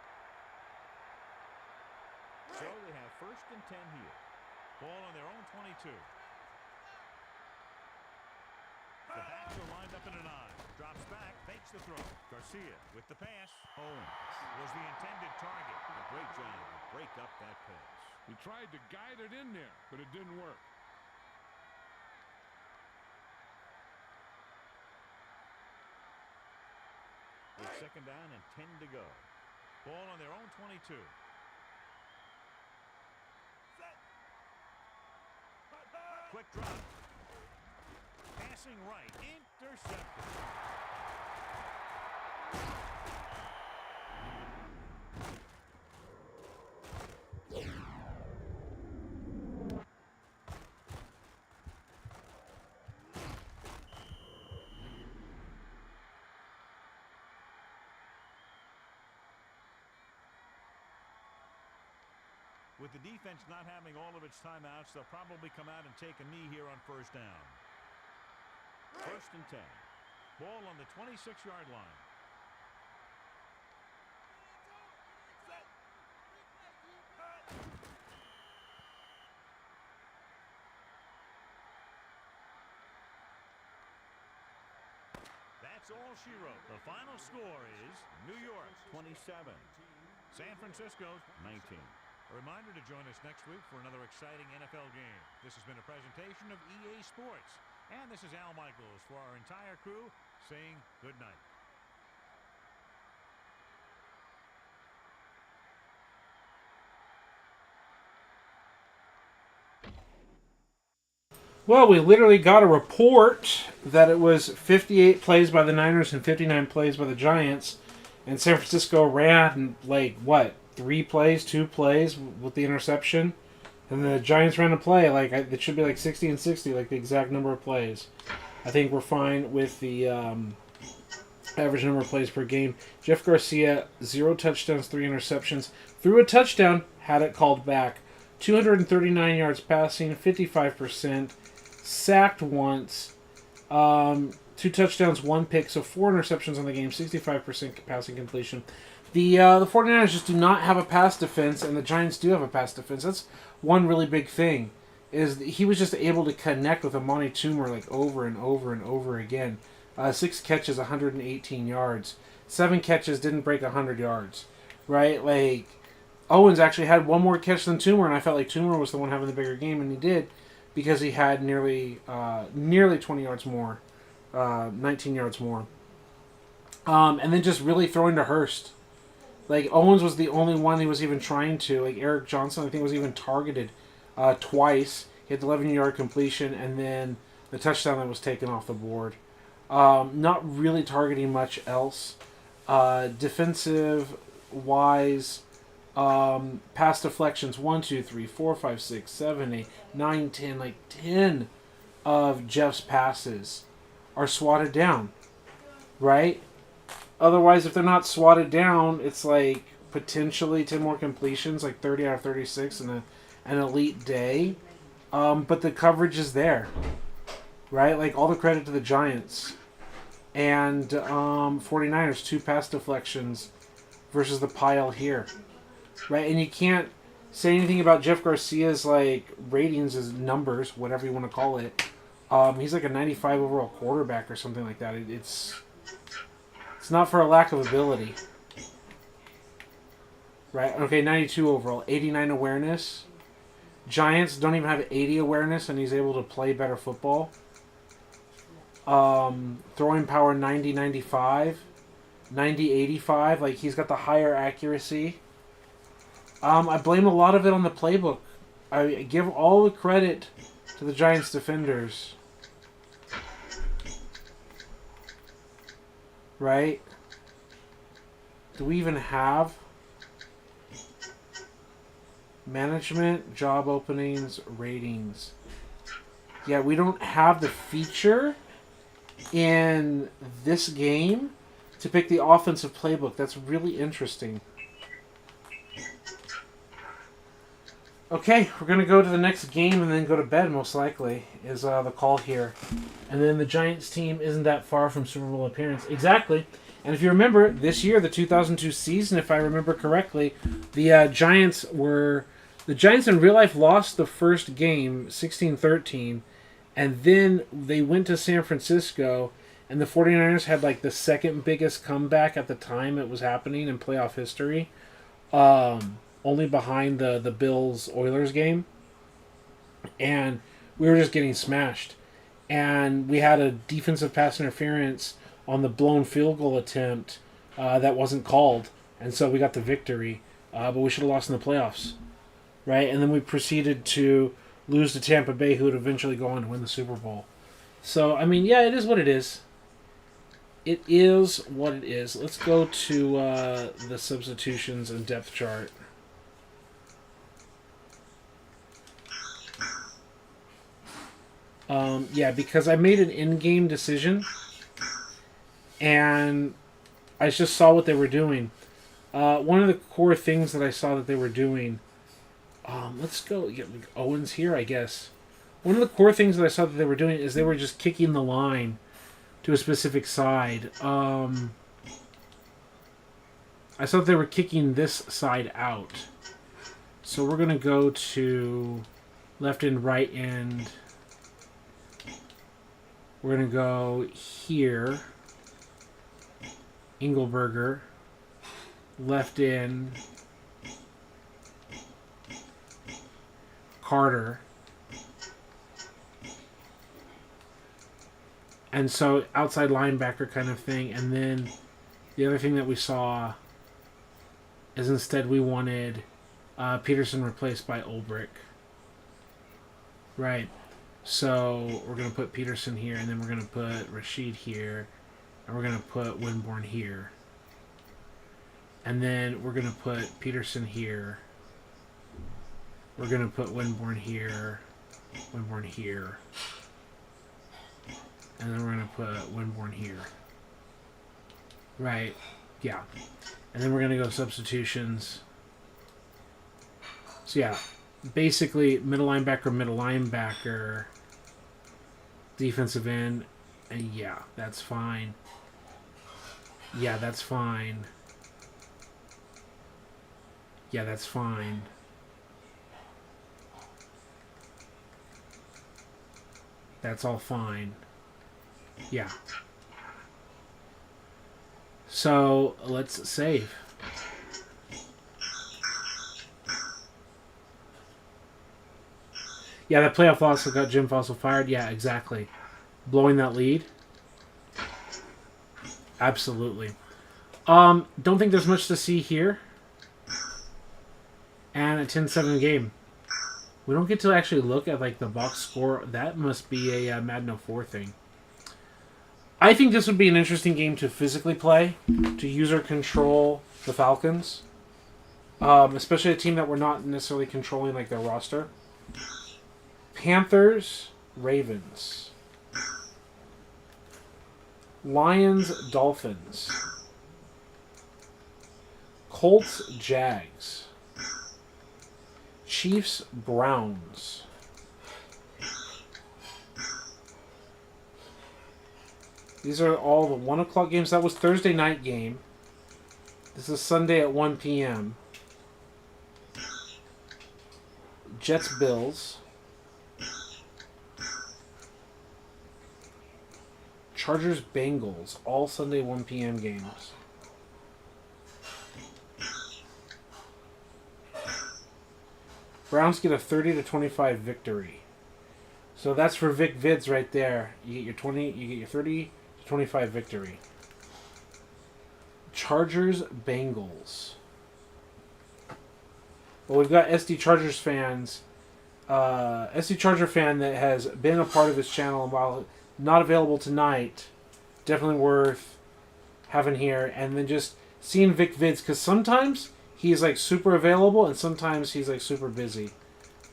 So they have 1st and 10 here. Ball on their own 22. The backs are lined up in an eye. Drops back, fakes the throw. Garcia with the pass. Owens was the intended target. A great job to break up that pass. He tried to guide it in there, but it didn't work. It's 2nd down and 10 to go. Ball on their own 22. Quick drop. Passing right. Intercepted. With the defense not having all of its timeouts, they'll probably come out and take a knee here on first down. 1st and 10. Ball on the 26-yard line. That's all she wrote. The final score is New York 27, San Francisco 19. A reminder to join us next week for another exciting NFL game. This has been a presentation of EA Sports. And this is Al Michaels for our entire crew saying good night. Well, we literally got a report that it was 58 plays by the Niners and 59 plays by the Giants. And San Francisco ran, like, what, 3 plays, 2 plays with the interception? And the Giants ran a play. Like, it should be like 60 and 60, like the exact number of plays. I think we're fine with the average number of plays per game. Jeff Garcia, 0 touchdowns, 3 interceptions. Threw a touchdown, had it called back. 239 yards passing, 55%. Sacked once. 2 touchdowns, 1 pick, so 4 interceptions on the game, 65% passing completion. The 49ers just do not have a pass defense, and the Giants do have a pass defense. That's one really big thing, is he was just able to connect with Amani Toomer like over and over and over again. 6 catches, 118 yards. 7 catches, didn't break 100 yards. Right? Like, Owens actually had 1 more catch than Toomer, and I felt like Toomer was the one having the bigger game, and he did, because he had nearly 20 yards more. 19 yards more. And then just really throwing to Hurst. Like, Owens was the only one he was even trying to. Like, Eric Johnson, I think, was even targeted twice. He had the 11-yard completion, and then the touchdown that was taken off the board. Not really targeting much else. Defensive-wise, pass deflections, 1, 2, 3, 4, 5, 6, 7, 8, 9, 10. Like, 10 of Jeff's passes are swatted down, right? Otherwise, if they're not swatted down, it's like potentially 10 more completions, like 30 out of 36 in an elite day. But the coverage is there, right? Like, all the credit to the Giants. And 49ers, 2 pass deflections versus the pile here, right? And you can't say anything about Jeff Garcia's, like, ratings, his numbers, whatever you want to call it. He's like a 95 overall quarterback or something like that. It's not for a lack of ability. Right? Okay, 92 overall. 89 awareness. Giants don't even have 80 awareness, and he's able to play better football. Throwing power 90-95. 90-85. Like, he's got the higher accuracy. I blame a lot of it on the playbook. I give all the credit to the Giants defenders. Right? Do we even have management, job openings, ratings? Yeah, we don't have the feature in this game to pick the offensive playbook. That's really interesting. Okay, we're going to go to the next game and then go to bed, most likely, is the call here. And then the Giants team isn't that far from Super Bowl appearance. Exactly. And if you remember, this year, the 2002 season, if I remember correctly, the Giants in real life lost the first game, 16-13, and then they went to San Francisco, and the 49ers had like the second biggest comeback at the time it was happening in playoff history. Only behind the Bills-Oilers game. And we were just getting smashed. And we had a defensive pass interference on the blown field goal attempt that wasn't called. And so we got the victory. But we should have lost in the playoffs. Right? And then we proceeded to lose to Tampa Bay, who would eventually go on to win the Super Bowl. So, I mean, yeah, it is what it is. It is what it is. Let's go to the substitutions and depth chart. Yeah, because I made an in-game decision, and I just saw what they were doing. One of the core things that I saw that they were doing Let's go. Yeah, Owens here, I guess. One of the core things that I saw that they were doing is they were just kicking the line to a specific side. I saw that they were kicking this side out. So we're going to go to left and right end. We're going to go here. Engelberger. Left in. Carter. And so outside linebacker kind of thing. And then the other thing that we saw is instead we wanted Peterson replaced by Ulbrich. Right. So we're going to put Peterson here, and then we're going to put Rashid here, and we're going to put Winborn here. And then we're going to put Peterson here. We're going to put Winborn here, Winborn here. And then we're going to put Winborn here. Right. Yeah. And then we're going to go substitutions. So yeah, basically middle linebacker, defensive end, and yeah, that's fine. Yeah, that's fine. Yeah, that's fine. That's all fine. Yeah. So let's save. Yeah, that playoff loss got Jim Fossil fired. Yeah, exactly. Blowing that lead. Absolutely. Don't think there's much to see here. And a 10-7 game. We don't get to actually look at like the box score. That must be a Madden 04 thing. I think this would be an interesting game to physically play, to user control the Falcons, especially a team that we're not necessarily controlling like their roster. Panthers, Ravens. Lions, Dolphins. Colts, Jags. Chiefs, Browns. These are all the 1 o'clock games. That was Thursday night game. This is Sunday at 1 p.m. Jets, Bills. Chargers, Bengals. All Sunday 1 p.m. games. Browns get a 30-25 victory. So that's for Vic Vids right there. You get your 30-25 victory. Chargers, Bengals. Well, we've got SD Chargers fans. SD Charger fan that has been a part of his channel, and while not available tonight, definitely worth having here. And then just seeing Vic Vids, because sometimes he's like super available and sometimes he's like super busy.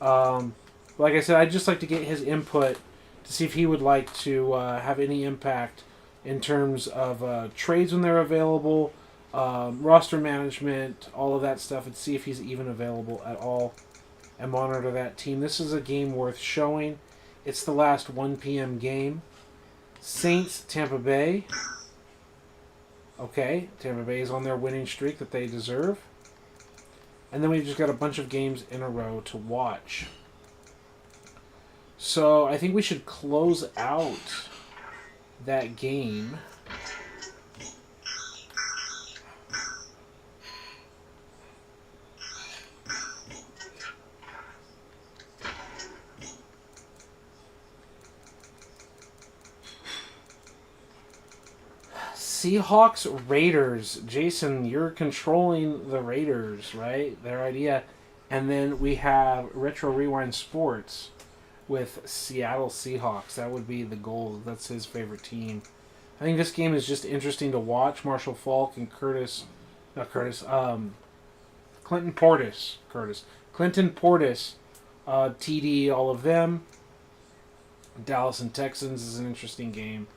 Like I said, I'd just like to get his input to see if he would like to have any impact in terms of trades when they're available, roster management, all of that stuff, and see if he's even available at all and monitor that team. This is a game worth showing. It's the last 1 p.m. game. Saints, Tampa Bay. Okay, Tampa Bay is on their winning streak that they deserve. And then we've just got a bunch of games in a row to watch. So I think we should close out that game. Seahawks, Raiders. Jason, you're controlling the Raiders, right? Their idea. And then we have Retro Rewind Sports with Seattle Seahawks. That would be the goal. That's his favorite team. I think this game is just interesting to watch. Marshall Faulk and Clinton Portis. TD, all of them. Dallas and Texans is an interesting game.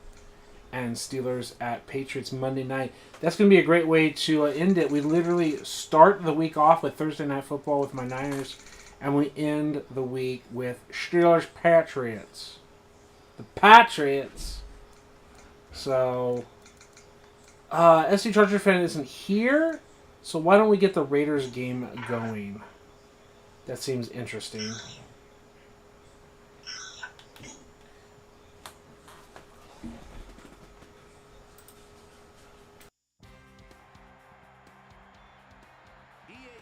And Steelers at Patriots Monday night. That's going to be a great way to end it. We literally start the week off with Thursday Night Football with my Niners And we end the week with Steelers Patriots. The Patriots. So, SC Charger fan isn't here, so why don't we get the Raiders game going? That seems interesting. EA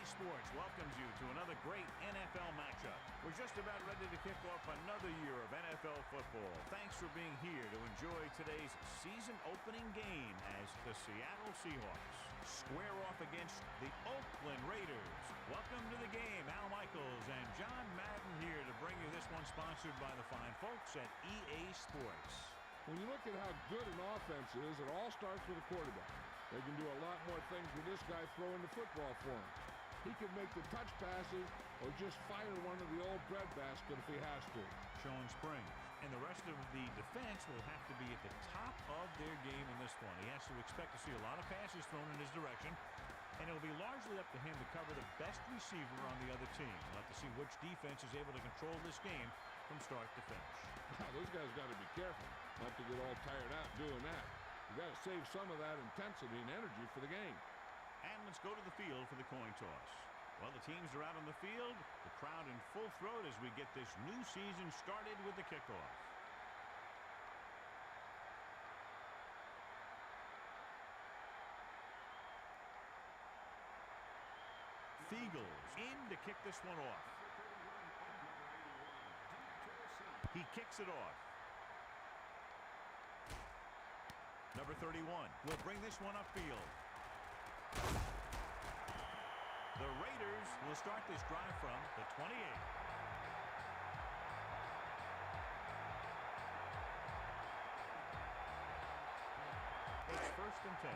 Sports welcomes you to another great NFL matchup. We're just about ready to kick off another year of NFL football. Thanks for being here to enjoy today's season opening game as the Seattle Seahawks square off against the Oakland Raiders. Welcome to the game. Al Michaels and John Madden here to bring you this one, sponsored by the fine folks at EA Sports. When you look at how good an offense is, it all starts with a quarterback. They can do a lot more things with this guy throwing the football for him. He can make the touch passes or just fire one of the old breadbasket if he has to. Sean Springs and the rest of the defense will have to be at the top of their game in this one. He has to expect to see a lot of passes thrown in his direction, and it'll be largely up to him to cover the best receiver on the other team. We'll have to see which defense is able to control this game from start to finish. Those guys got to be careful not to get all tired out doing that. You got to save some of that intensity and energy for the game. And let's go to the field for the coin toss. Well, the teams are out on the field, the crowd in full throat as we get this new season started with the kickoff. Fiegels in to kick this one off. He kicks it off. Number 31 will bring this one upfield. The Raiders will start this drive from the 28. It's 1st and 10.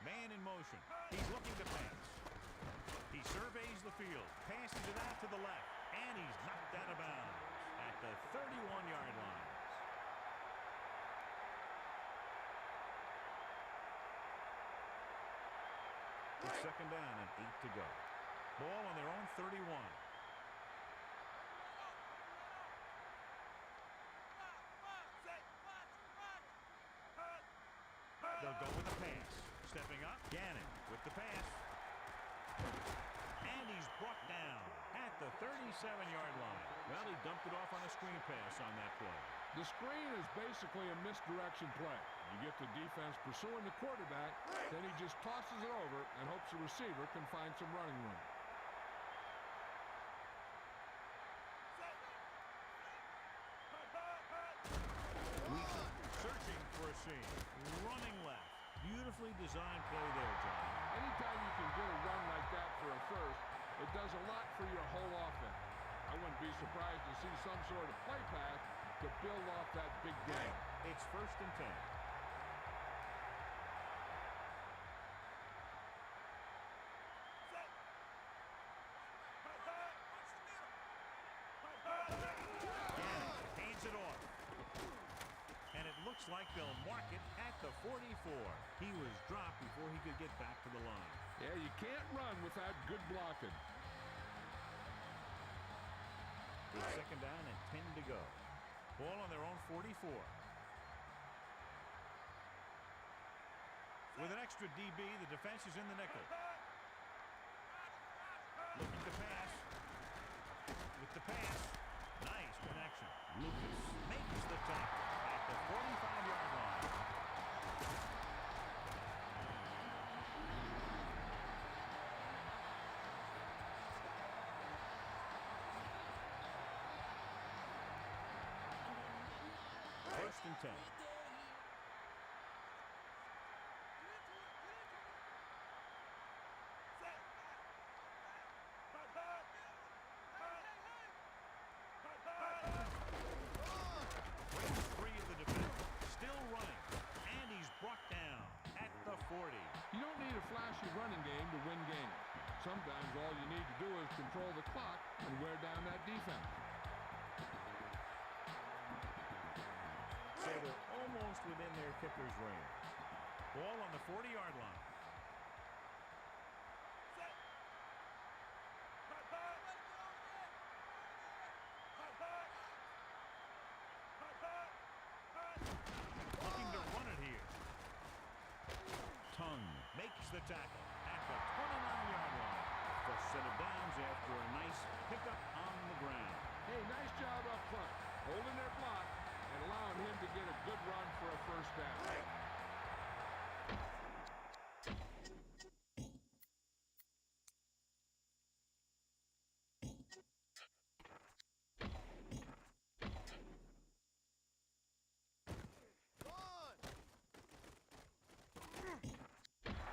Man in motion. He's looking to pass. He surveys the field, passes it out to the left, and he's knocked out of bounds at the 31-yard line. It's 2nd down and 8 to go. Ball on their own 31. They'll go with the pass. Stepping up, Gannon with the pass. And he's brought down at the 37-yard line. Well, he dumped it off on a screen pass on that play. The screen is basically a misdirection play. You get the defense pursuing the quarterback, then he just tosses it over and hopes the receiver can find some running room. Weaver searching for a seam. Running left. Beautifully designed play there, John. Anytime you can get a run like that for a first, it does a lot for your whole offense. I wouldn't be surprised to see some sort of play pass to build off that big game. It's 1st and 10. Gannon hands it off. And it looks like they'll mark it at the 44. He was dropped before he could get back to the line. Yeah, you can't run without good blocking. It's 2nd down and 10 to go. Ball on their own 44. With an extra DB, the defense is in the nickel. Looking to pass. With the pass. Nice connection. Lucas makes the tackle at the 45-yard line. First and 10. Three of the defense still running, and he's brought down at the 40. You don't need a flashy running game to win games. Sometimes all you need to do is control the clock and wear down that defense. So they're almost within their kicker's range. Ball on the 40-yard line. Looking to run it here. Tongue makes the tackle at the 29-yard line. First set of downs after a nice pickup on the ground. Hey, nice job up front, holding their block and allowing him to get a good run for a first down.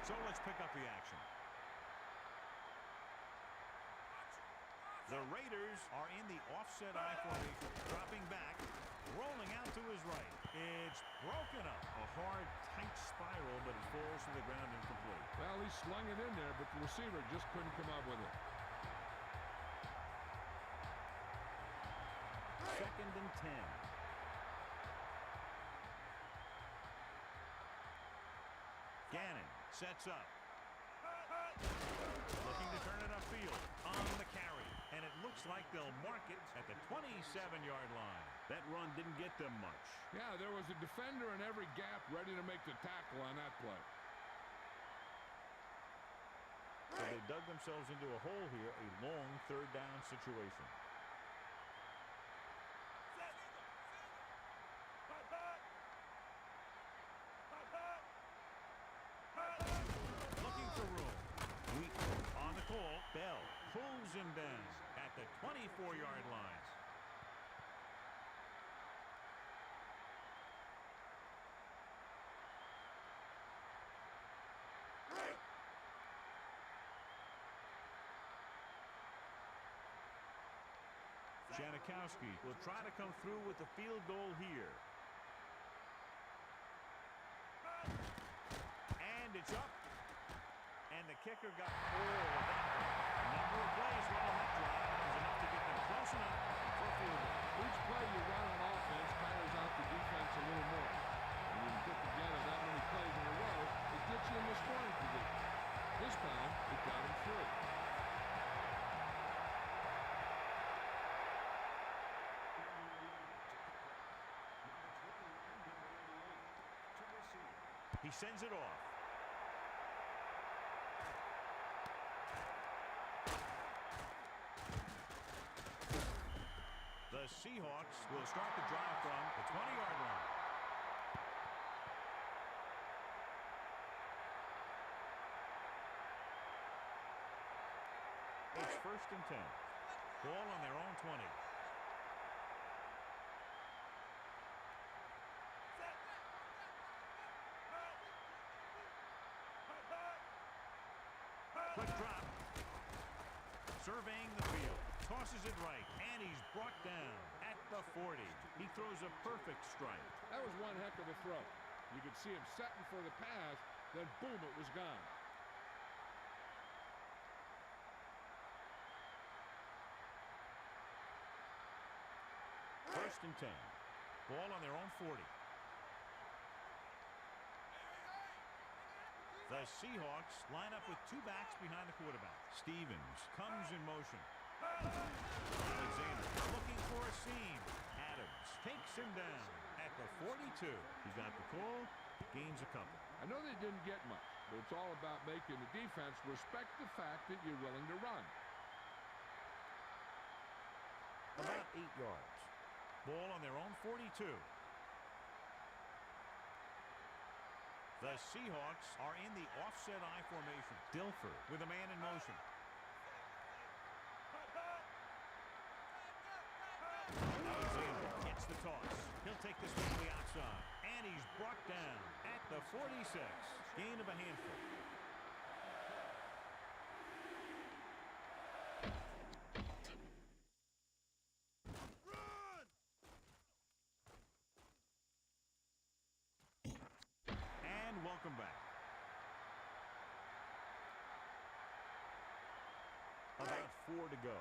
So let's pick up the action. The Raiders are in the offset I formation, dropping back, rolling out to his right. It's broken up. A hard, tight spiral, but it falls to the ground incomplete. Well, he slung it in there, but the receiver just couldn't come up with it. Second and 10. Gannon sets up. Looking to turn it upfield on the carry. And it looks like they'll mark it at the 27-yard line. That run didn't get them much. Yeah, there was a defender in every gap ready to make the tackle on that play. So they dug themselves into a hole here, a long third down situation. Looking for room. Weak on the call. Bell pulls him down at the 24-yard line. Janikowski will try to come through with the field goal here. And it's up. And the kicker got all of that. A number of plays running that drive is enough to get them close enough for a field goal. Each play you run on offense tires out the defense a little more. And when you put together that many plays in a row, it gets you in the scoring position. This time, it got him through. He sends it off. The Seahawks will start the drive from the 20-yard line. It's first and 10. Ball on their own 20. Quick drop. Surveying the field. Tosses it right. And he's brought down at the 40. He throws a perfect strike. That was one heck of a throw. You could see him setting for the pass, then boom, it was gone. First and 10. Ball on their own 40. The Seahawks line up with two backs behind the quarterback. Stevens comes in motion. Alexander looking for a seam. Adams takes him down at the 42. He got the call, gains a couple. I know they didn't get much, but it's all about making the defense respect the fact that you're willing to run. About 8 yards. Ball on their own 42. The Seahawks are in the offset I formation. Dilfer with a man in motion. Alexander gets the toss. He'll take this one to the outside. And he's brought down at the 46. Gain of a handful. And welcome back. About 4 to go.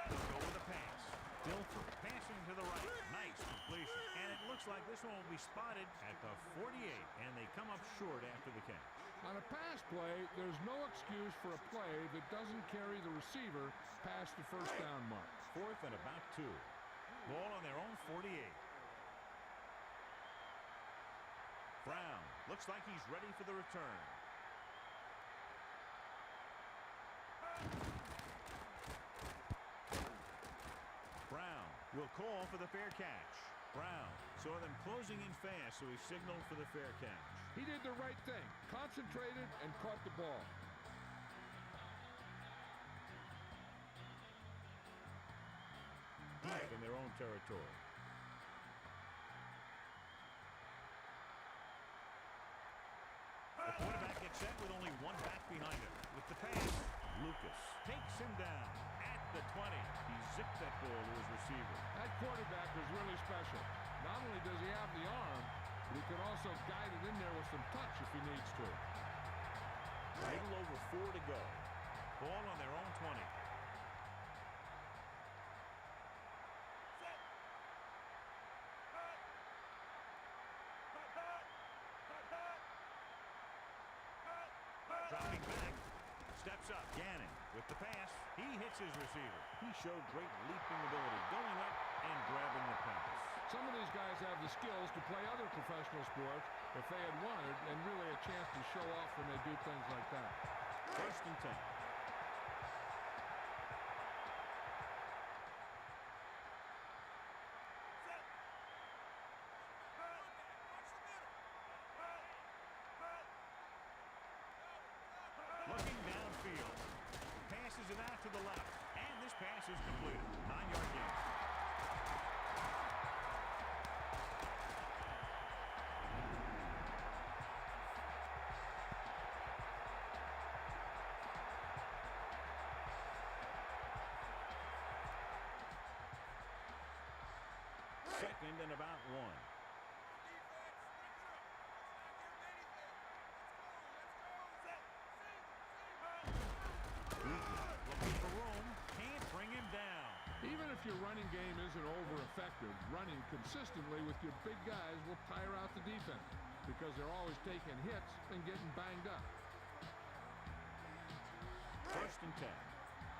Go with a pass. Dilfer passing to the right. Nice this one will be spotted at the 48, and they come up short after the catch. On a pass play, there's no excuse for a play that doesn't carry the receiver past the first down mark. 4th and about 2. Ball on their own 48. Brown looks like he's ready for the return. Brown will call for the fair catch. Brown saw them closing in fast, so he signaled for the fair catch. He did the right thing, concentrated and caught the ball. Deep in their own territory. The quarterback gets set with only one back behind him. With the pass, Lucas takes him down at the 20. He zipped that ball to his receiver. That quarterback was really special. Not only does he have the arm, but he can also guide it in there with some touch if he needs to. A little over 4 to go. Ball on their own 20. Dropping back. Steps up. Gannon with the pass. He hits his receiver. He showed great leaping ability, going up and grabbing the pass. Some of these guys have the skills to play other professional sports if they had wanted, and really a chance to show off when they do things like that. 1st and 10. Looking downfield. Passes it out to the left. And this pass is completed. 9-yard gain. Second and about 1. Looking for room, can't bring him down. Even if your running game isn't over-effective, running consistently with your big guys will tire out the defense because they're always taking hits and getting banged up. 1st and 10.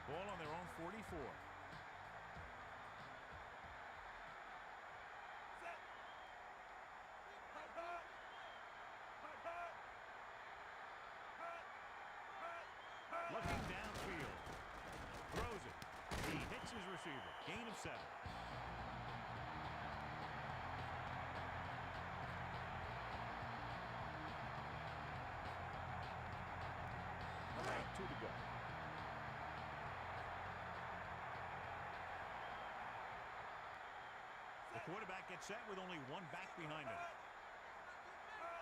Ball on their own 44. Looking downfield. Throws it. He hits his receiver. Gain of 7. All right, 2 to go. The quarterback gets set with only one back behind him.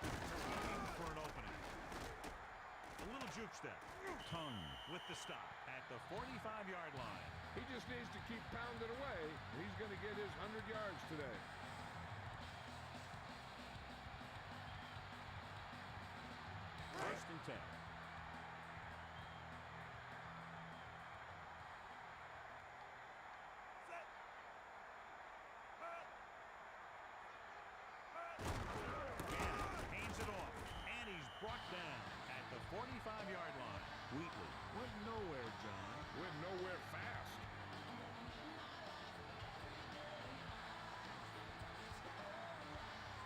Looking for an opening. A little juke step. Tongue with the stop at the 45-yard line. He just needs to keep pounding away. He's going to get his 100 yards today. First and 10. Gannon hands it off, and he's brought down at the 45-yard line. Wheatley went nowhere, John. Went nowhere fast.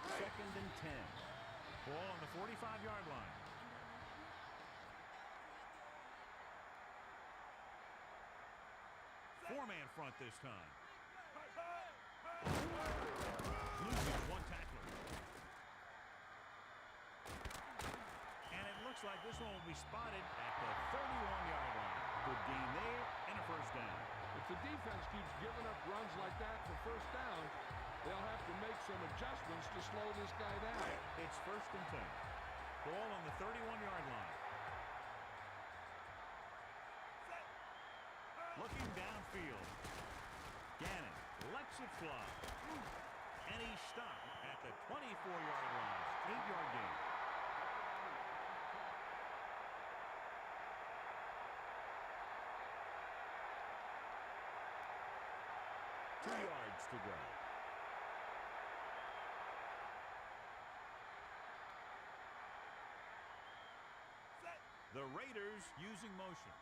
Second and 10. Ball on the 45-yard line. Four-man front this time. Losing one tackler. And it looks like this one will be spotted at the 31-yard line. Good gain there and a first down. If the defense keeps giving up runs like that for first down, they'll have to make some adjustments to slow this guy down. It's first and 10. Ball on the 31-yard line. Looking downfield. Gannon lets it fly. And he's stopped at the 24-yard line. 8-yard gain. Two yards to go. The Raiders using motion.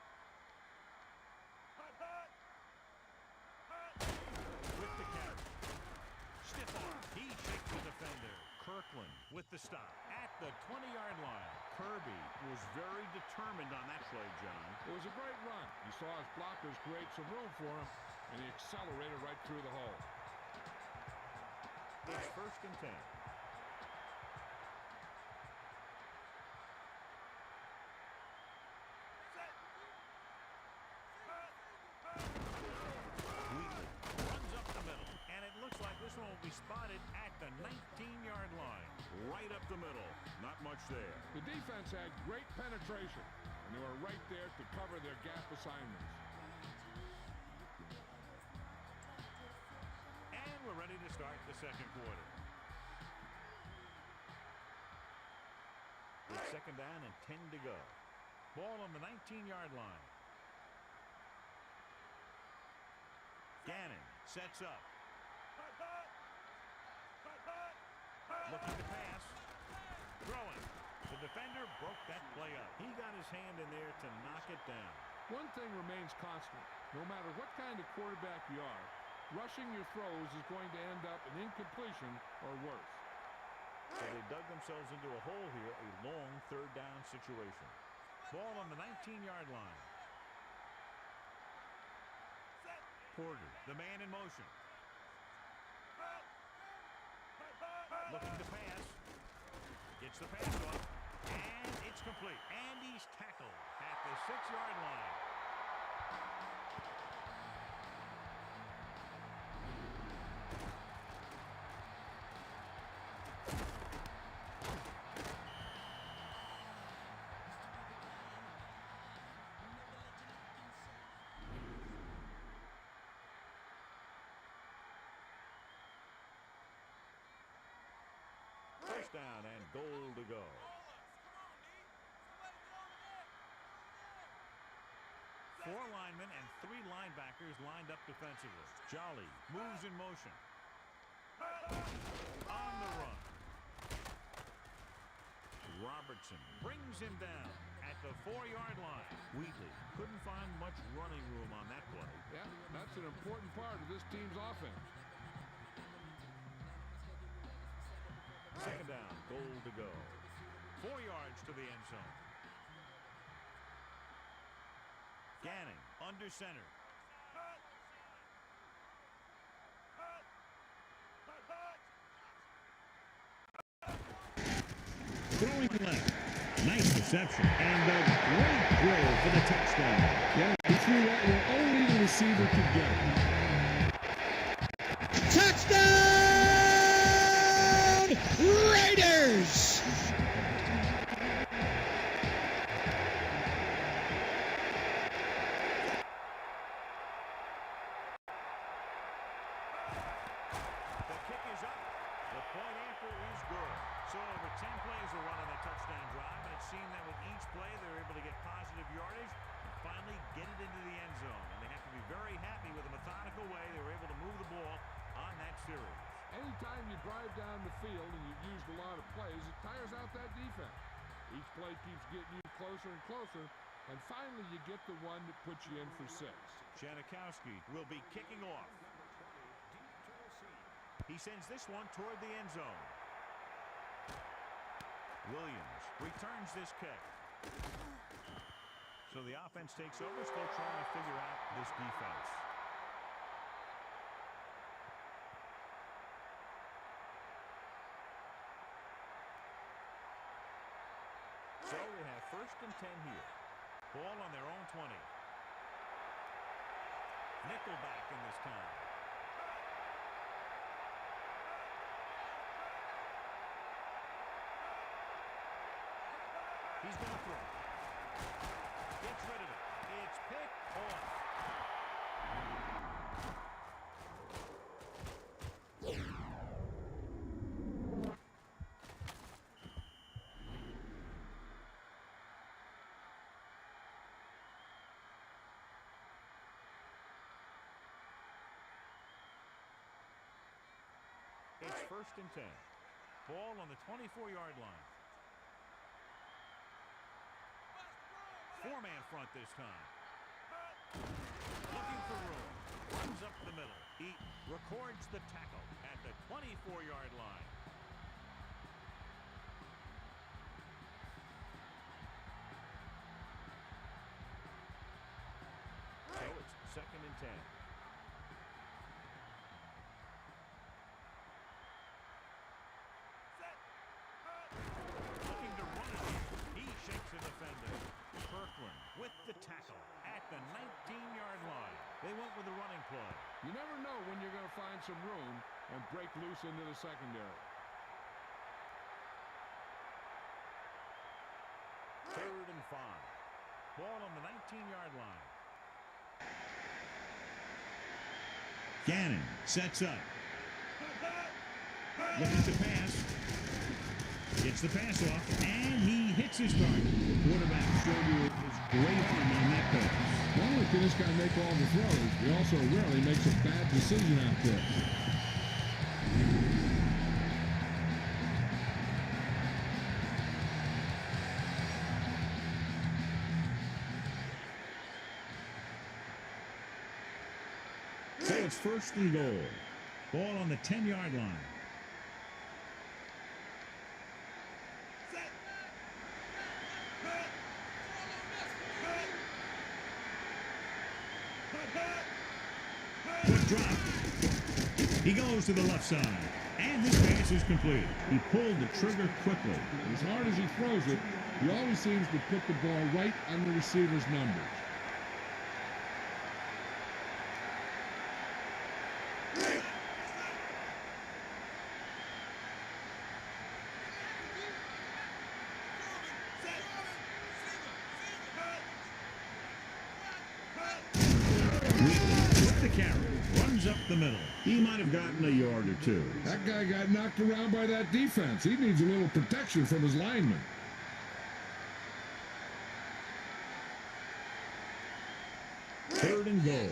With the carry. Stiff arm. He shakes the defender. Kirkland with the stop. At the 20-yard line. Kirby was very determined on that play, John. It was a great run. He saw his blockers create some room for him, and he accelerated right through the hole. It's 1st and 10. Wheatley runs up the middle, and it looks like this one will be spotted at the 19-yard line. Right up the middle. Not much there. The defense had great penetration, and they were right there to cover their gap assignments. And we're ready to start the second quarter. It's 2nd down and 10 to go. Ball on the 19-yard line. Gannon sets up. Looking to pass. Throwing. The defender broke that play up. He got his hand in there to knock it down. One thing remains constant. No matter what kind of quarterback you are, rushing your throws is going to end up an incompletion or worse. So they dug themselves into a hole here, a long 3rd down situation. Ball on the 19-yard line. Porter, the man in motion. Looking to pass. Gets the pass off. And it's complete. And he's tackled at the 6-yard line. First down and goal to go. Four linemen and 3 linebackers lined up defensively. Jolly moves in motion. On the run. Robertson brings him down at the 4-yard line. Wheatley couldn't find much running room on that play. Yeah, that's an important part of this team's offense. 2nd down, goal to go. 4 yards to the end zone. Gannon under center. Throwing left. Nice reception. And a great throw for the touchdown. Yeah, he threw that where only the receiver could get it. Touchdown! Raiders! The kick is up. The point after is good. So over 10 plays were run on the touchdown drive, and it seemed that with each play they were able to get positive yardage and finally get it into the end zone. And they have to be very happy with the methodical way they were able to move the ball on that series. Anytime you drive down the field and you've used a lot of plays, it tires out that defense. Each play keeps getting you closer and closer, and finally you get the one that puts you in for 6. Janikowski will be kicking off. He sends this one toward the end zone. Williams returns this kick. So the offense takes over, still trying to figure out this defense. So they have 1st and 10 here. Ball on their own 20. Nickelback in this time. He's going to throw. Gets rid of it. It's picked off. It's 1st and 10. Ball on the 24-yard line. four-man front this time. Looking for room. Runs up the middle. He records the tackle at the 24-yard line. So it's 2nd and 10. Looking to run it. He shakes a defender. Kirkland with the tackle at the 19-yard line. They went with the running play. You never know when you're going to find some room and break loose into the secondary. 3rd and 5. Ball on the 19-yard line. Gannon sets up. Looking to pass. Gets the pass off, and he hits his target. The quarterback showed you his great on that pass. Not only can this guy make all the throws, he also rarely makes a bad decision out there. So it's 1st and goal. Ball on the 10-yard line. Quick drop. He goes to the left side. And his pass is complete. He pulled the trigger quickly. As hard as he throws it, he always seems to put the ball right on the receiver's numbers. With the carry. Runs up the middle. He might have gotten a yard or two. That guy got knocked around by that defense. He needs a little protection from his linemen. Third and goal.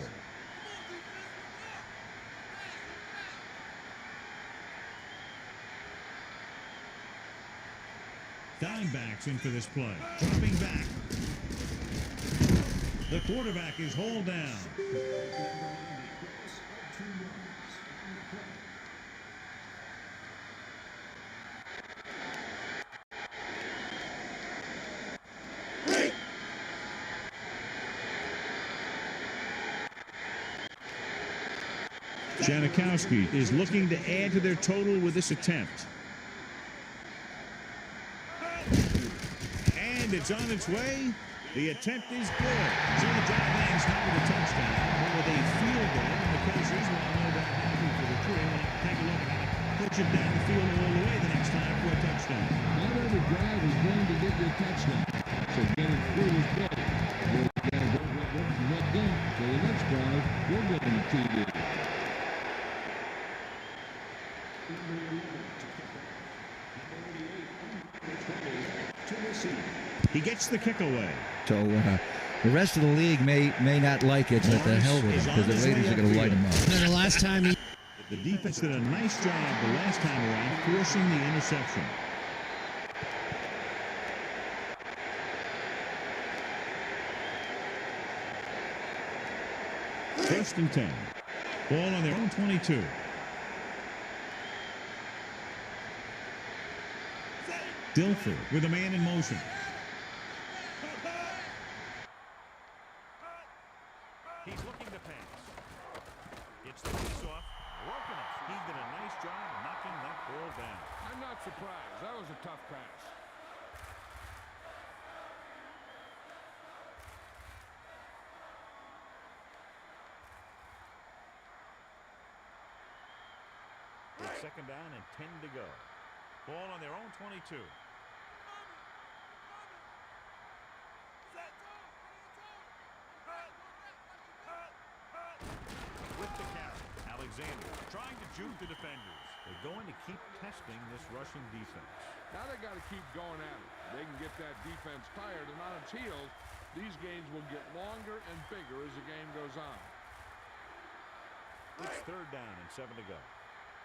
Dimebacks in for this play. Dropping back. The quarterback is hauled down. Janikowski is looking to add to their total with this attempt. And it's on its way. The attempt is good. So the drive ends not with a touchdown, but with a field goal. And the coaches will no doubt happy for the crew. And take a look at how to push it down the field all the way the next time for a touchdown. Not every drive is going to get you a touchdown. So getting through is good. You're going to go let go. So the next drive, you're getting a TD. He gets the kick away. So the rest of the league may not like it, but the hell with it, because the Raiders are going to light them up. The last time he... The defense did a nice job the last time around, forcing the interception. First and 10. Ball on their own 22. Dilfer with a man in motion. He's looking to pass. It's the face-off. Working it. He did a nice job of knocking that ball down. I'm not surprised. That was a tough pass. It's 2nd down and 10 to go. Ball on their own 22. With the carry, Alexander trying to juke the defenders. They're going to keep testing this rushing defense. Now they got to keep going at it. They can get that defense tired and on its heels. These games will get longer and bigger as the game goes on. It's 3rd down and 7 to go.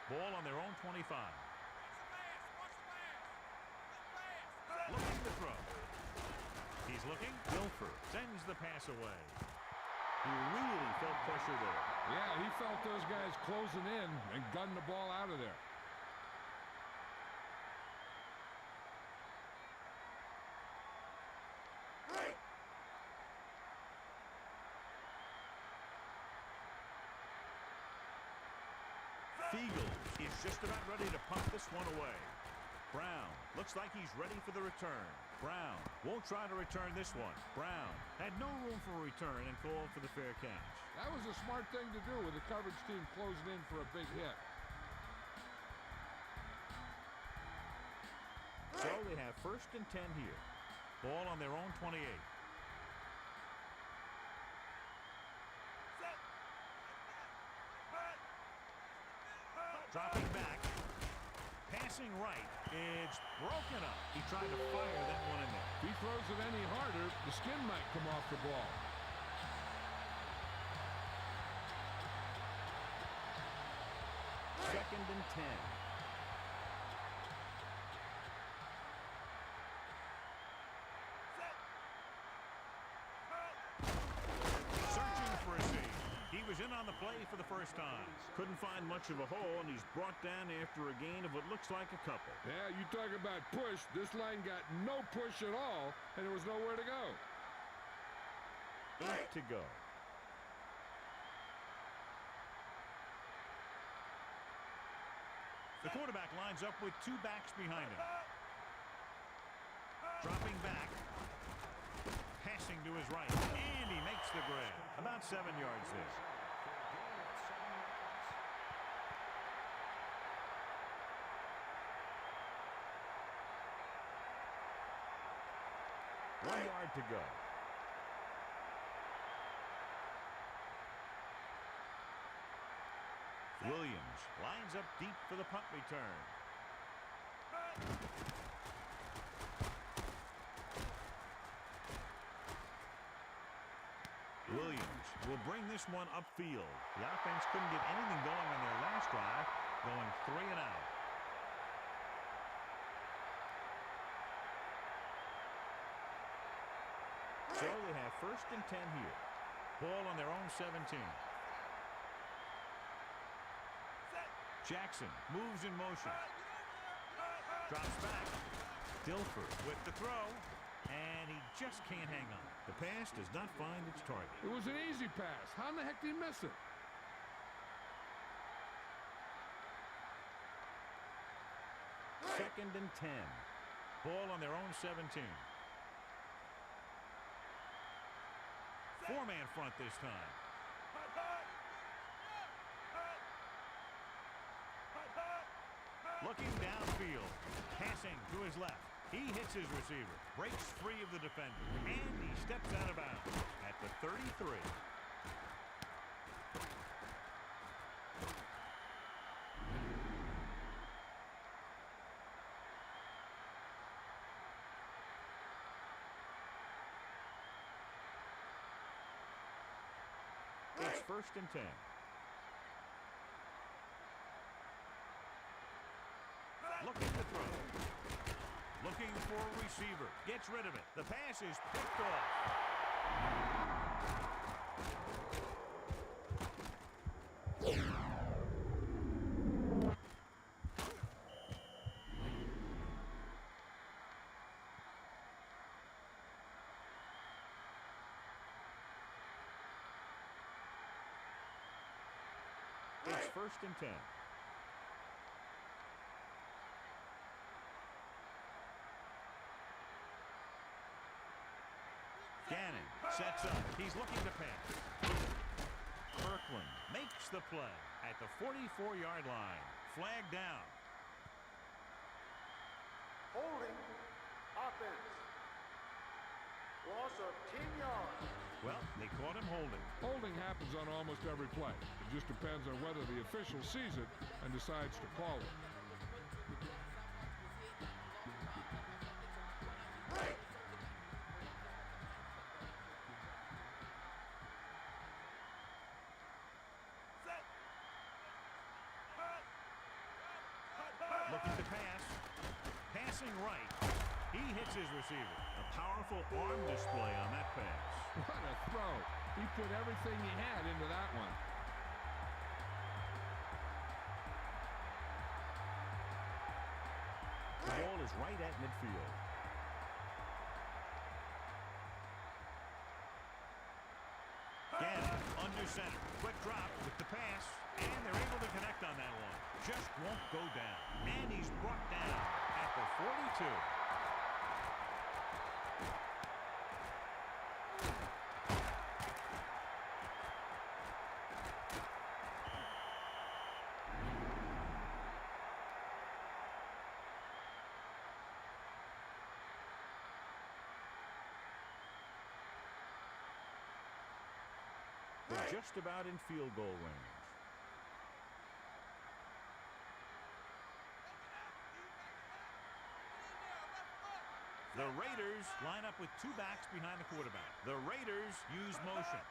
Ball on their own 25. Looking to throw. He's looking. Dilfer sends the pass away. He really felt pressure there. Yeah, he felt those guys closing in and gunned the ball out of there. Fiegels is just about ready to punt this one away. Brown looks like he's ready for the return. Brown won't try to return this one. Brown had no room for a return and called for the fair catch. That was a smart thing to do with the coverage team closing in for a big hit. So they have 1st and 10 here. Ball on their own 28. Dropping back. Passing right. It's broken up. He tried to fire that one in there. If he throws it any harder, the skin might come off the ball. Second and 10. Searching for a seam. He was in on the play for the first time. Couldn't find much of a hole, and he's brought down after a gain of what looks like a couple. Yeah, you talk about push. This line got no push at all, and there was nowhere to go. 8 to go. The quarterback lines up with 2 backs behind him. Dropping back. Passing to his right. And he makes the grab. About 7 yards there. One yard to go. Williams lines up deep for the punt return. Williams will bring this one upfield. The offense couldn't get anything going on their last drive, going 3 and out. So they have 1st and 10 here. Ball on their own 17. Jackson moves in motion. Drops back. Dilfer with the throw. And he just can't hang on. The pass does not find its target. It was an easy pass. How in the heck did he miss it? Second and 10. Ball on their own 17. 4-man front this time. Looking downfield. Passing to his left. He hits his receiver. Breaks free of the defender. And he steps out of bounds at the 33. It's 1st and 10. Looking to throw. Looking for a receiver. Gets rid of it. The pass is picked off. It's 1st and 10. Gannon sets up. He's looking to pass. Kirkland makes the play at the 44-yard line. Flag down. Holding offense. Loss of 10 yards. Well, they caught him holding. Holding happens on almost every play. It just depends on whether the official sees it and decides to call it. Looking to pass. Passing right. He hits his receiver. A powerful arm display on that pass. What a throw. He put everything he had into that one. The ball is right at midfield. Gannon under center. Quick drop with the pass. And they're able to connect on that one. Just won't go down. And he's brought down at the 42. They're just about in field goal range. The Raiders line up with two backs behind the quarterback. The Raiders use motion.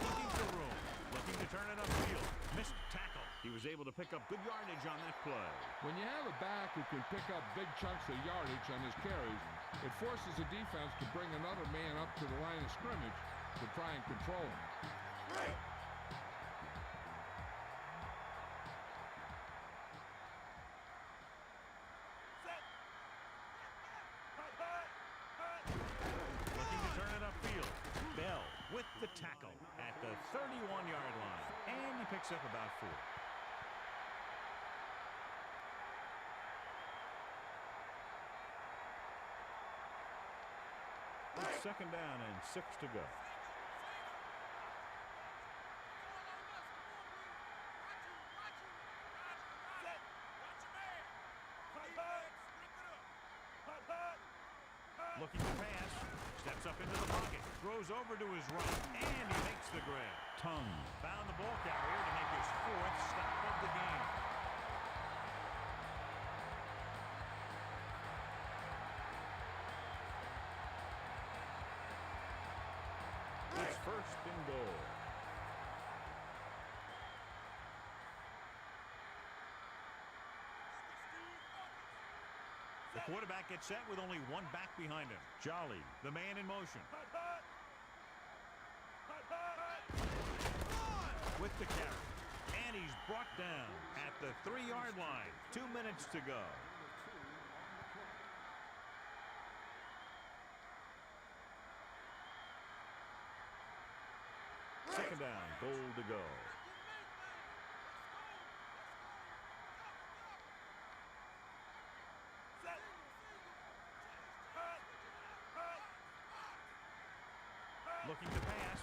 Looking for room. Looking to turn it upfield. Missed tackle. He was able to pick up good yardage on that play. When you have a back who can pick up big chunks of yardage on his carries, it forces the defense to bring another man up to the line of scrimmage to try and control him. Looking to turn it upfield. Bell with the tackle at the 31-yard line. And he picks up about 4. It's 2nd down and 6 to go. Looking to pass. Steps up into the pocket. Throws over to his right. And he makes the grab. Tongue found the ball carrier to make his 4th stop of the game. It's 1st and goal. The quarterback gets set with only one back behind him. Jolly, the man in motion. With the carry. And he's brought down at the 3-yard line. 2 minutes to go. Second down, goal to go. Looking to pass.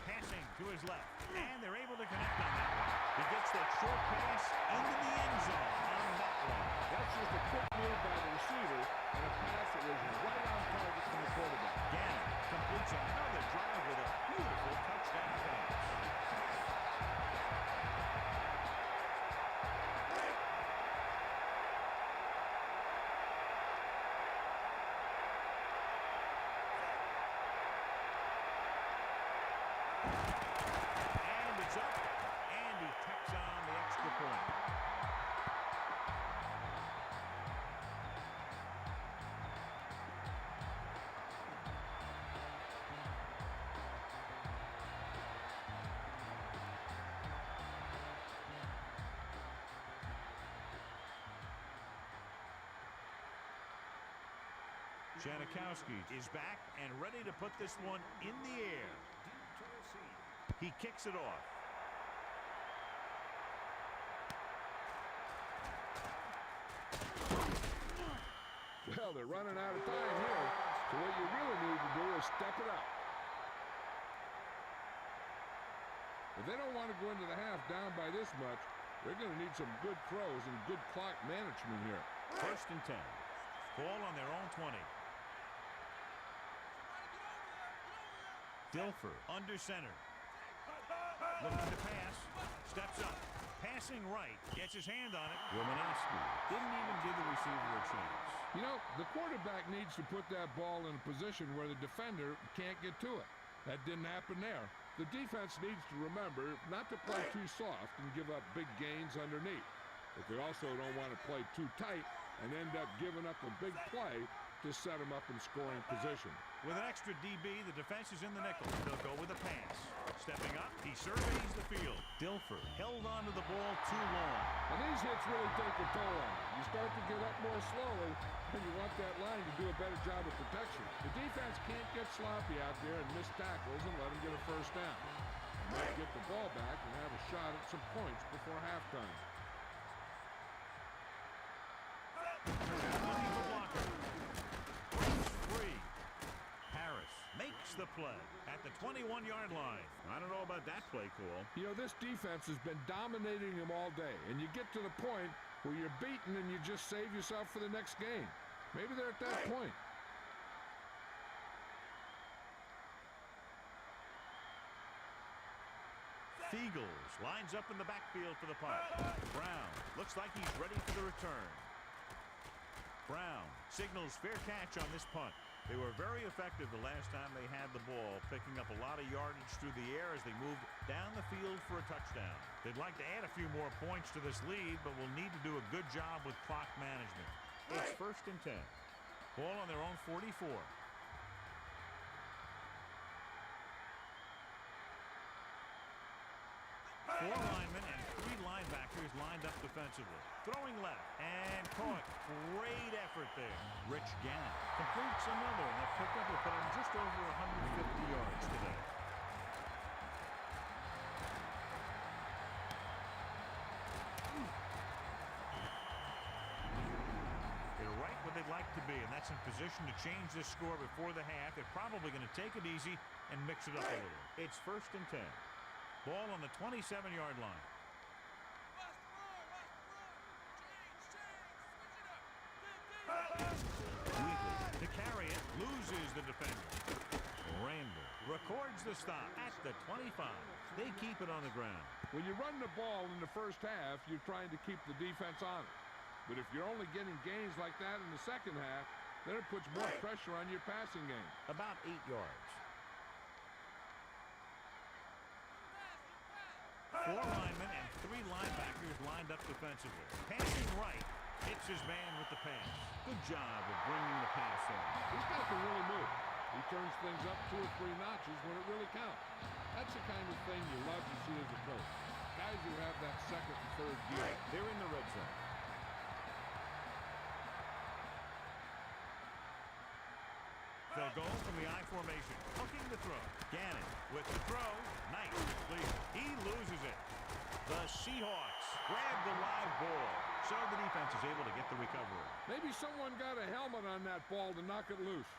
Passing to his left. And they're able to connect on that one. He gets that short pass into the end zone on that one. That's just a quick move by the receiver and a pass that was right on target from the quarterback. Gannon completes another drive with a beautiful touchdown pass. And it's up. And he tacks on the extra point. Janikowski is back and ready to put this one in the air. He kicks it off. Well, they're running out of time here, so what you really need to do is step it up. If they don't want to go into the half down by this much, they're going to need some good throws and good clock management here. 1st and 10. Ball on their own 20. Dilfer under center. Looking to pass. Steps up. Passing right. Gets his hand on it. Romanowski didn't even give the receiver a chance. You know, the quarterback needs to put that ball in a position where the defender can't get to it. That didn't happen there. The defense needs to remember not to play too soft and give up big gains underneath. But they also don't want to play too tight and end up giving up a big play to set them up in scoring position. With an extra DB, the defense is in the nickel. They'll go with a pass. Stepping up, he surveys the field. Dilfer held onto the ball too long. And these hits really take a toll on you. You start to get up more slowly, and you want that line to do a better job of protection. The defense can't get sloppy out there and miss tackles and let them get a first down. They might get the ball back and have a shot at some points before halftime. Looking for blocker. Free. Harris makes the play at the 21-yard line. I don't know about that play call. You know, this defense has been dominating them all day, and you get to the point where you're beaten and you just save yourself for the next game. Maybe they're at that point. Fiegels lines up in the backfield for the punt. Brown looks like he's ready for the return. Brown signals fair catch on this punt. They were very effective the last time they had the ball, picking up a lot of yardage through the air as they moved down the field for a touchdown. They'd like to add a few more points to this lead, but will need to do a good job with clock management. It's 1st and 10. Ball on their own 44. Four linemen and 3 linebackers lined up defensively. Throwing left and caught. Great effort there. Rich Gannon completes another, and that pickup will put him just over 150 yards today. They're right where they'd like to be, and that's in position to change this score before the half. They're probably going to take it easy and mix it up a little. It's 1st and 10. Ball on the 27-yard line. Wheatley to carry it, loses the defender. Randall records the stop at the 25. They keep it on the ground. When you run the ball in the first half, you're trying to keep the defense on it. But if you're only getting gains like that in the second half, then it puts more pressure on your passing game. About 8 yards. 4 linemen and 3 linebackers lined up defensively. Passing right, hits his man with the pass. Good job of bringing the pass in. This guy can really move. He turns things up 2 or 3 notches when it really counts. That's the kind of thing you love to see as a coach. Guys who have that second and third gear. They're in the red zone. They'll go from the I formation, hooking the throw. Gannon with the throw. Nice. He loses it. The Seahawks grab the live ball, so the defense is able to get the recovery. Maybe someone got a helmet on that ball to knock it loose.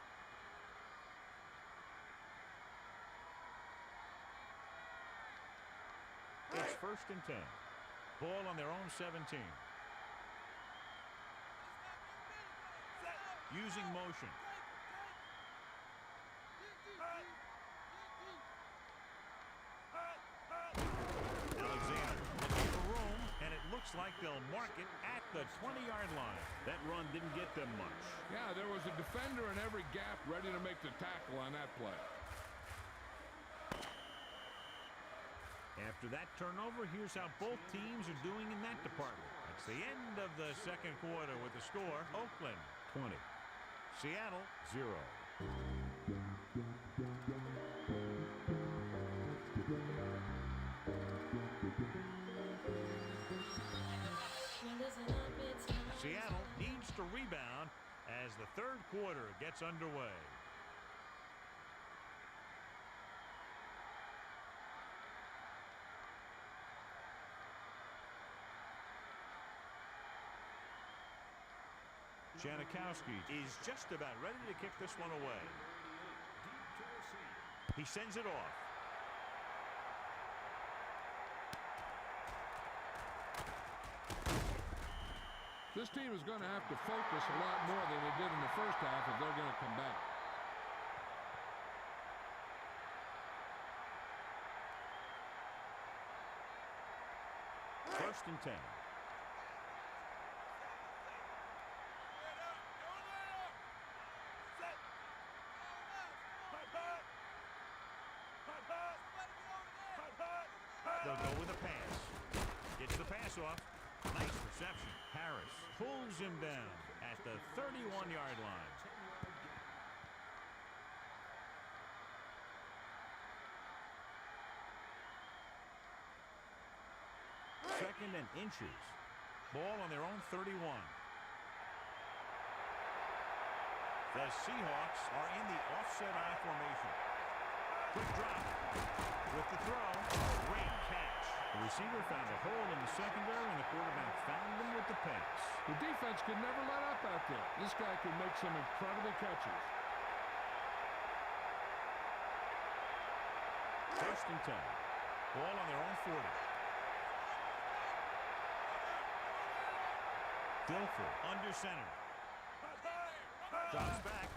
It's 1st and 10. Ball on their own 17. Using motion. Alexander looking for room, and it looks like they'll mark it at the 20-yard line. That run didn't get them much. Yeah, there was a defender in every gap ready to make the tackle on that play. After that turnover, here's how both teams are doing in that department. It's the end of the second quarter with the score, Oakland 20, Seattle 0. Seattle needs to rebound as the third quarter gets underway. Janikowski is just about ready to kick this one away. He sends it off. This team is going to have to focus a lot more than they did in the first half if they're going to come back. First and 10. They'll go with a pass. Gets the pass off. Nice reception. Harris pulls him down at the 31-yard line. Second and inches. Ball on their own 31. The Seahawks are in the offset I formation. Quick drop. With the throw. Great catch. The receiver found a hole in the secondary, and the quarterback found him with the pass. The defense could never let up out there. This guy can make some incredible catches. First and 10. Ball on their own 40. Dilfer under center. Drops back.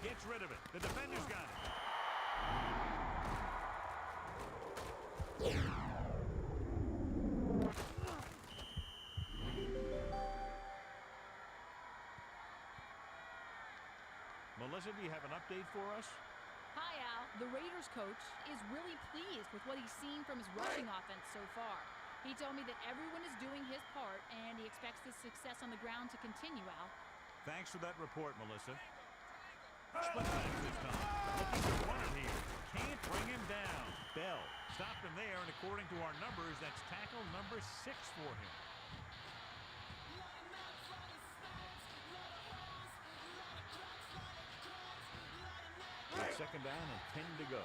Gets rid of it. The defender's got it. Melissa, do you have an update for us? Hi, Al. The Raiders coach is really pleased with what he's seen from his rushing offense so far. He told me that everyone is doing his part, and he expects this success on the ground to continue, Al. Thanks for that report, Melissa. Split back this time. Looking to run it here. Can't bring him down. Bell stopped him there, and according to our numbers, that's tackle number 6 for him. It's second down and 10 to go.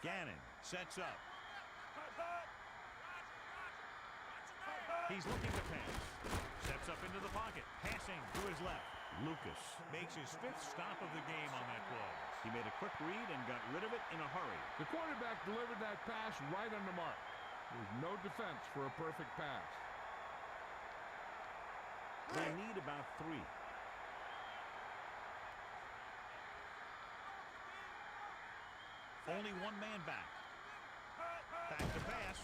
Gannon sets up. He's looking to pass. Steps up into the pocket. Passing to his left. Lucas makes his 5th stop of the game on that play. He made a quick read and got rid of it in a hurry. The quarterback delivered that pass right on the mark. There's no defense for a perfect pass. They need about 3. Only one man back. Back to pass.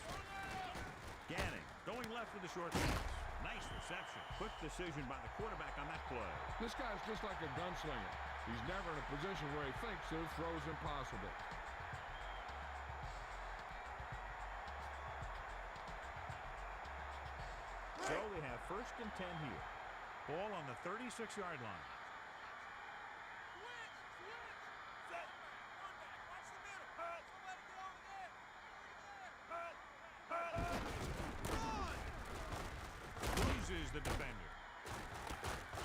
Gannon going left with a short pass. Nice reception. Quick decision by the quarterback on that play. This guy's just like a gunslinger. He's never in a position where he thinks his throw's impossible. So they have first and 10 here. Ball on the 36-yard line. Loses the defender.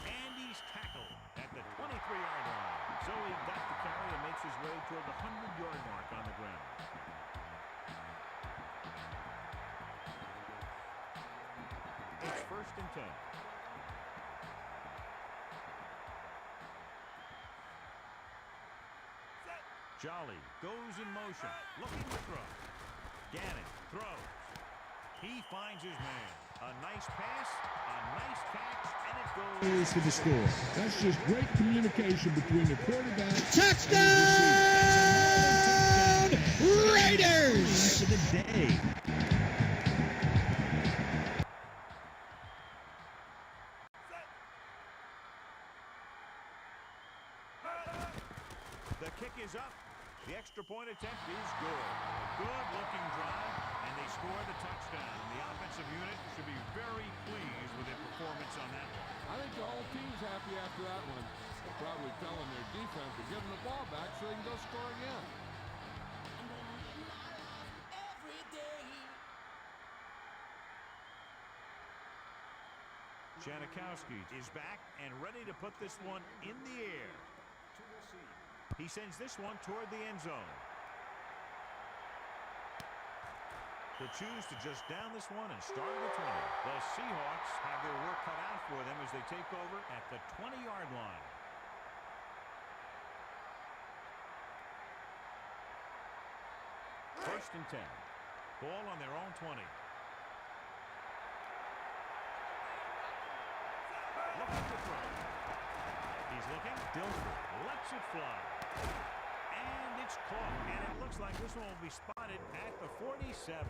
And he's tackled at the 23-yard line. So he got the carry and makes his way toward the 100-yard mark on the ground. It's first and 10. Jolly goes in motion, looking to throw. Gannon throws. He finds his man. A nice pass, a nice catch, and it goes For the score. That's just great communication between the quarterback Touchdown, Raiders! For the day. The kick is up. The extra point attempt is good. Good-looking drive, and they score the touchdown. The offensive unit should be very pleased with their performance on that one. I think the whole team's happy after that one. They're probably telling their defense to give them the ball back so they can go score again. Janikowski is back and ready to put this one in the air. He sends this one toward the end zone. He'll choose to just down this one and start at the 20. The Seahawks have their work cut out for them as they take over at the 20-yard line. First and 10. Ball on their own 20. Looking to throw. He's looking. Dilfer lets it fly. And it's caught. And it looks like this one will be spotted at the 47.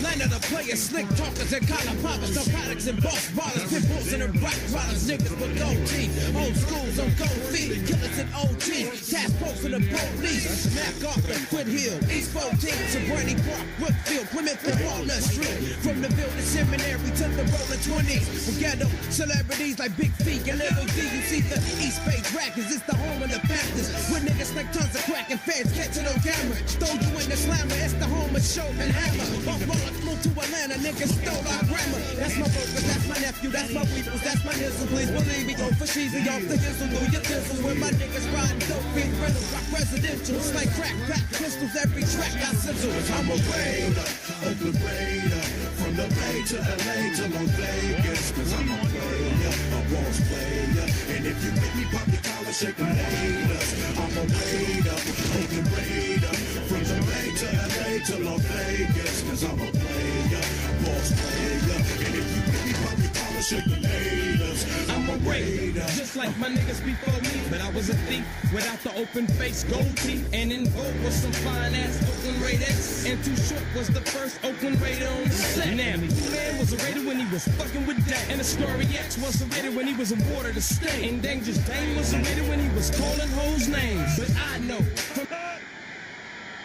Land of the players, slick talkers and collar poppers, narcotics and boss ballers, pit bulls and the rock rollers, niggas with gold teeth, old schools on gold feet, killers and OGs, task force and the police, Mac Arthur, Quid Hill, East 14, Sobrani Park, Brookfield, Plymouth and Walnut Street, from the Ville to Seminary to the rolling 20s, we ghetto celebrities like Big Feet and Little D, you see the East Bay Rackers, it's the home of the Panthers, with niggas like tons of crack and fans catch it on camera, throw you in the slammer, it's the home of Showman Hammer, off rollers moved to Atlanta, niggas stole our grammar, that's my vocals, that's my nephew, that's my weeples, that's my nizzle, please believe me, go for cheesy, off the hizzle, do your tizzle, with my niggas riding dope, beat rentals, rock residentials, like crack, pack pistols, every track I sizzle, I'm a raider, Oakland Raider, from the Bay to LA to Las Vegas, cause I'm a player, a boss player, and if you make me pop your collar, shake my haters, I'm a raider, Oakland Raider, from the Bay to LA to Las Vegas, cause I'm a player, boss player, and if you make me pop your collar, shake my haters, I'm a raider, just like my niggas before me, but I was a thief without the open face, gold teeth, and in vogue was some fine ass Oakland Raiders, and Too Short was the first Oakland Raider on the set. Now, Man was a Raider when he was fucking with Dak, and the Story X was a Raider when he was awarded a state, and Dangerous Dame was a Raider when he was calling hoes names. But I know from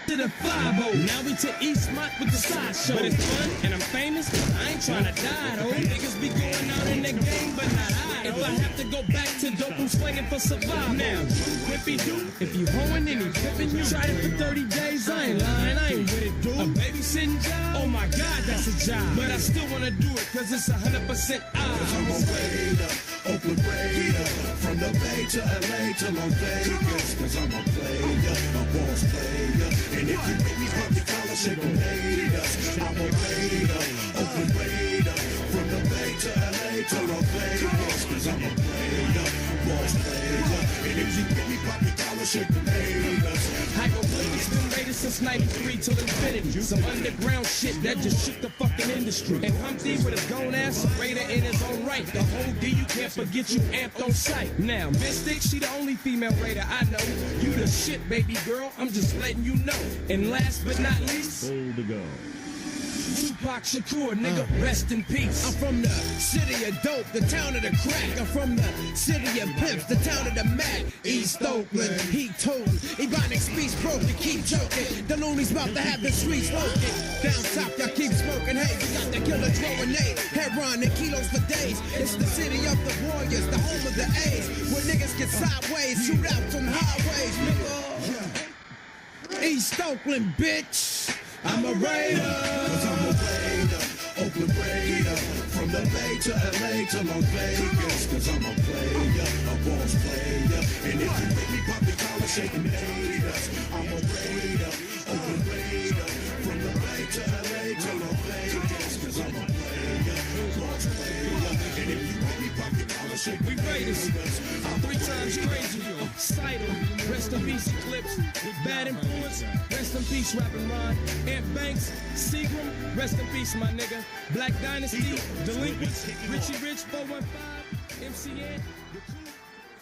to the 5-0. Now we to Eastmont with the sideshow. But it's fun and I'm famous. I ain't trying to die though. Niggas be going out in the game, but not I. If I have to go back to dope, I'm slinging for survival. Now, Whippy do, if you hoeing and he pippin' you, tried it for 30 days. I ain't lying, I ain't with it, dude. A babysitting job? Oh my God, that's a job. But I still wanna do it, cause it's 100% cause I'm a raider, Oakland Raider, from the Bay to LA to Las Vegas, cause I'm a player, a boss player, and if you make me pop your collar, shake them haters, I'm a raider, Oakland Raider, from the Bay to LA to Las Vegas, cause I'm a player, boss player, and if you make me pop your collar, shake them haters. Hieroglyphics been raided since 93 till infinity. Some underground shit that just shook the fucking industry. And Humpty with his grown ass, a raider in his own right. The whole D, you can't forget you amped on sight. Now, Mystic, she the only female raider I know. You the shit, baby girl, I'm just letting you know. And last but not least, Full to go. Tupac Shakur, nigga, rest in peace. I'm from the city of dope, the town of the crack. I'm from the city of pimps, the town of the Mac. East Oakland, he told Ebonic speech broken, keep joking. The loonies about to have the streets smoking. Down south, y'all keep smoking. Hey, we got the killer throwing nade, heroin and kilos for days. It's the city of the warriors, the home of the A's, where niggas get sideways, shoot out from highways, nigga. East Oakland, bitch. I'm a raider. Cause I'm a raider, Oakland Raider, from the Bay to LA to Las Vegas, cause I'm a player, a boss player, and if you make me pop your collar, shake them haters, I'm a raider, Oakland Raider, from the Bay to LA to Las Vegas, cause I'm a player, boss player, and if you make me pop your collar, shake them haters. I'm 3 times crazy. Cider, rest in peace, Eclipse. Bad influence, rest in peace, Rapping Ron. Ant Banks, Seagram, rest in peace, my nigga. Black Dynasty, Delinquents, Richie Rich, 415, MCN, The Clue,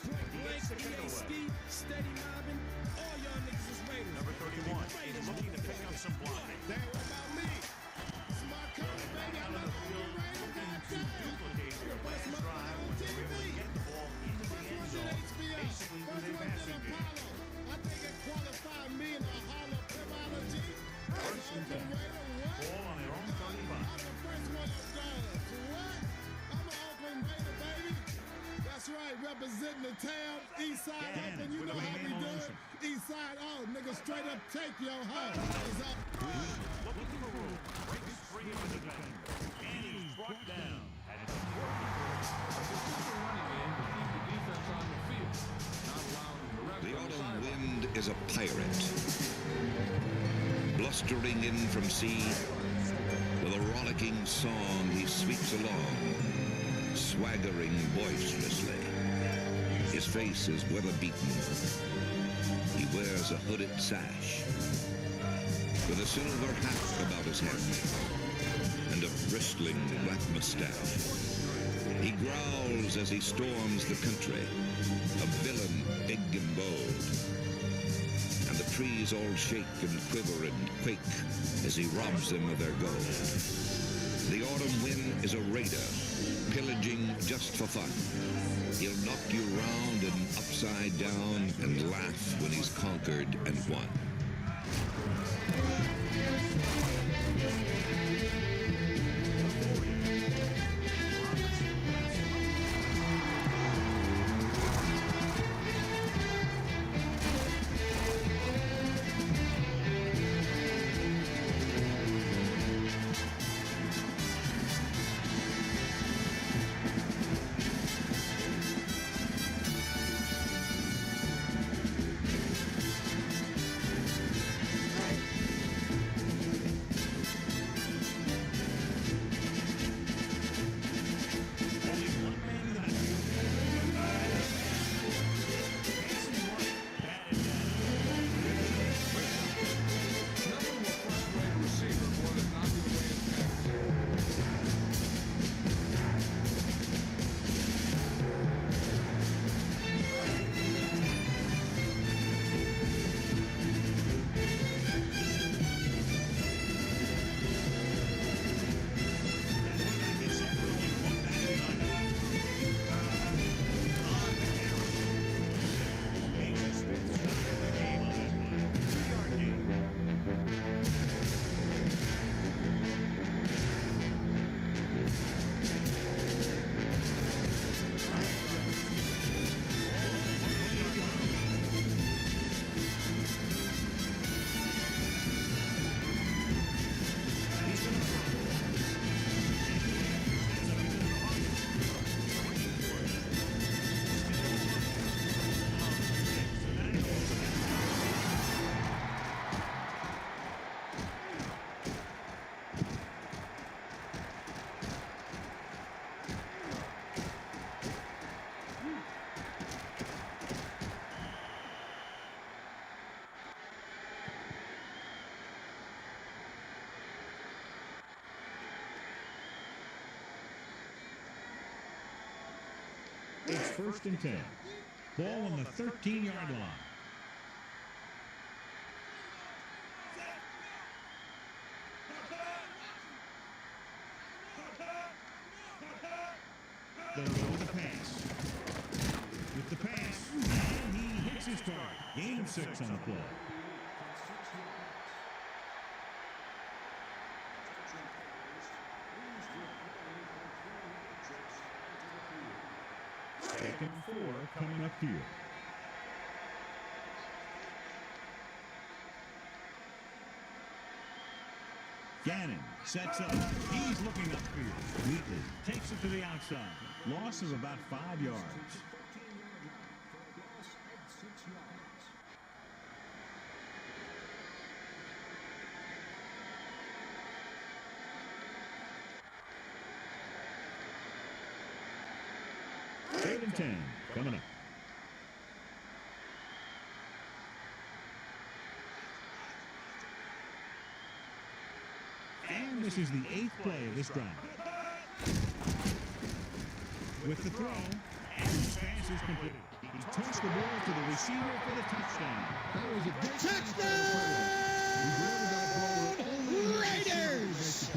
Point Blank, EA Ski, Steady Mobbin'. All y'all niggas is raiders. Number 31 is looking to pick up some blocking. Representing the town, East Side Oakland, you know how we do it. East Side, oh, nigga, straight up take your hoe. Looking for room, breaks free of the defender, and he's brought down. And it's The autumn wind is a pirate, blustering in from sea. With a rollicking song, he sweeps along, swaggering boisterously. His face is weather-beaten. He wears a hooded sash with a silver hat about his head and a bristling black mustache. He growls as he storms the country, a villain big and bold. And the trees all shake and quiver and quake as he robs them of their gold. The autumn wind is a raider, pillaging just for fun. He'll knock you round and upside down and laugh when he's conquered and won. It's 1st and 10. Ball on the 13-yard line. They'll go with the pass. With the pass, and he hits his target. Gain of 6 on the play. Second and 4 coming up here. Gannon sets up. He's looking upfield. Wheatley takes it to the outside. Loss of about 5 yards. Third and 10 coming up. And this is the 8th play of this drive. With the throw, and his pass is complete. He touched the ball to the receiver for the touchdown. That was a big touchdown! Raiders!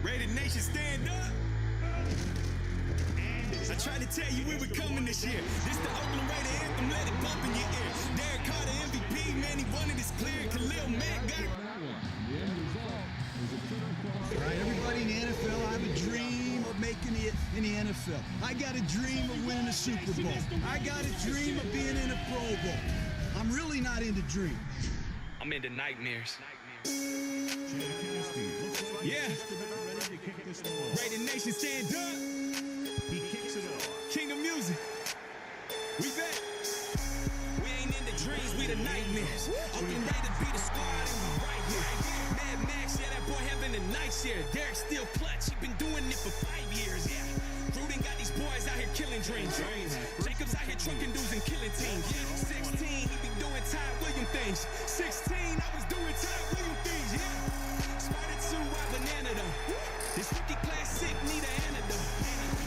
Raider Nation, stand up. I tried to tell you we were coming this year. This the Oakland Raider anthem, let it pump in your ear. Derek Carter MVP, man, he wanted this clear. Khalil Mack got... All right, everybody in the NFL, I have a dream of making it in the NFL. I got a dream of winning a Super Bowl. I got a dream of being in a Pro Bowl. I'm really not into dreams. I'm into nightmares. Yeah. Raider Nation, stand up. He kicks it off. King of music. We back. We ain't in the dreams, we the nightmares. Oakland Raiders beat the squad and we right here. Mad Max, yeah, that boy having a nice year. Derek still clutch, he been doing it for 5 years, yeah. Gruden got these boys out here killing dreams. Jacobs out here trunking dudes and killing teams. 16, he be doing Ty William things. 16, I was doing Ty William things, yeah. Spider 2, I banana though. This rookie class sick, need an antidote.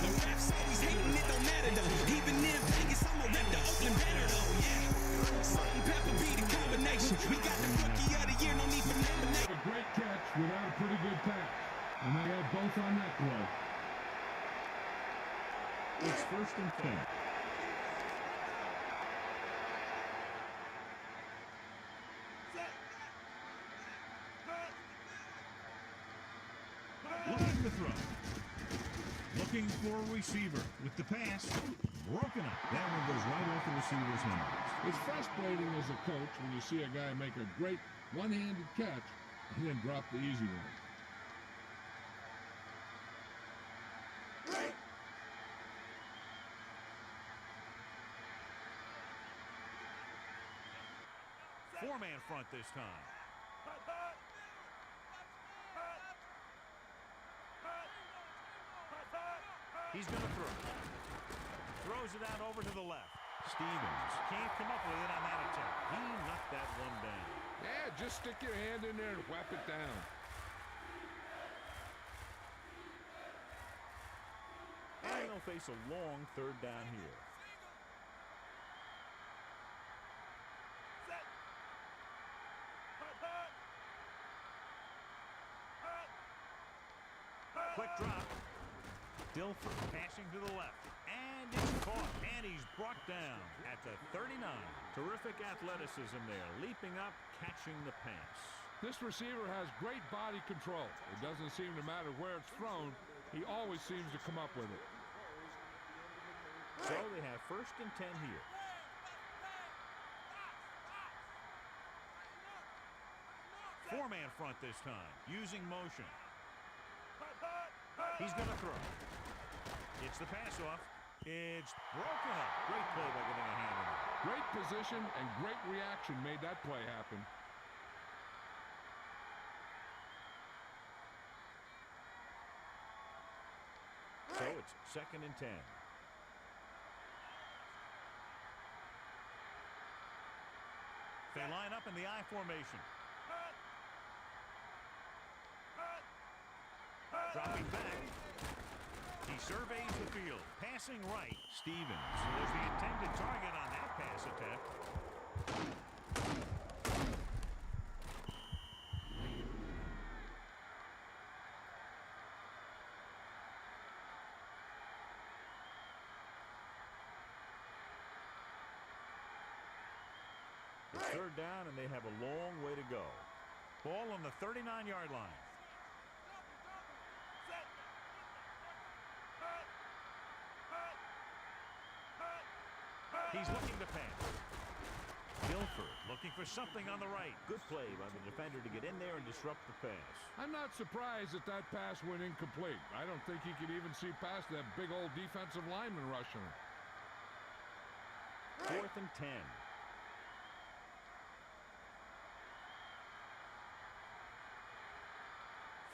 The refs always hating, it don't matter though. Even in Vegas, I'ma rep the Oakland banner though, yeah. Salt and pepper be the combination. We got the rookie of the year, no need for nomination. A great catch without a pretty good pass. And they had both on that play. It's 1st and 10. Looking to throw. Looking for a receiver with the pass. Broken up. That one goes right off the receiver's hands. It's frustrating as a coach when you see a guy make a great one-handed catch and then drop the easy one. Four-man front this time. He's going to throw. Throws it out over to the left. Stevens can't come up with it on that attempt. He knocked that one down. Yeah, just stick your hand in there and whap it down. And they'll face a long 3rd down here. Quick drop. Dilfer passing to the left. And it's caught. And he's brought down at the 39. Terrific athleticism there. Leaping up, catching the pass. This receiver has great body control. It doesn't seem to matter where it's thrown. He always seems to come up with it. So they have 1st and 10 here. Four-man front this time, using motion. He's going to throw. It's the pass-off. It's broken up. Great play by getting a hand in it. Great position and great reaction made that play happen. So it's 2nd and 10. They line up in the I formation. Dropping back. He surveys the field. Passing right. Stevens was the intended target on that pass attempt. It's 3rd down, and they have a long way to go. Ball on the 39-yard line. He's looking to pass. Guilford looking for something on the right. Good play by the defender to get in there and disrupt the pass. I'm not surprised that that pass went incomplete. I don't think he could even see past that big old defensive lineman rushing him. 4th and 10.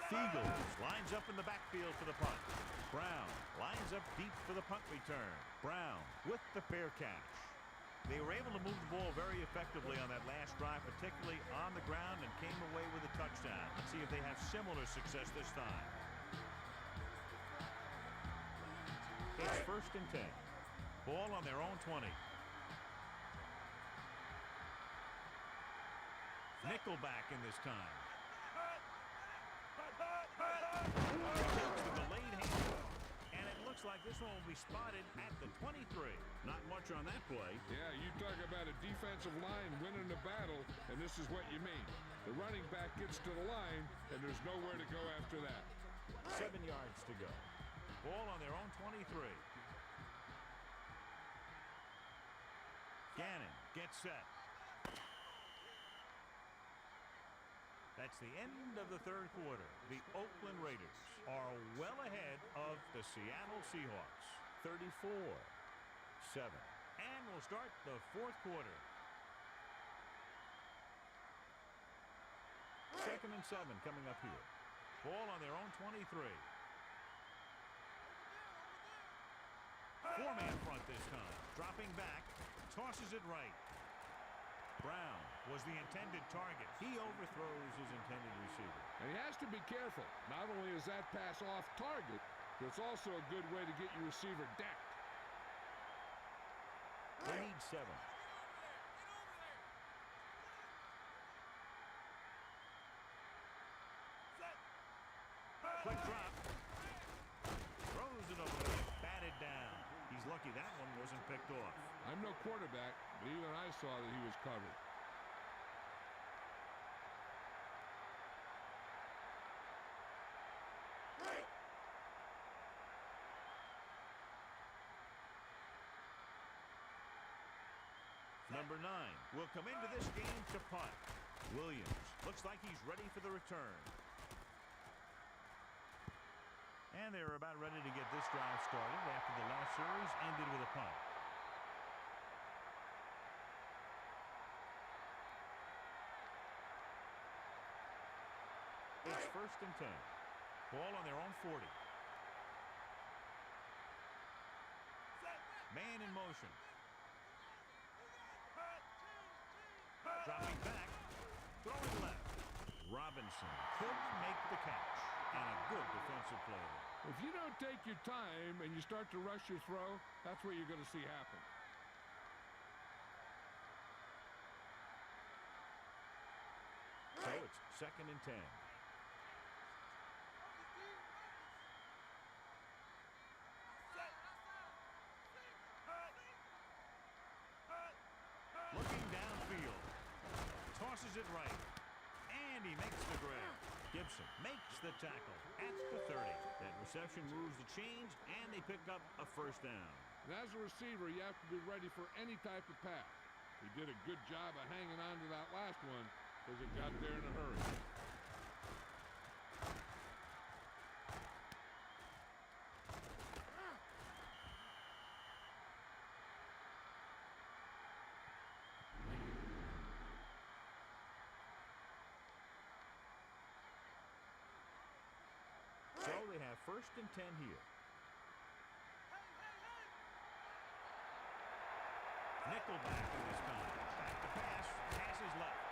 Fiegels lines up in the backfield for the punt. Brown lines up deep for the punt return. Brown with the fair catch. They were able to move the ball very effectively on that last drive, particularly on the ground, and came away with a touchdown. Let's see if they have similar success this time. It's 1st and 10. Ball on their own 20. Nickelback in this time. With the late hand, and it looks like this one will be spotted at the 23. Not much on that play. Yeah, you talk about a defensive line winning the battle, and this is what you mean. The running back gets to the line, and there's nowhere to go after that. 7 yards to go. Ball on their own 23. Gannon gets set. That's the end of the 3rd quarter. The Oakland Raiders are well ahead of the Seattle Seahawks. 34-7. And we'll start the 4th quarter. 2nd and 7 coming up here. Ball on their own 23. Four-man front this time. Dropping back. Tosses it right. Brown was the intended target. He overthrows his intended receiver. And he has to be careful. Not only is that pass off target, but it's also a good way to get your receiver decked. They need 7. Quick drop. Throws it over there. Batted down. He's lucky that one wasn't picked off. I'm no quarterback, but even I saw that he was covered. Number 9 will come into this game to punt. Williams looks like he's ready for the return. And they're about ready to get this drive started after the last series ended with a punt. It's 1st and 10. Ball on their own 40. Man in motion. Dropping back. Throwing left. Robinson couldn't make the catch. And a good defensive play. If you don't take your time and you start to rush your throw, that's what you're going to see happen. So it's 2nd and 10. Looking downfield. Tosses it right. And he makes the grab. Gibson makes the tackle at the 30. That reception moves the chains, and they pick up a 1st down. And as a receiver, you have to be ready for any type of pass. He did a good job of hanging on to that last one because it got there in a hurry. So they have 1st and 10 here. Nickelback in this time. Back to pass. Pass is left.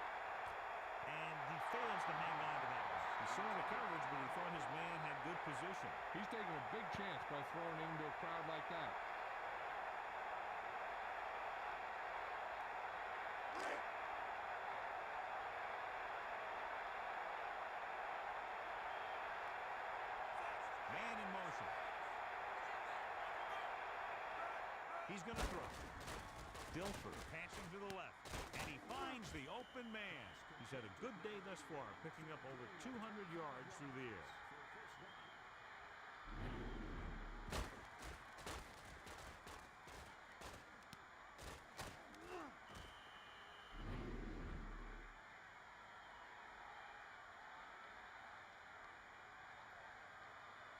And he fails to hang on to that one. He saw the coverage, but he thought his man had good position. He's taking a big chance by throwing it into a crowd like that. Man in motion. He's going to throw. Dilfer passing to the left. And he finds the open man. He's had a good day thus far, picking up over 200 yards through the air.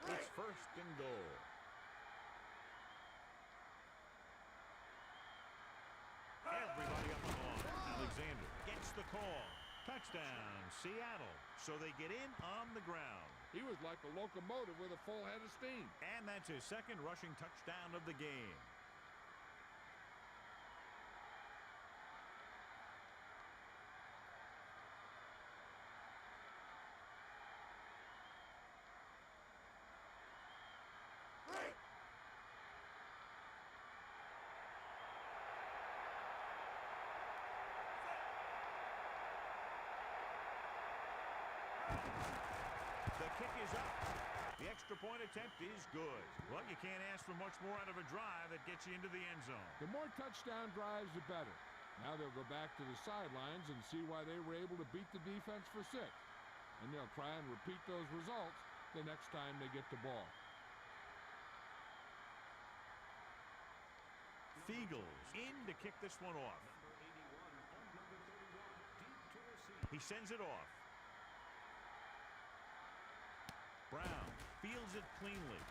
It's 1st and goal. Everybody up on the line. Alexander gets the call. Touchdown, Seattle. So they get in on the ground. He was like a locomotive with a full head of steam. And that's his 2nd rushing touchdown of the game. The kick is up. The extra point attempt is good. Well, you can't ask for much more out of a drive that gets you into the end zone. The more touchdown drives, the better. Now they'll go back to the sidelines and see why they were able to beat the defense for 6. And they'll try and repeat those results the next time they get the ball. Fiegels in to kick this one off. He sends it off. Brown fields it cleanly.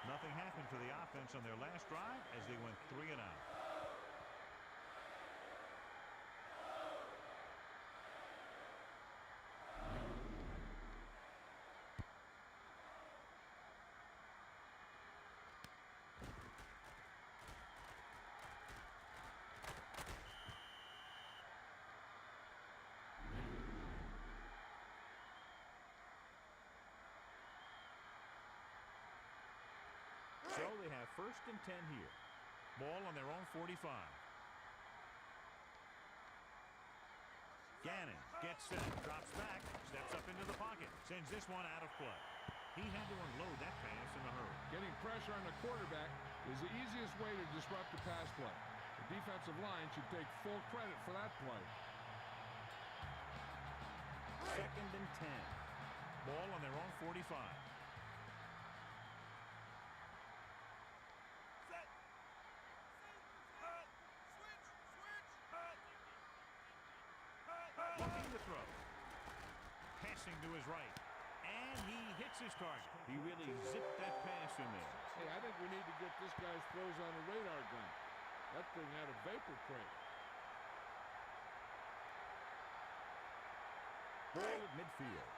Nothing happened for the offense on their last drive as they went 3 and out. So they have 1st and 10 here. Ball on their own 45. Gannon gets set, drops back, steps up into the pocket, sends this one out of play. He had to unload that pass in a hurry. Getting pressure on the quarterback is the easiest way to disrupt the pass play. The defensive line should take full credit for that play. 2nd and 10. Ball on their own 45. Looking to throw. Passing to his right. And he hits his target. He really zipped that pass in there. Hey, I think we need to get this guy's throws on a radar gun. That thing had a vapor crate. Ball at midfield.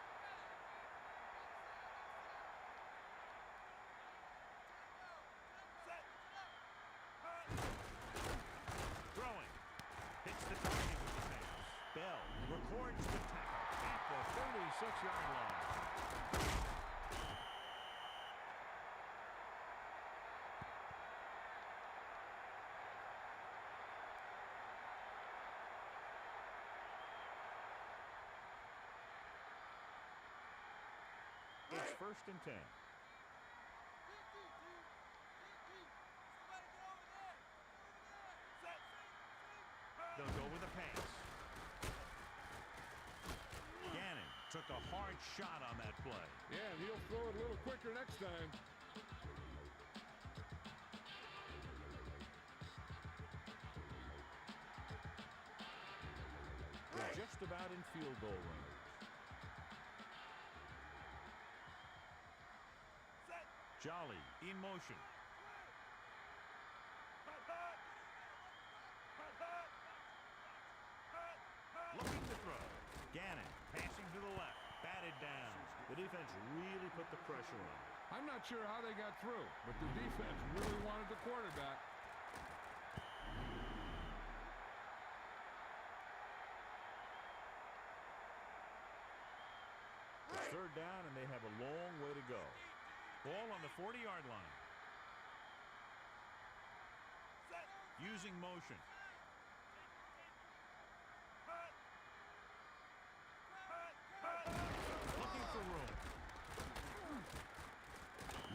Throwing. Hits the target with the pass. Bell records the tackle at the 36-yard line. It's 1st and 10. They'll go with a pass. Gannon took a hard shot on that play. Yeah, and he'll throw it a little quicker next time. They're just about in field goal range. Jolly in motion. Looking to throw. Gannon passing to the left. Batted down. The defense really put the pressure on. I'm not sure how they got through, but the defense really wanted the quarterback. It's 3rd down, and they have a long way to go. Ball on the 40-yard line. Using motion. Looking for room.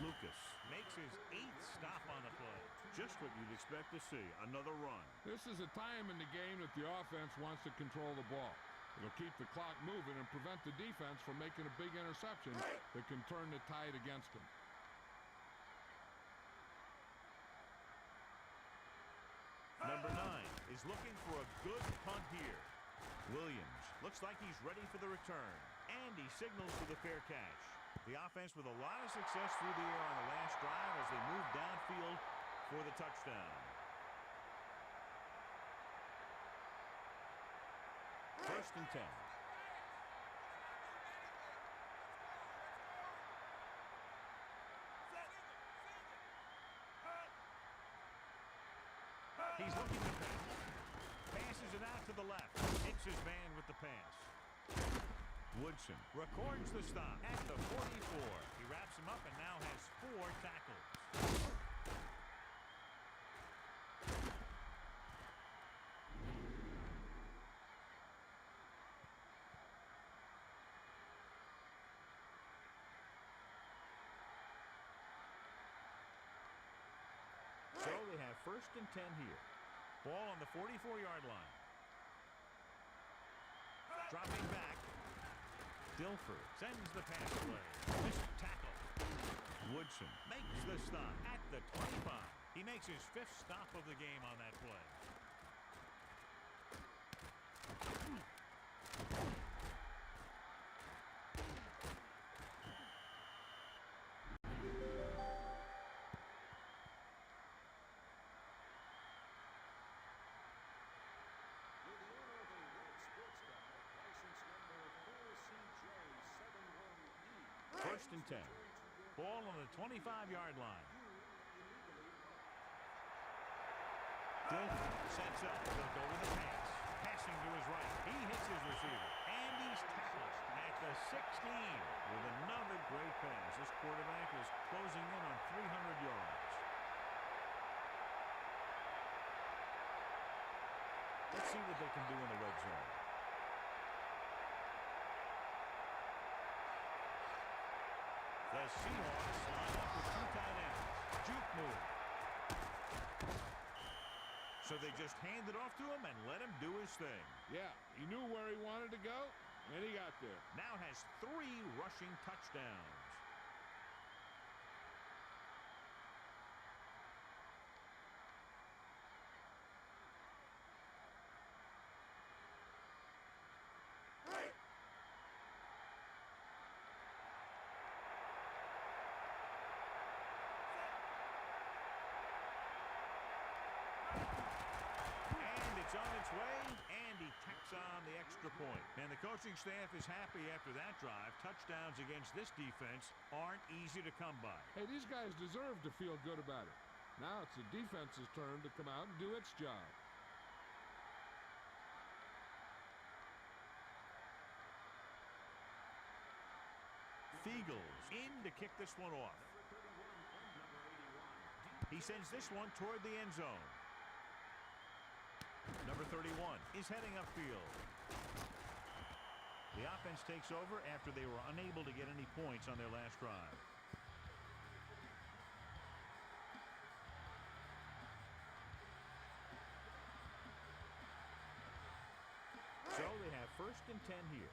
Lucas makes his 8th stop on the play. Just what you'd expect to see, another run. This is a time in the game that the offense wants to control the ball. It'll keep the clock moving and prevent the defense from making a big interception that can turn the tide against them. Number 9 is looking for a good punt here. Williams looks like he's ready for the return, and he signals for the fair catch. The offense with a lot of success through the air on the last drive as they move downfield for the touchdown. 1st and 10. He's looking to pass. Passes it out to the left. Hits his man with the pass. Woodson records the stop at the 44. He wraps him up and now has 4 tackles. So they have 1st and 10 here. Ball on the 44-yard line. Dropping back. Dilfer sends the pass away. Missed tackle. Woodson makes the stop at the 25. He makes his 5th stop of the game on that play. First and 10. Ball on the 25-yard line. Dilfer sets up. They'll go with a pass. Passing to his right. He hits his receiver. And he's tackled at the 16 with another great pass. This quarterback is closing in on 300 yards. see what they can do in the red zone. The Seahawks line up with 2 tight ends. Juke move. So they just hand it off to him and let him do his thing. Yeah, he knew where he wanted to go, and he got there. Now has 3 rushing touchdowns. It's on its way, and he tacks on the extra point. And the coaching staff is happy after that drive. Touchdowns against this defense aren't easy to come by. Hey, these guys deserve to feel good about it. Now it's the defense's turn to come out and do its job. Fiegels in to kick this one off. He sends this one toward the end zone. Number 31 is heading upfield. The offense takes over after they were unable to get any points on their last drive. So they have 1st and 10 here.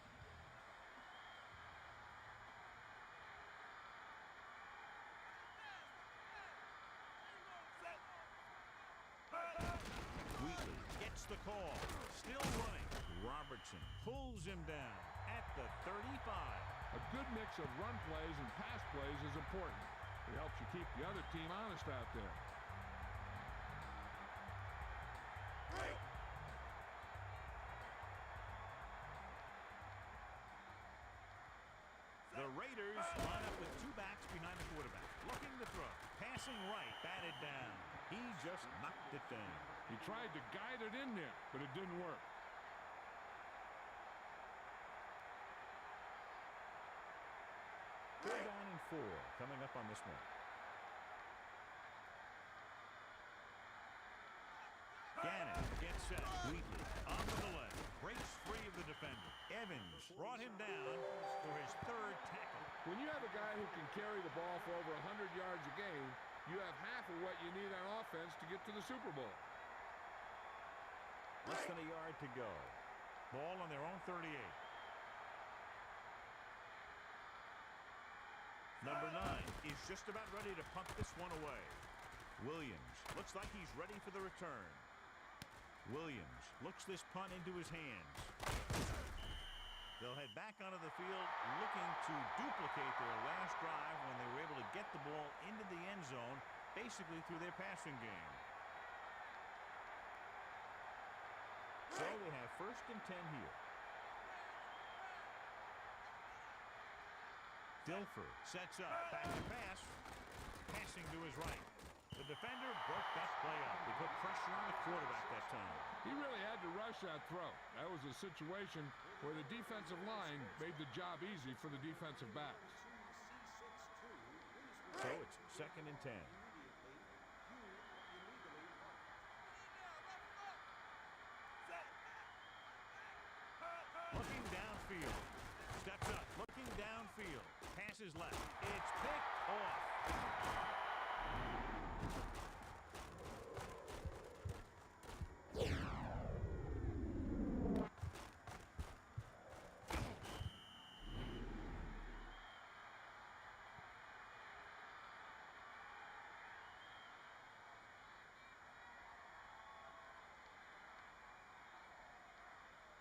The call. Still running. Robertson pulls him down at the 35. A good mix of run plays and pass plays is important. It helps you keep the other team honest out there. The Raiders line up with 2 backs behind the quarterback. Looking to throw. Passing right. Batted down. He just knocked it down. He tried to guide it in there, but it didn't work. Third down and 4 coming up on this one. Gannon gets set. Wheatley onto the left. Breaks free of the defender. Evans brought him down for his 3rd tackle. When you have a guy who can carry the ball for over 100 yards a game, you have half of what you need on offense to get to the Super Bowl. Less than a yard to go. Ball on their own 38. Number 9 is just about ready to punt this one away. Williams looks like he's ready for the return. Williams looks this punt into his hands. They'll head back onto the field looking to duplicate their last drive when they were able to get the ball into the end zone, basically through their passing game. So they have 1st and 10 here. Dilfer sets up. Back to pass. Passing to his right. The defender broke that play up. They put pressure on the quarterback that time. He really had to rush that throw. That was a situation where the defensive line made the job easy for the defensive backs. So it's 2nd and 10. Looking downfield. Steps up. Looking downfield. Passes left. It's picked off.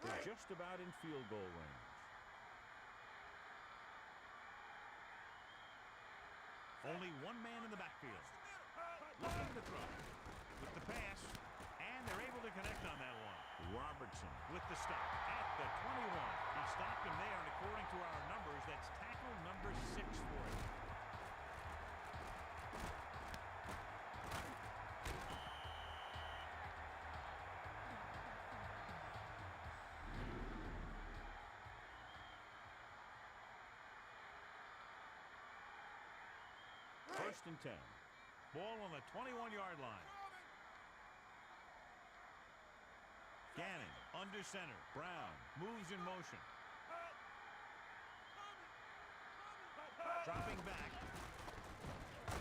They're just about in field goal range. Only one man in the backfield. Looking to throw. With the pass. And they're able to connect on that one. Robertson with the stop at the 21. He stopped him there, and according to our numbers, that's tackle number 6 for him. First and 10. Ball on the 21-yard line. Gannon under center. Brown moves in motion. Dropping back.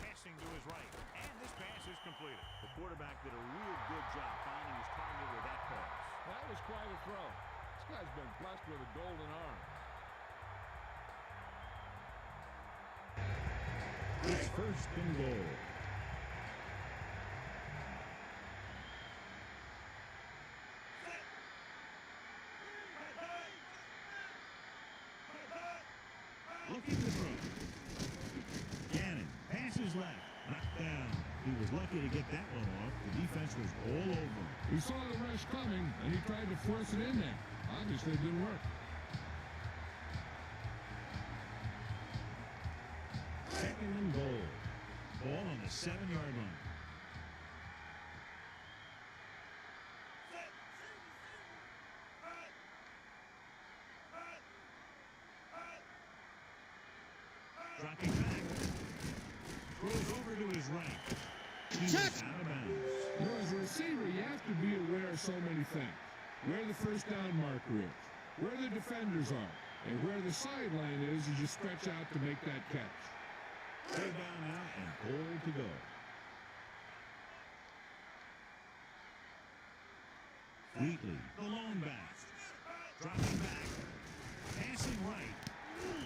Passing to his right. And this pass is completed. The quarterback did a real good job finding his target with that pass. That was quite a throw. This guy's been blessed with a golden arm. It's first and goal. Looking to throw. Gannon passes left. Knocked down. He was lucky to get that one off. The defense was all over him. He saw the rush coming, and he tried to force it in there. Obviously, it didn't work. Second and goal. Ball on the 7-yard line. Dropping back. Throws over to his right. He was out of bounds. You know, as a receiver, you have to be aware of so many things. Where the first down marker is, where the defenders are, and where the sideline is as you stretch out to make that catch. Third down now and goal to go. Wheatley, the lone back. Dropping back. Passing right.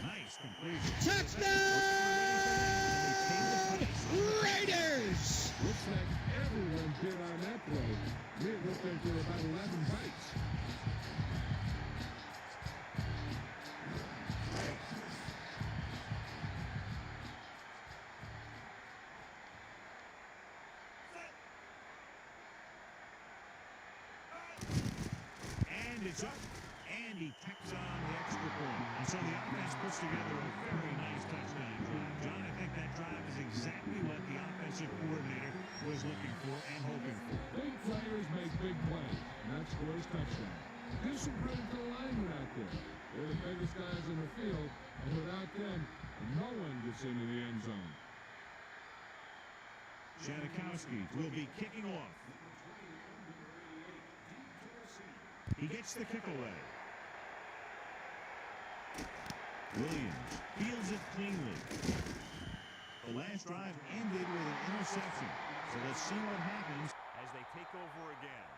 Nice completion. Touchdown! Raiders! Looks like everyone bit on that play. We looked like there were about 11 bites. And it's up. And he tacks on the extra point. And so the offense puts together a very nice touchdown drive. John, I think that drive is exactly what the offensive coordinator was looking for and hoping for. Big players make big plays, and that scores touchdown. There's some critical linemen out there. They're the biggest guys in the field, and without them, no one gets into the end zone. Janikowski will be kicking off. He gets the kick away. Williams fields it cleanly. The last drive ended with an interception. So let's see what happens as they take over again.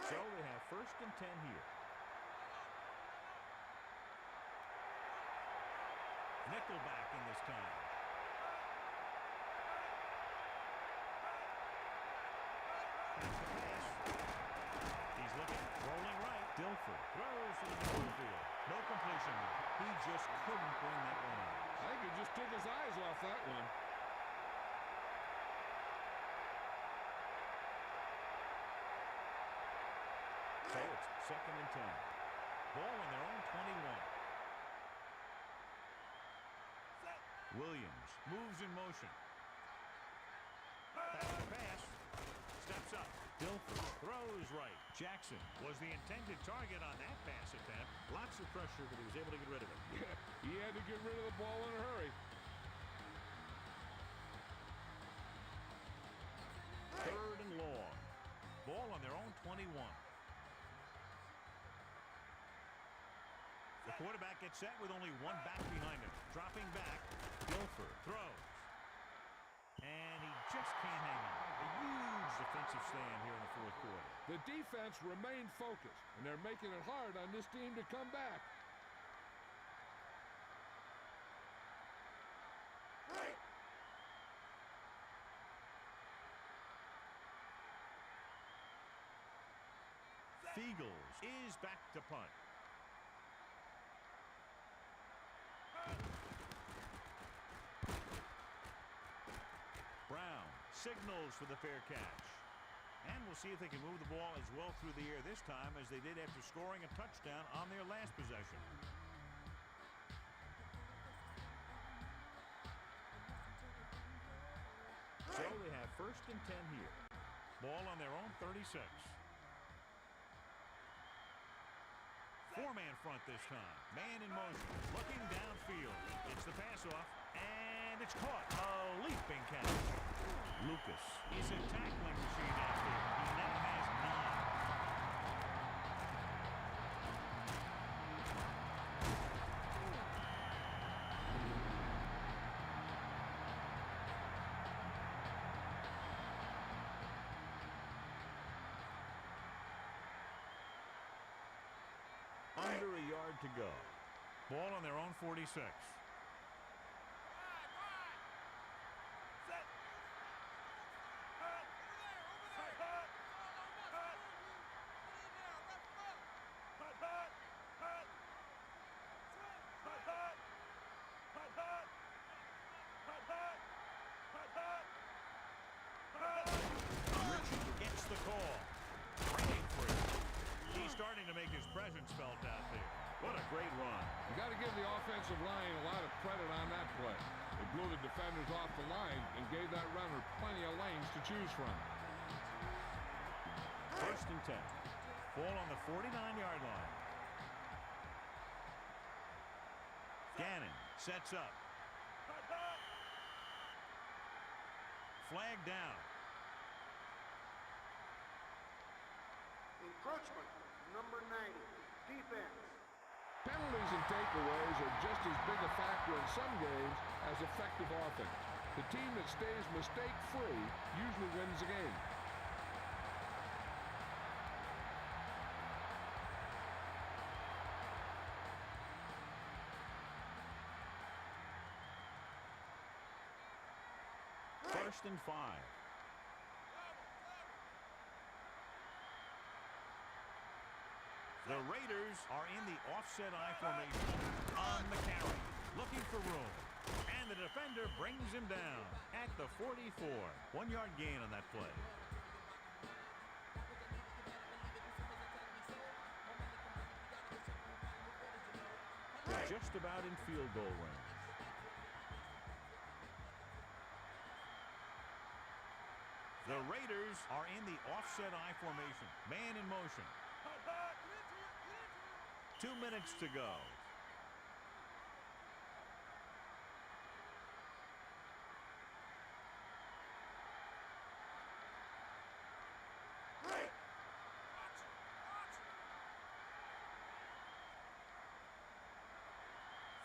So they have first and 10 here. Nickelback in this time. He's looking, rolling right. Dilfer throws to the middle of the field. No completion. He just couldn't bring that one out. I think he just took his eyes off that one. So it's second and 10. Ball on their own 21. Williams moves in motion. Pass. Steps up. Dilfer throws right. Jackson was the intended target on that pass attempt. Lots of pressure, but he was able to get rid of it. He had to get rid of the ball in a hurry. Third and long. Ball on their own 21. The quarterback gets set with only one back behind him. Dropping back. Dilfer throws. And he just can't hang on. A huge defensive stand here in the fourth quarter. The defense remained focused, and they're making it hard on this team to come back. Fiegels is back to punt. Brown signals for the fair catch. And we'll see if they can move the ball as well through the air this time as they did after scoring a touchdown on their last possession. So they have first and 10 here. Ball on their own 36. Four-man front this time. Man in motion. Looking downfield. It's the pass off. And it's caught. A leap leaping catch. Lucas is a tackling machine out there. He now has 9. Under a yard to go. Ball on their own 46. Richie gets the call. Running free. He's starting to make his presence felt out there. What a great run. You got to give the offensive line a lot of credit on that play. They blew the defenders off the line and gave that runner plenty of lanes to choose from. 1st and 10. Ball on the 49-yard line. Gannon sets up. Flag down. Encroachment, number 90, defense. Penalties and takeaways are just as big a factor in some games as effective offense. The team that stays mistake-free usually wins the game. First and 5. The Raiders are in the offset I formation on the carry, looking for room. And the defender brings him down at the 44. 1-yard gain on that play. They're just about in field goal range. The Raiders are in the offset I formation. Man in motion. 2 minutes to go.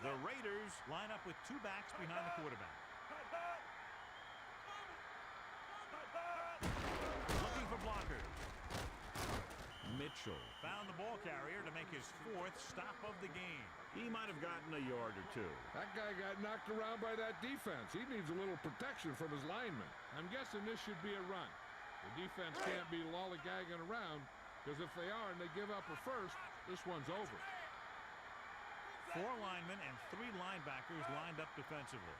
The Raiders line up with 2 backs behind the quarterback. Looking for blockers. Mitchell found the ball carrier to make his 4th stop of the game. He might have gotten a yard or 2. That guy got knocked around by that defense. He needs a little protection from his linemen. I'm guessing this should be a run. The defense can't be lollygagging around, because if they are and they give up a first, this one's over. 4 linemen and 3 linebackers lined up defensively.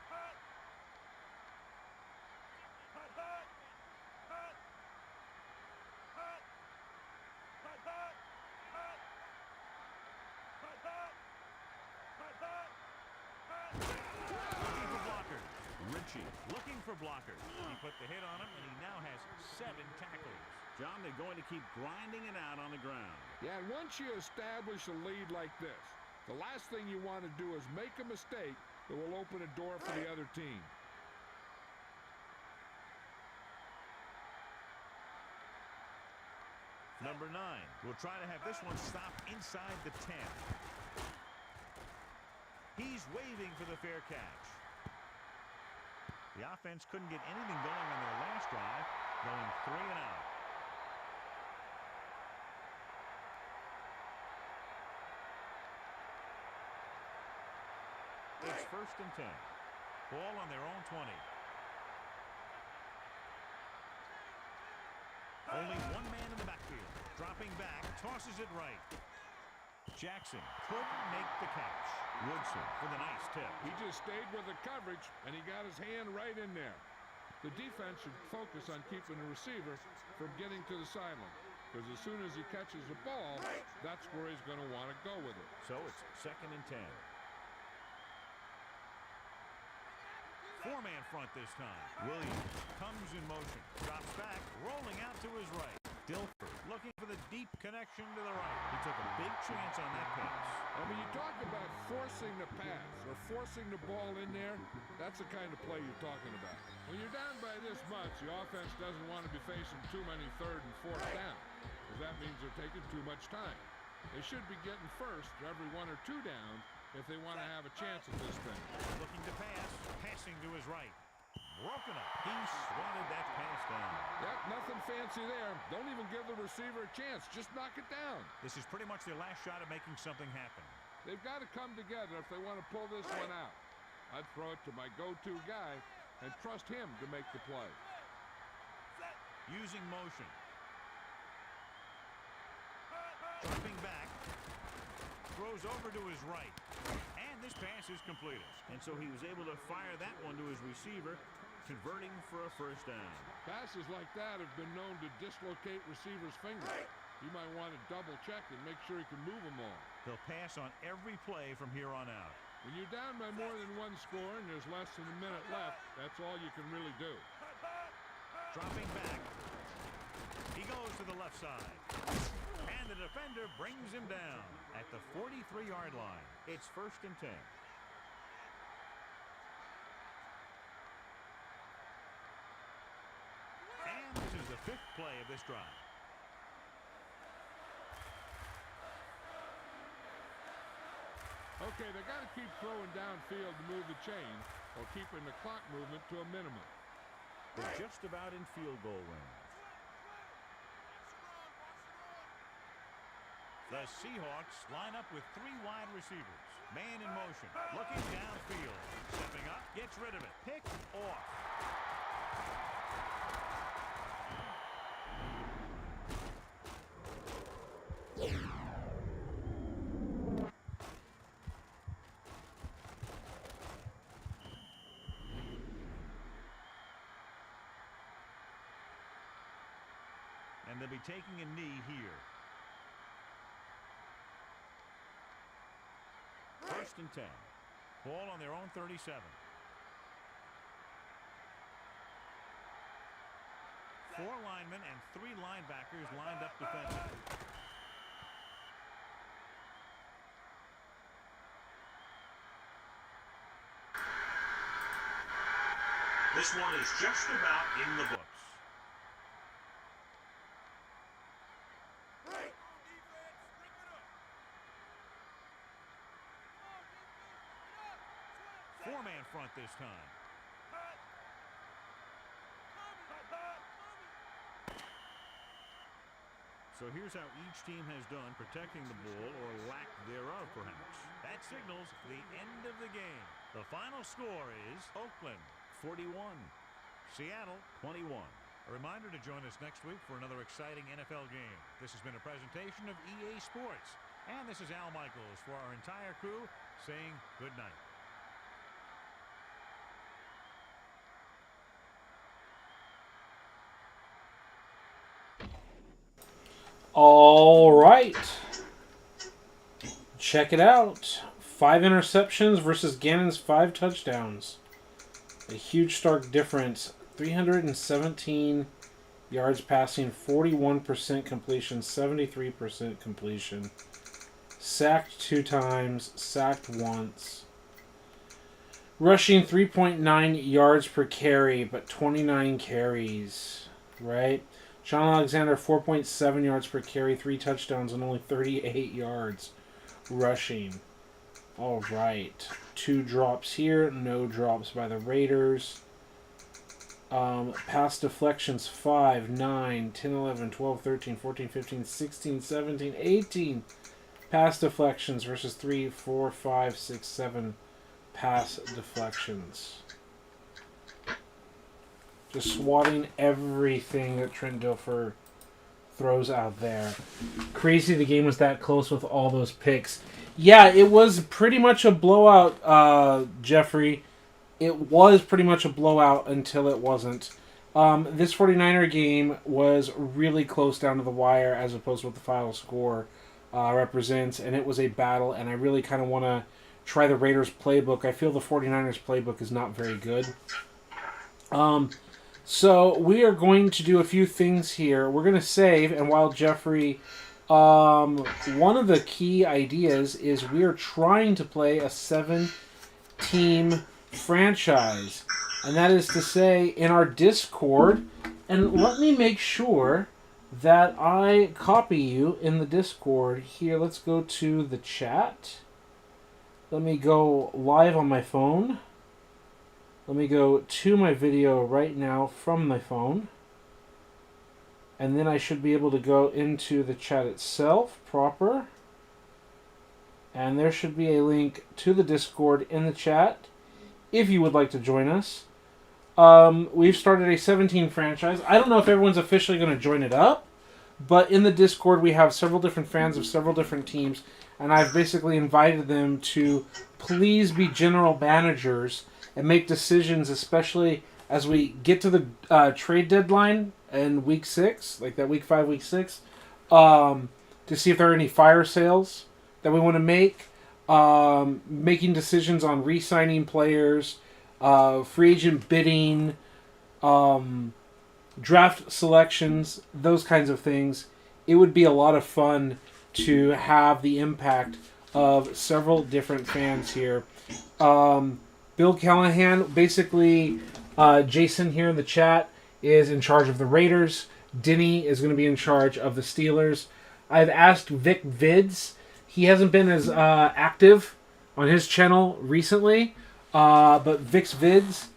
Looking for blockers. Richie looking for blockers. He put the hit on him, and he now has 7 tackles. John, they're going to keep grinding it out on the ground. Yeah, and once you establish a lead like this, the last thing you want to do is make a mistake that will open a door for the other team. Number 9 will try to have this one stop inside the 10. He's waving for the fair catch. The offense couldn't get anything going on their last drive, going 3 and out. It's 1st and 10. Ball on their own 20. Only 1 man in the backfield. Dropping back, tosses it right. Jackson couldn't make the catch. Woodson with a nice tip. He just stayed with the coverage, and he got his hand right in there. The defense should focus on keeping the receiver from getting to the sideline, because as soon as he catches the ball, that's where he's going to want to go with it. So it's 2nd and 10. 4-man front this time. Williams comes in motion. Drops back, rolling out to his right. Dilfer looking for the deep connection to the right. He took a big chance on that pass. And when you talk about forcing the pass or forcing the ball in there, that's the kind of play you're talking about. When you're down by this much, the offense doesn't want to be facing too many third and fourth down, because that means they're taking too much time. They should be getting first every 1 or 2 downs if they want to have a chance at this thing. Looking to pass, passing to his right. Broken up. He swatted that pass down. Yep, nothing fancy there. Don't even give the receiver a chance. Just knock it down. This is pretty much their last shot at making something happen. They've got to come together if they want to pull this one out. I'd throw it to my go-to guy and trust him to make the play. Using motion. Dropping back. Throws over to his right. And this pass is completed. And so he was able to fire that one to his receiver, converting for a first down. Passes like that have been known to dislocate receivers' fingers. You might want to double check and make sure he can move them all. They'll pass on every play from here on out. When you're down by more than 1 score and there's less than a minute left, that's all you can really do. Dropping back. He goes to the left side. And the defender brings him down at the 43-yard line. It's 1st and 10. And this is the 5th play of this drive. Okay, they got to keep throwing downfield to move the chains or keeping the clock movement to a minimum. They're just about in field goal range. The Seahawks line up with 3 wide receivers. Man in motion, looking downfield. Stepping up, gets rid of it. Picked off. And they'll be taking a knee here. 1st and 10. Ball on their own 37. 4 linemen and 3 linebackers lined up defensively. This one is just about in the books. Four-man front this time. So here's how each team has done protecting the ball, or lack thereof, perhaps. That signals the end of the game. The final score is Oakland 41, Seattle 21. A reminder to join us next week for another exciting NFL game. This has been a presentation of EA Sports. And this is Al Michaels for our entire crew saying good night. All right. Check it out. 5 interceptions versus Gannon's 5 touchdowns. A huge stark difference. 317 yards passing, 41% completion, 73% completion. Sacked 2 times, sacked once. Rushing 3.9 yards per carry, but 29 carries, right? Sean Alexander, 4.7 yards per carry, 3 touchdowns, and only 38 yards rushing. All right. 2 drops here, no drops by the Raiders. Pass deflections, 5, 9, 10, 11, 12, 13, 14, 15, 16, 17, 18 pass deflections versus 3, 4, 5, 6, 7 pass deflections. Just swatting everything that Trent Dilfer throws out there. Crazy the game was that close with all those picks. Yeah, it was pretty much a blowout, Jeffrey. It was pretty much a blowout until it wasn't. This 49er game was really close down to the wire as opposed to what the final score represents, and it was a battle, and I really kind of want to try the Raiders playbook. I feel the 49ers playbook is not very good. So we are going to do a few things here. We're going to save, and while Jeffrey, one of the key ideas is we are trying to play a 7-team franchise. And that is to say, in our Discord, and let me make sure that I copy you in the Discord. Here, let's go to the chat. Let me go live on my phone. Let me go to my video right now from my phone. And then I should be able to go into the chat itself proper. And there should be a link to the Discord in the chat if you would like to join us. We've started a 17 franchise. I don't know if everyone's officially going to join it up, but in the Discord we have several different fans of several different teams, and I've basically invited them to please be general managers and make decisions, especially as we get to the trade deadline in week 6, like that week 5, week 6, to see if there are any fire sales that we want to make, making decisions on re-signing players, free agent bidding, draft selections, those kinds of things. It would be a lot of fun to have the impact of several different fans here. Bill Callahan, basically, Jason here in the chat is in charge of the Raiders. Denny is going to be in charge of the Steelers. I've asked Vic Vids. He hasn't been as active on his channel recently, but Vic's Vids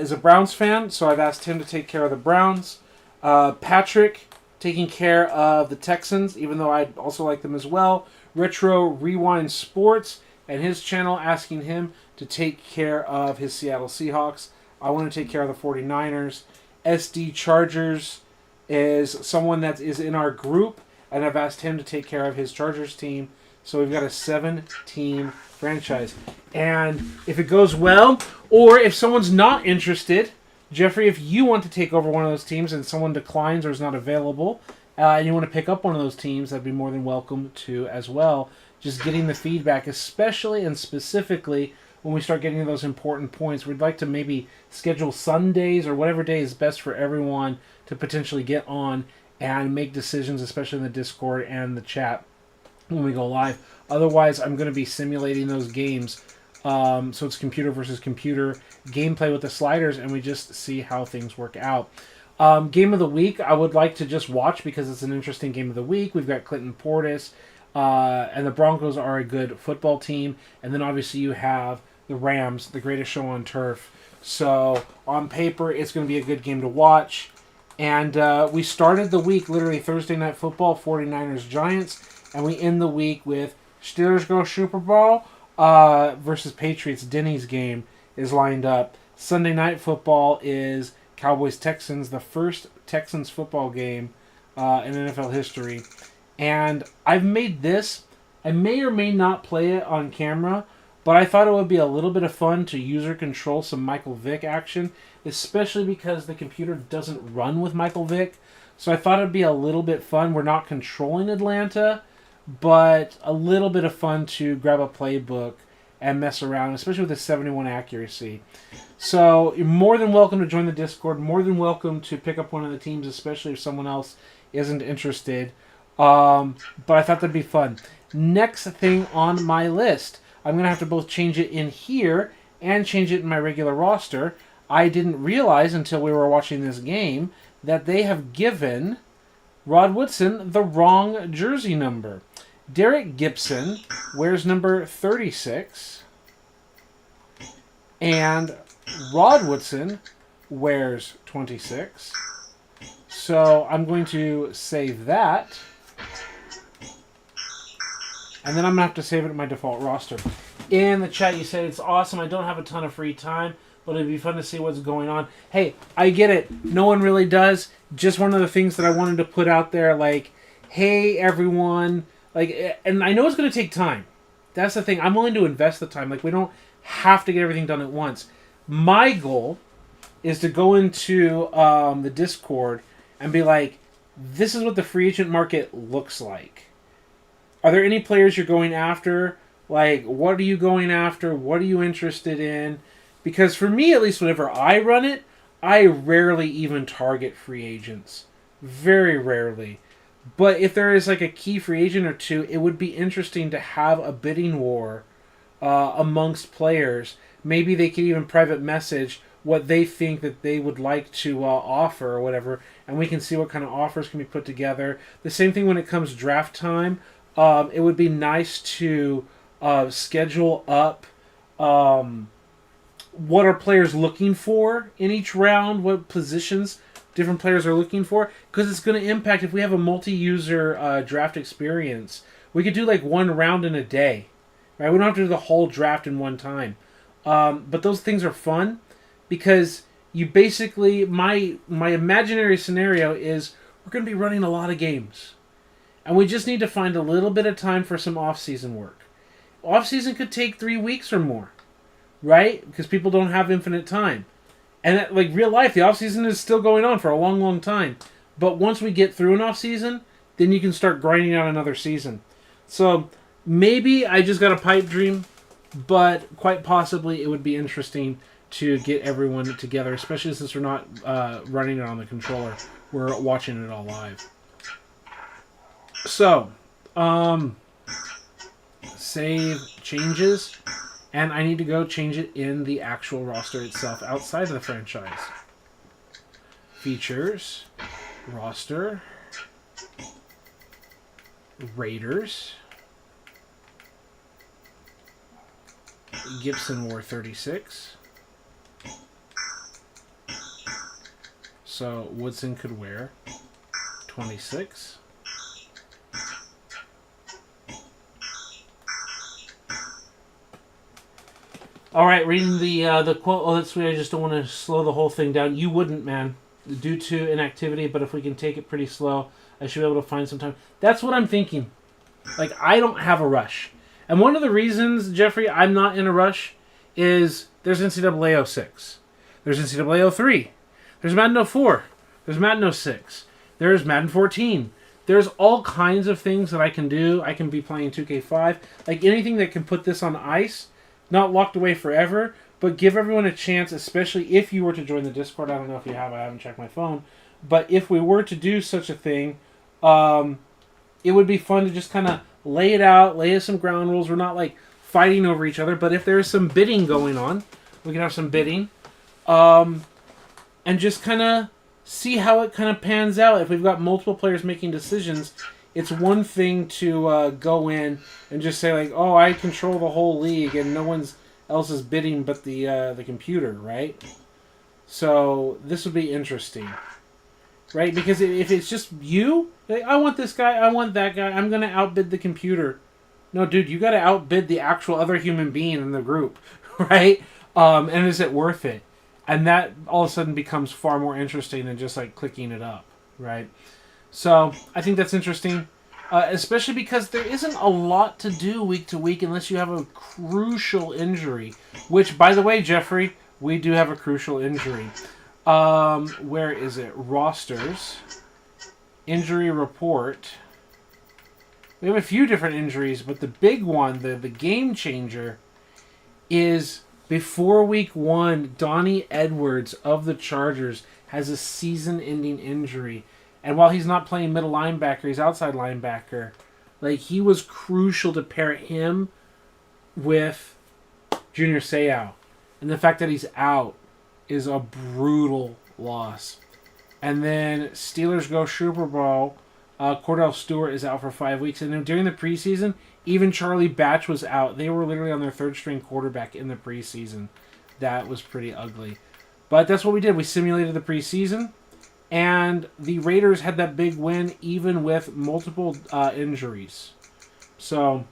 is a Browns fan, so I've asked him to take care of the Browns. Patrick taking care of the Texans, even though I'd also like them as well. Retro Rewind Sports and his channel asking him to take care of his Seattle Seahawks. I want to take care of the 49ers. SD Chargers is someone that is in our group, and I've asked him to take care of his Chargers team. So we've got a 7-team franchise. And if it goes well, or if someone's not interested, Jeffrey, if you want to take over one of those teams and someone declines or is not available, and you want to pick up one of those teams, that'd be more than welcome to as well. Just getting the feedback, especially and specifically when we start getting to those important points. We'd like to maybe schedule Sundays or whatever day is best for everyone to potentially get on and make decisions, especially in the Discord and the chat when we go live. Otherwise, I'm going to be simulating those games. So it's computer versus computer gameplay with the sliders, and we just see how things work out. Game of the week, I would like to just watch because it's an interesting game of the week. We've got Clinton Portis, and the Broncos are a good football team. And then obviously you have the Rams, the greatest show on turf. So on paper, it's going to be a good game to watch. And we started the week, literally Thursday Night Football, 49ers Giants, and we end the week with Steelers go Super Bowl versus Patriots. Denny's game is lined up. Sunday Night Football is Cowboys-Texans, the first Texans football game in NFL history. And I've made this. I may or may not play it on camera, but I thought it would be a little bit of fun to user control some Michael Vick action, especially because the computer doesn't run with Michael Vick. So I thought it'd be a little bit fun. We're not controlling Atlanta, but a little bit of fun to grab a playbook and mess around, especially with the 71 accuracy. So you're more than welcome to join the Discord, more than welcome to pick up one of the teams, especially if someone else isn't interested. But I thought that'd be fun. Next thing on my list, I'm going to have to both change it in here and change it in my regular roster. I didn't realize until we were watching this game that they have given Rod Woodson the wrong jersey number. Derek Gibson wears number 36, and Rod Woodson wears 26. So I'm going to save that, and then I'm going to have to save it in my default roster. In the chat, you said it's awesome. I don't have a ton of free time, but it'd be fun to see what's going on. Hey, I get it. No one really does. Just one of the things that I wanted to put out there, like, hey, everyone. Like, and I know it's going to take time. That's the thing. I'm willing to invest the time. Like, we don't have to get everything done at once. My goal is to go into the Discord and be like, this is what the free agent market looks like. Are there any players you're going after? Like, what are you going after? What are you interested in? Because for me, at least, whenever I run it, I rarely even target free agents. Very rarely. But if there is like a key free agent or two, it would be interesting to have a bidding war amongst players. Maybe they could even private message what they think that they would like to offer or whatever, and we can see what kind of offers can be put together. The same thing when it comes draft time. It would be nice to schedule up what are players looking for in each round, what positions different players are looking for, because it's going to impact. If we have a multi-user draft experience, we could do like one round in a day, right? We don't have to do the whole draft in one time. But those things are fun because you basically, my imaginary scenario is we're going to be running a lot of games. And we just need to find a little bit of time for some off-season work. Off-season could take 3 weeks or more, right? Because people don't have infinite time. And like real life, the off-season is still going on for a long, long time. But once we get through an off-season, then you can start grinding out another season. So maybe I just got a pipe dream, but quite possibly it would be interesting to get everyone together, especially since we're not running it on the controller. We're watching it all live. So, save changes, and I need to go change it in the actual roster itself outside of the franchise. Features, roster, Raiders, Gibson wore 36. So Woodson could wear 26. All right, reading the quote. Oh, that's weird. I just don't want to slow the whole thing down. You wouldn't, man, due to inactivity. But if we can take it pretty slow, I should be able to find some time. That's what I'm thinking. Like, I don't have a rush. And one of the reasons, Jeffrey, I'm not in a rush is there's NCAA 06. There's NCAA 03. There's Madden 04. There's Madden 06. There's Madden 14. There's all kinds of things that I can do. I can be playing 2K5. Like, anything that can put this on ice, not locked away forever, but give everyone a chance, especially if you were to join the Discord. I don't know if you have. I haven't checked my phone. But if we were to do such a thing, it would be fun to just kind of lay it out, lay some ground rules. We're not, like, fighting over each other, but if there's some bidding going on, we can have some bidding. And just kind of see how it kind of pans out. If we've got multiple players making decisions, it's one thing to go in and just say, like, oh, I control the whole league and no one else is bidding but the computer, right? So this would be interesting, right? Because if it's just you, like, I want this guy, I want that guy, I'm going to outbid the computer. No, dude, you got to outbid the actual other human being in the group, right? And is it worth it? And that all of a sudden becomes far more interesting than just like clicking it up, right? So I think that's interesting, especially because there isn't a lot to do week to week unless you have a crucial injury. Which, by the way, Jeffrey, we do have a crucial injury. Where is it? Rosters, injury report. We have a few different injuries, but the big one, the game changer, is before week 1, Donnie Edwards of the Chargers has a season-ending injury. And while he's not playing middle linebacker, he's outside linebacker. Like, he was crucial to pair him with Junior Seau. And the fact that he's out is a brutal loss. And then Steelers go Super Bowl. Cordell Stewart is out for 5 weeks. And then during the preseason, even Charlie Batch was out. They were literally on their third-string quarterback in the preseason. That was pretty ugly. But that's what we did. We simulated the preseason. And the Raiders had that big win even with multiple injuries. So,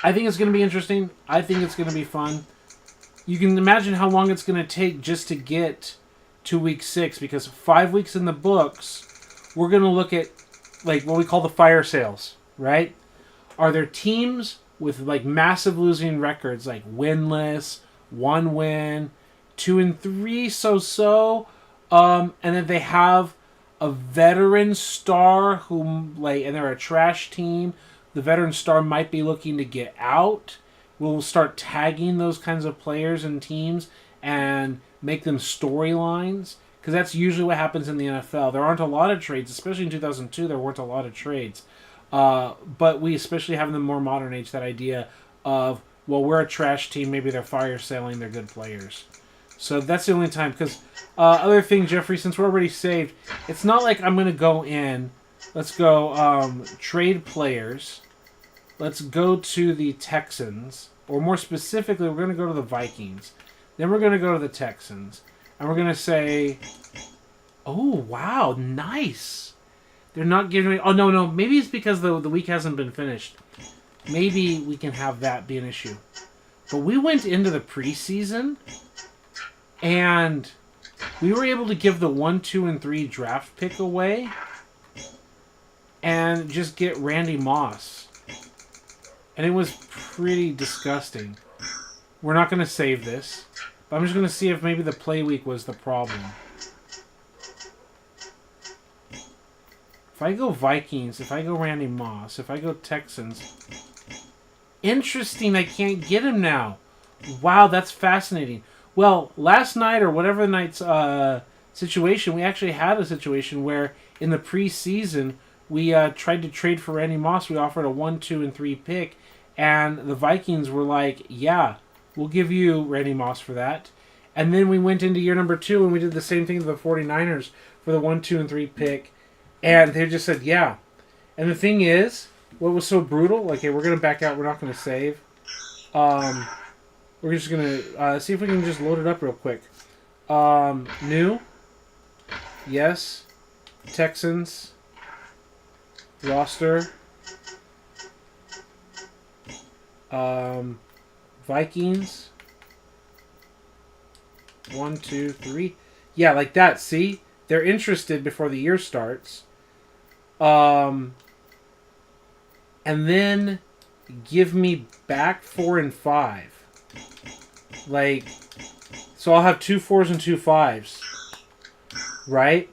I think it's going to be interesting. I think it's going to be fun. You can imagine how long it's going to take just to get to week 6. Because 5 weeks in the books, we're going to look at like what we call the fire sales, right? Are there teams with like massive losing records, like winless, 1 win, 2 and 3 so-so, and then they have a veteran star who, like, and they're a trash team. The veteran star might be looking to get out. We'll start tagging those kinds of players and teams and make them storylines, because that's usually what happens in the NFL. There aren't a lot of trades, especially in 2002. There weren't a lot of trades, but we especially have in the more modern age that idea of, well, we're a trash team. Maybe they're fire selling. They're good players. So that's the only time. Because other thing, Jeffrey, since we're already saved, it's not like I'm going to go in. Let's go trade players. Let's go to the Texans. Or more specifically, we're going to go to the Vikings. Then we're going to go to the Texans. And we're going to say, oh, wow, nice. They're not giving me... Oh, no. Maybe it's because the week hasn't been finished. Maybe we can have that be an issue. But we went into the preseason, and we were able to give the 1, 2, and 3 draft pick away and just get Randy Moss. And it was pretty disgusting. We're not going to save this, but I'm just going to see if maybe the play week was the problem. If I go Vikings, if I go Randy Moss, if I go Texans... Interesting, I can't get him now. Wow, that's fascinating. Well, last night, or whatever night's situation, we actually had a situation where in the preseason, we tried to trade for Randy Moss. We offered a 1, 2, and 3 pick, and the Vikings were like, yeah, we'll give you Randy Moss for that. And then we went into year number 2, and we did the same thing to the 49ers for the 1, 2, and 3 pick, and they just said, yeah. And the thing is, what was so brutal, okay, we're going to back out, we're not going to save. We're just going to see if we can just load it up real quick. New. Yes. Texans. Roster. Vikings. 1, 2, 3. Yeah, like that, see? They're interested before the year starts. And then give me back 4 and 5. Like, so I'll have 2 4s and 2 5s. Right?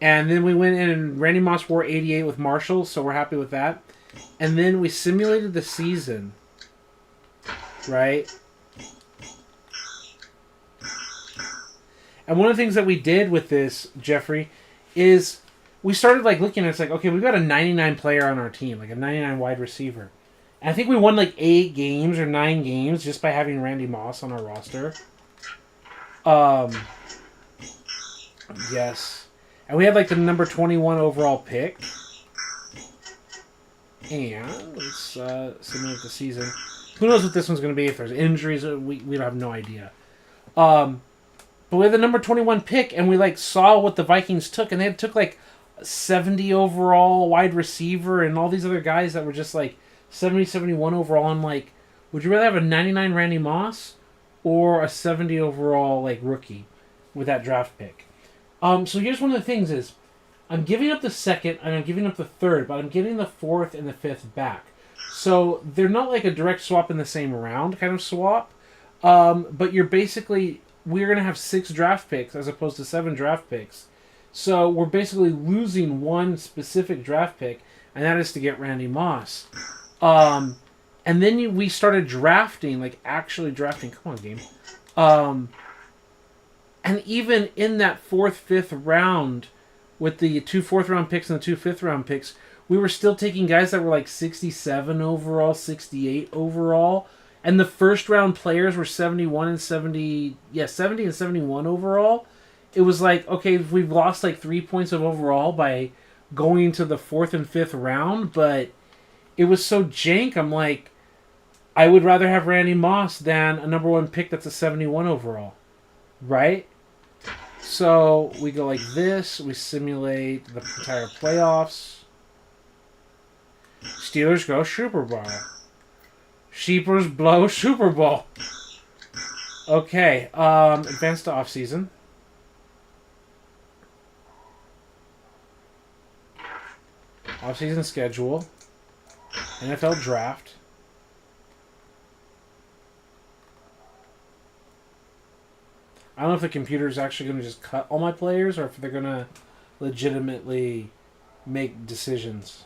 And then we went in and Randy Moss wore 88 with Marshall, so we're happy with that. And then we simulated the season. Right? And one of the things that we did with this, Jeffrey, is... we started like looking at it, it's like, okay, we've got a 99 player on our team, like a 99 wide receiver. And I think we won like 8 games or 9 games just by having Randy Moss on our roster. Yes. And we had like the number 21 overall pick. And let's simulate the season. Who knows what this one's going to be? If there's injuries, we don't have no idea. But we had the number 21 pick, and we like saw what the Vikings took, and they took like 70 overall wide receiver and all these other guys that were just like 70, 71 overall. I'm like, would you rather have a 99 Randy Moss or a 70 overall like rookie with that draft pick? So here's one of the things is I'm giving up the 2nd and I'm giving up the 3rd, but I'm getting the 4th and the 5th back. So they're not like a direct swap in the same round kind of swap, but you're basically, we're going to have 6 draft picks as opposed to 7 draft picks. So we're basically losing one specific draft pick, and that is to get Randy Moss. And then we started drafting, like actually drafting. Come on, game. And even in that 4th, 5th round, with the 2 4th-round picks and the 2 5th-round picks, we were still taking guys that were like 67 overall, 68 overall. And the first-round players were 71 and 70... yeah, 70 and 71 overall. It was like, okay, we've lost like 3 points of overall by going to the 4th and 5th round, but it was so jank. I'm like, I would rather have Randy Moss than a number 1 pick that's a 71 overall. Right? So we go like this. We simulate the entire playoffs. Steelers go Super Bowl. Sheepers blow Super Bowl. Okay, advance to offseason. Offseason schedule. NFL draft. I don't know if the computer is actually going to just cut all my players or if they're going to legitimately make decisions.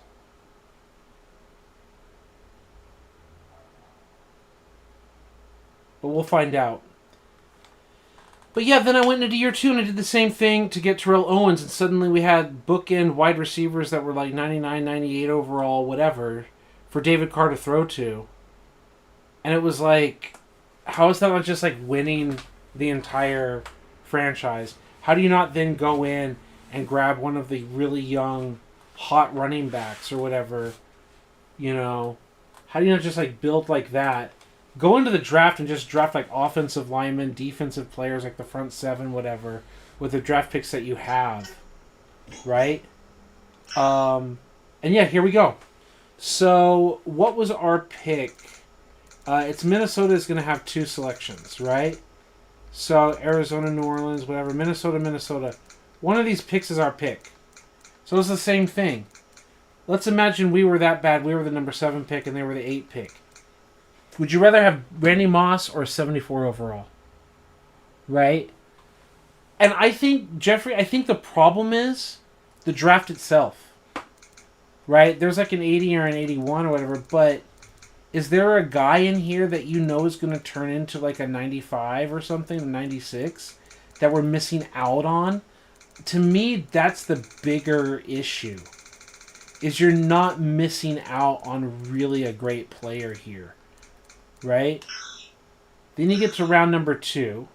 But we'll find out. But yeah, then I went into year 2 and I did the same thing to get Terrell Owens, and suddenly we had bookend wide receivers that were like 99, 98 overall, whatever, for David Carr to throw to. And it was like, how is that not just like winning the entire franchise? How do you not then go in and grab one of the really young, hot running backs or whatever, you know? How do you not just like build like that? Go into the draft and just draft like offensive linemen, defensive players, like the front 7, whatever, with the draft picks that you have, right? And yeah, here we go. So, what was our pick? It's Minnesota is going to have 2 selections, right? So, Arizona, New Orleans, whatever. Minnesota. One of these picks is our pick. So, it's the same thing. Let's imagine we were that bad. We were the number 7 pick and they were the 8 pick. Would you rather have Randy Moss or 74 overall? Right? And I think, Jeffrey, the problem is the draft itself. Right? There's like an 80 or an 81 or whatever, but is there a guy in here that you know is going to turn into like a 95 or something, a 96, that we're missing out on? To me, that's the bigger issue. Is you're not missing out on really a great player here. Right? Then you get to round number 2.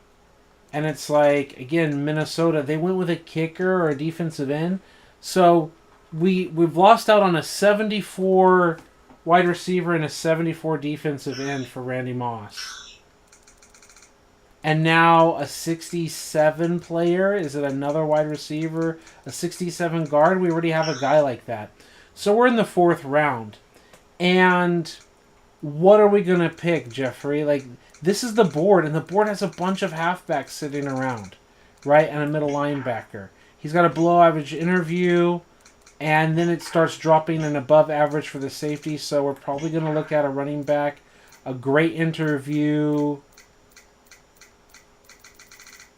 And it's like, again, Minnesota, they went with a kicker or a defensive end. So we've lost out on a 74 wide receiver and a 74 defensive end for Randy Moss. And now a 67 player. Is it another wide receiver? A 67 guard? We already have a guy like that. So we're in the 4th round. And what are we going to pick, Jeffrey? Like, this is the board, and the board has a bunch of halfbacks sitting around, right? And a middle linebacker. He's got a below-average interview, and then it starts dropping an above average for the safety, so we're probably going to look at a running back, a great interview.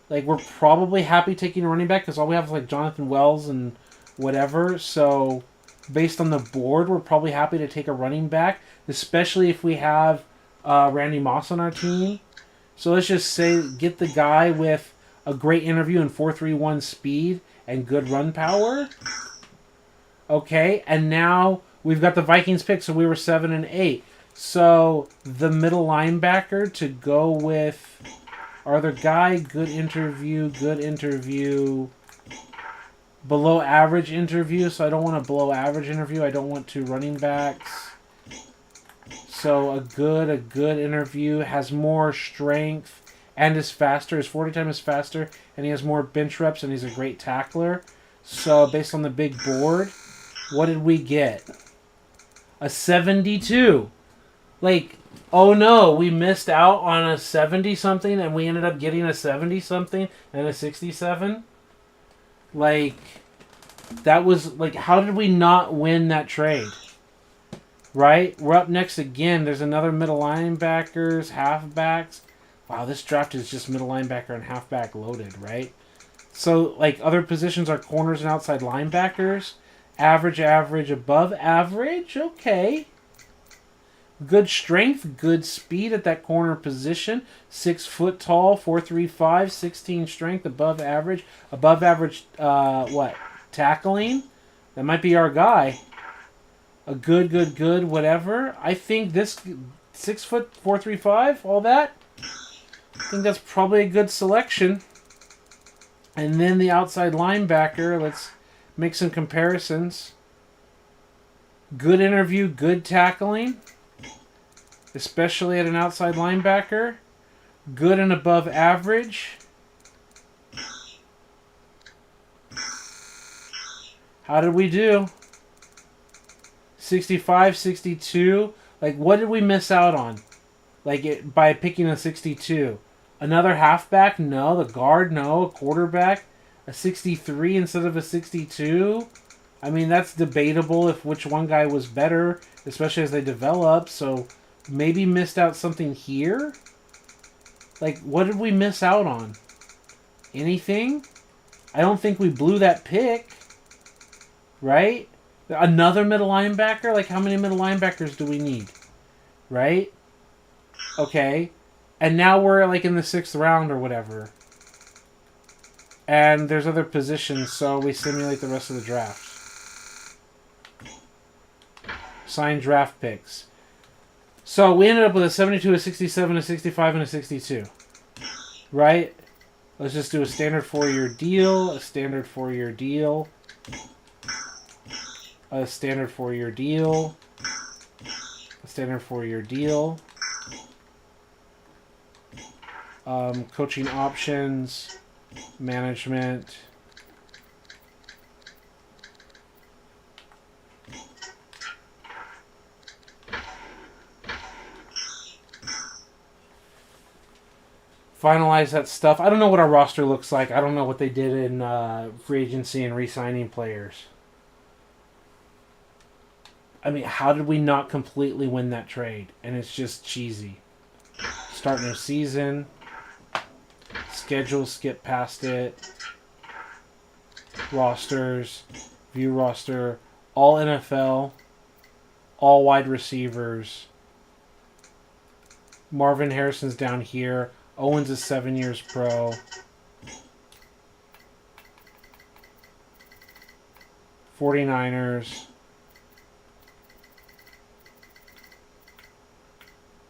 Like, we're probably happy taking a running back, because all we have is, like, Jonathan Wells and whatever, so based on the board, we're probably happy to take a running back, especially if we have Randy Moss on our team. So let's just say get the guy with a great interview and 4.31 speed and good run power. Okay, and now we've got the Vikings pick, so we were 7 and 8. So the middle linebacker to go with our other guy, good interview, below average interview. So I don't want a below average interview. I don't want 2 running backs. So a good interview, has more strength and is faster. His 40 time is faster, and he has more bench reps, and he's a great tackler. So based on the big board, what did we get? A 72. Like, oh no, we missed out on a 70-something, and we ended up getting a 70-something and a 67? Like, that was, like, how did we not win that trade? Right? We're up next again. There's another middle linebackers, halfbacks. Wow, this draft is just middle linebacker and halfback loaded, right? So, like, other positions are corners and outside linebackers. Average, above average. Okay. Good strength, good speed at that corner position. 6 foot tall, 4.35, 16 strength, above average. Above average, tackling? That might be our guy. A good, whatever. I think this 6 foot, 4.35, all that. I think that's probably a good selection. And then the outside linebacker, let's make some comparisons. Good interview, good tackling. Especially at an outside linebacker. Good and above average. How did we do? 65, 62. Like, what did we miss out on? Like, by picking a 62. Another halfback? No. The guard? No. A quarterback? A 63 instead of a 62? I mean, that's debatable if which one guy was better, especially as they develop. So, maybe missed out something here? Like, what did we miss out on? Anything? I don't think we blew that pick. Right? Another middle linebacker? Like, how many middle linebackers do we need? Right? Okay. And now we're, like, in the 6th round or whatever. And there's other positions, so we simulate the rest of the draft. Signed draft picks. So we ended up with a 72, a 67, a 65, and a 62. Right? Let's just do a standard 4-year deal, a standard 4-year deal, a standard 4-year deal, a standard 4-year deal. Coaching options, management. Finalize that stuff. I don't know what our roster looks like. I don't know what they did in free agency and re-signing players. I mean, how did we not completely win that trade? And it's just cheesy. Start new season. Schedule, skip past it. Rosters. View roster. All NFL. All wide receivers. Marvin Harrison's down here. Owens is 7 years pro. '49ers.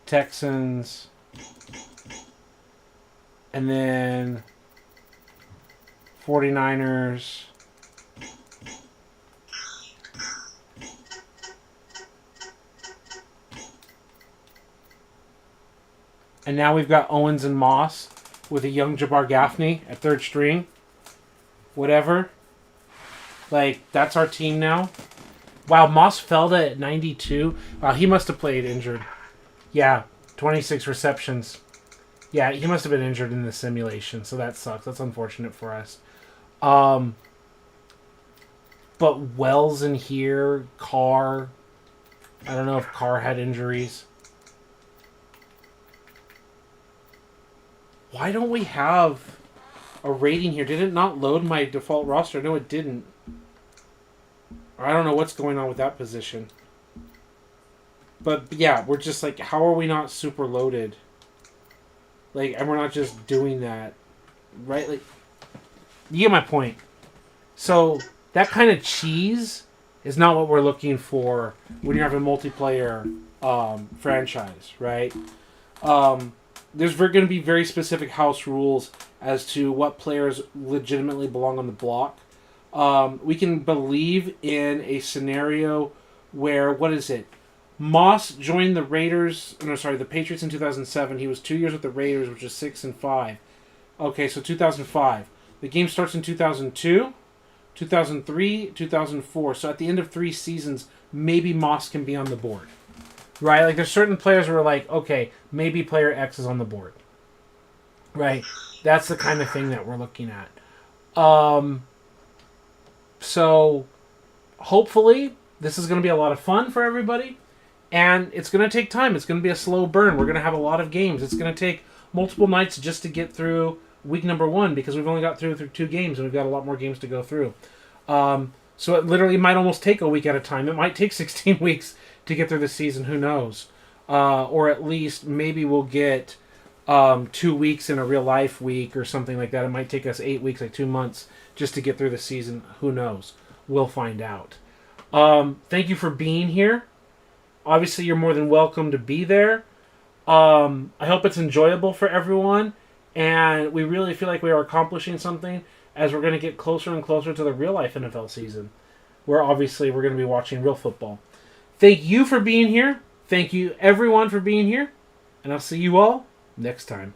Texans. And then 49ers. And now we've got Owens and Moss with a young Jabbar Gaffney at third string. Whatever. Like, that's our team now. Wow, Moss Felda at 92. Wow, he must have played injured. Yeah, 26 receptions. Yeah, he must have been injured in the simulation, so that sucks. That's unfortunate for us. But Wells in here, Carr. I don't know if Carr had injuries. Why don't we have a rating here? Did it not load my default roster? No, it didn't. I don't know what's going on with that position. But yeah, we're just like, how are we not super loaded? Like, and we're not just doing that. Right? Like, you get my point. So, that kind of cheese is not what we're looking for when you have a multiplayer franchise, right? There's going to be very specific house rules as to what players legitimately belong on the block. We can believe in a scenario where, what is it? Moss joined the the Patriots in 2007. He was 2 years with the Raiders, which is 6-5. Okay, so 2005. The game starts in 2002, 2003, 2004. So at the end of 3 seasons, maybe Moss can be on the board. Right? Like, there's certain players who are like, okay, maybe player X is on the board. Right? That's the kind of thing that we're looking at. So, hopefully, this is going to be a lot of fun for everybody. And it's going to take time. It's going to be a slow burn. We're going to have a lot of games. It's going to take multiple nights just to get through week number 1 because we've only got through 2 games and we've got a lot more games to go through. So it literally might almost take a week at a time. It might take 16 weeks to get through the season. Who knows? Or at least maybe we'll get 2 weeks in a real life week or something like that. It might take us 8 weeks, like 2 months, just to get through the season. Who knows? We'll find out. Thank you for being here. Obviously, you're more than welcome to be there. I hope it's enjoyable for everyone. And we really feel like we are accomplishing something as we're going to get closer and closer to the real-life NFL season, where obviously we're going to be watching real football. Thank you for being here. Thank you, everyone, for being here. And I'll see you all next time.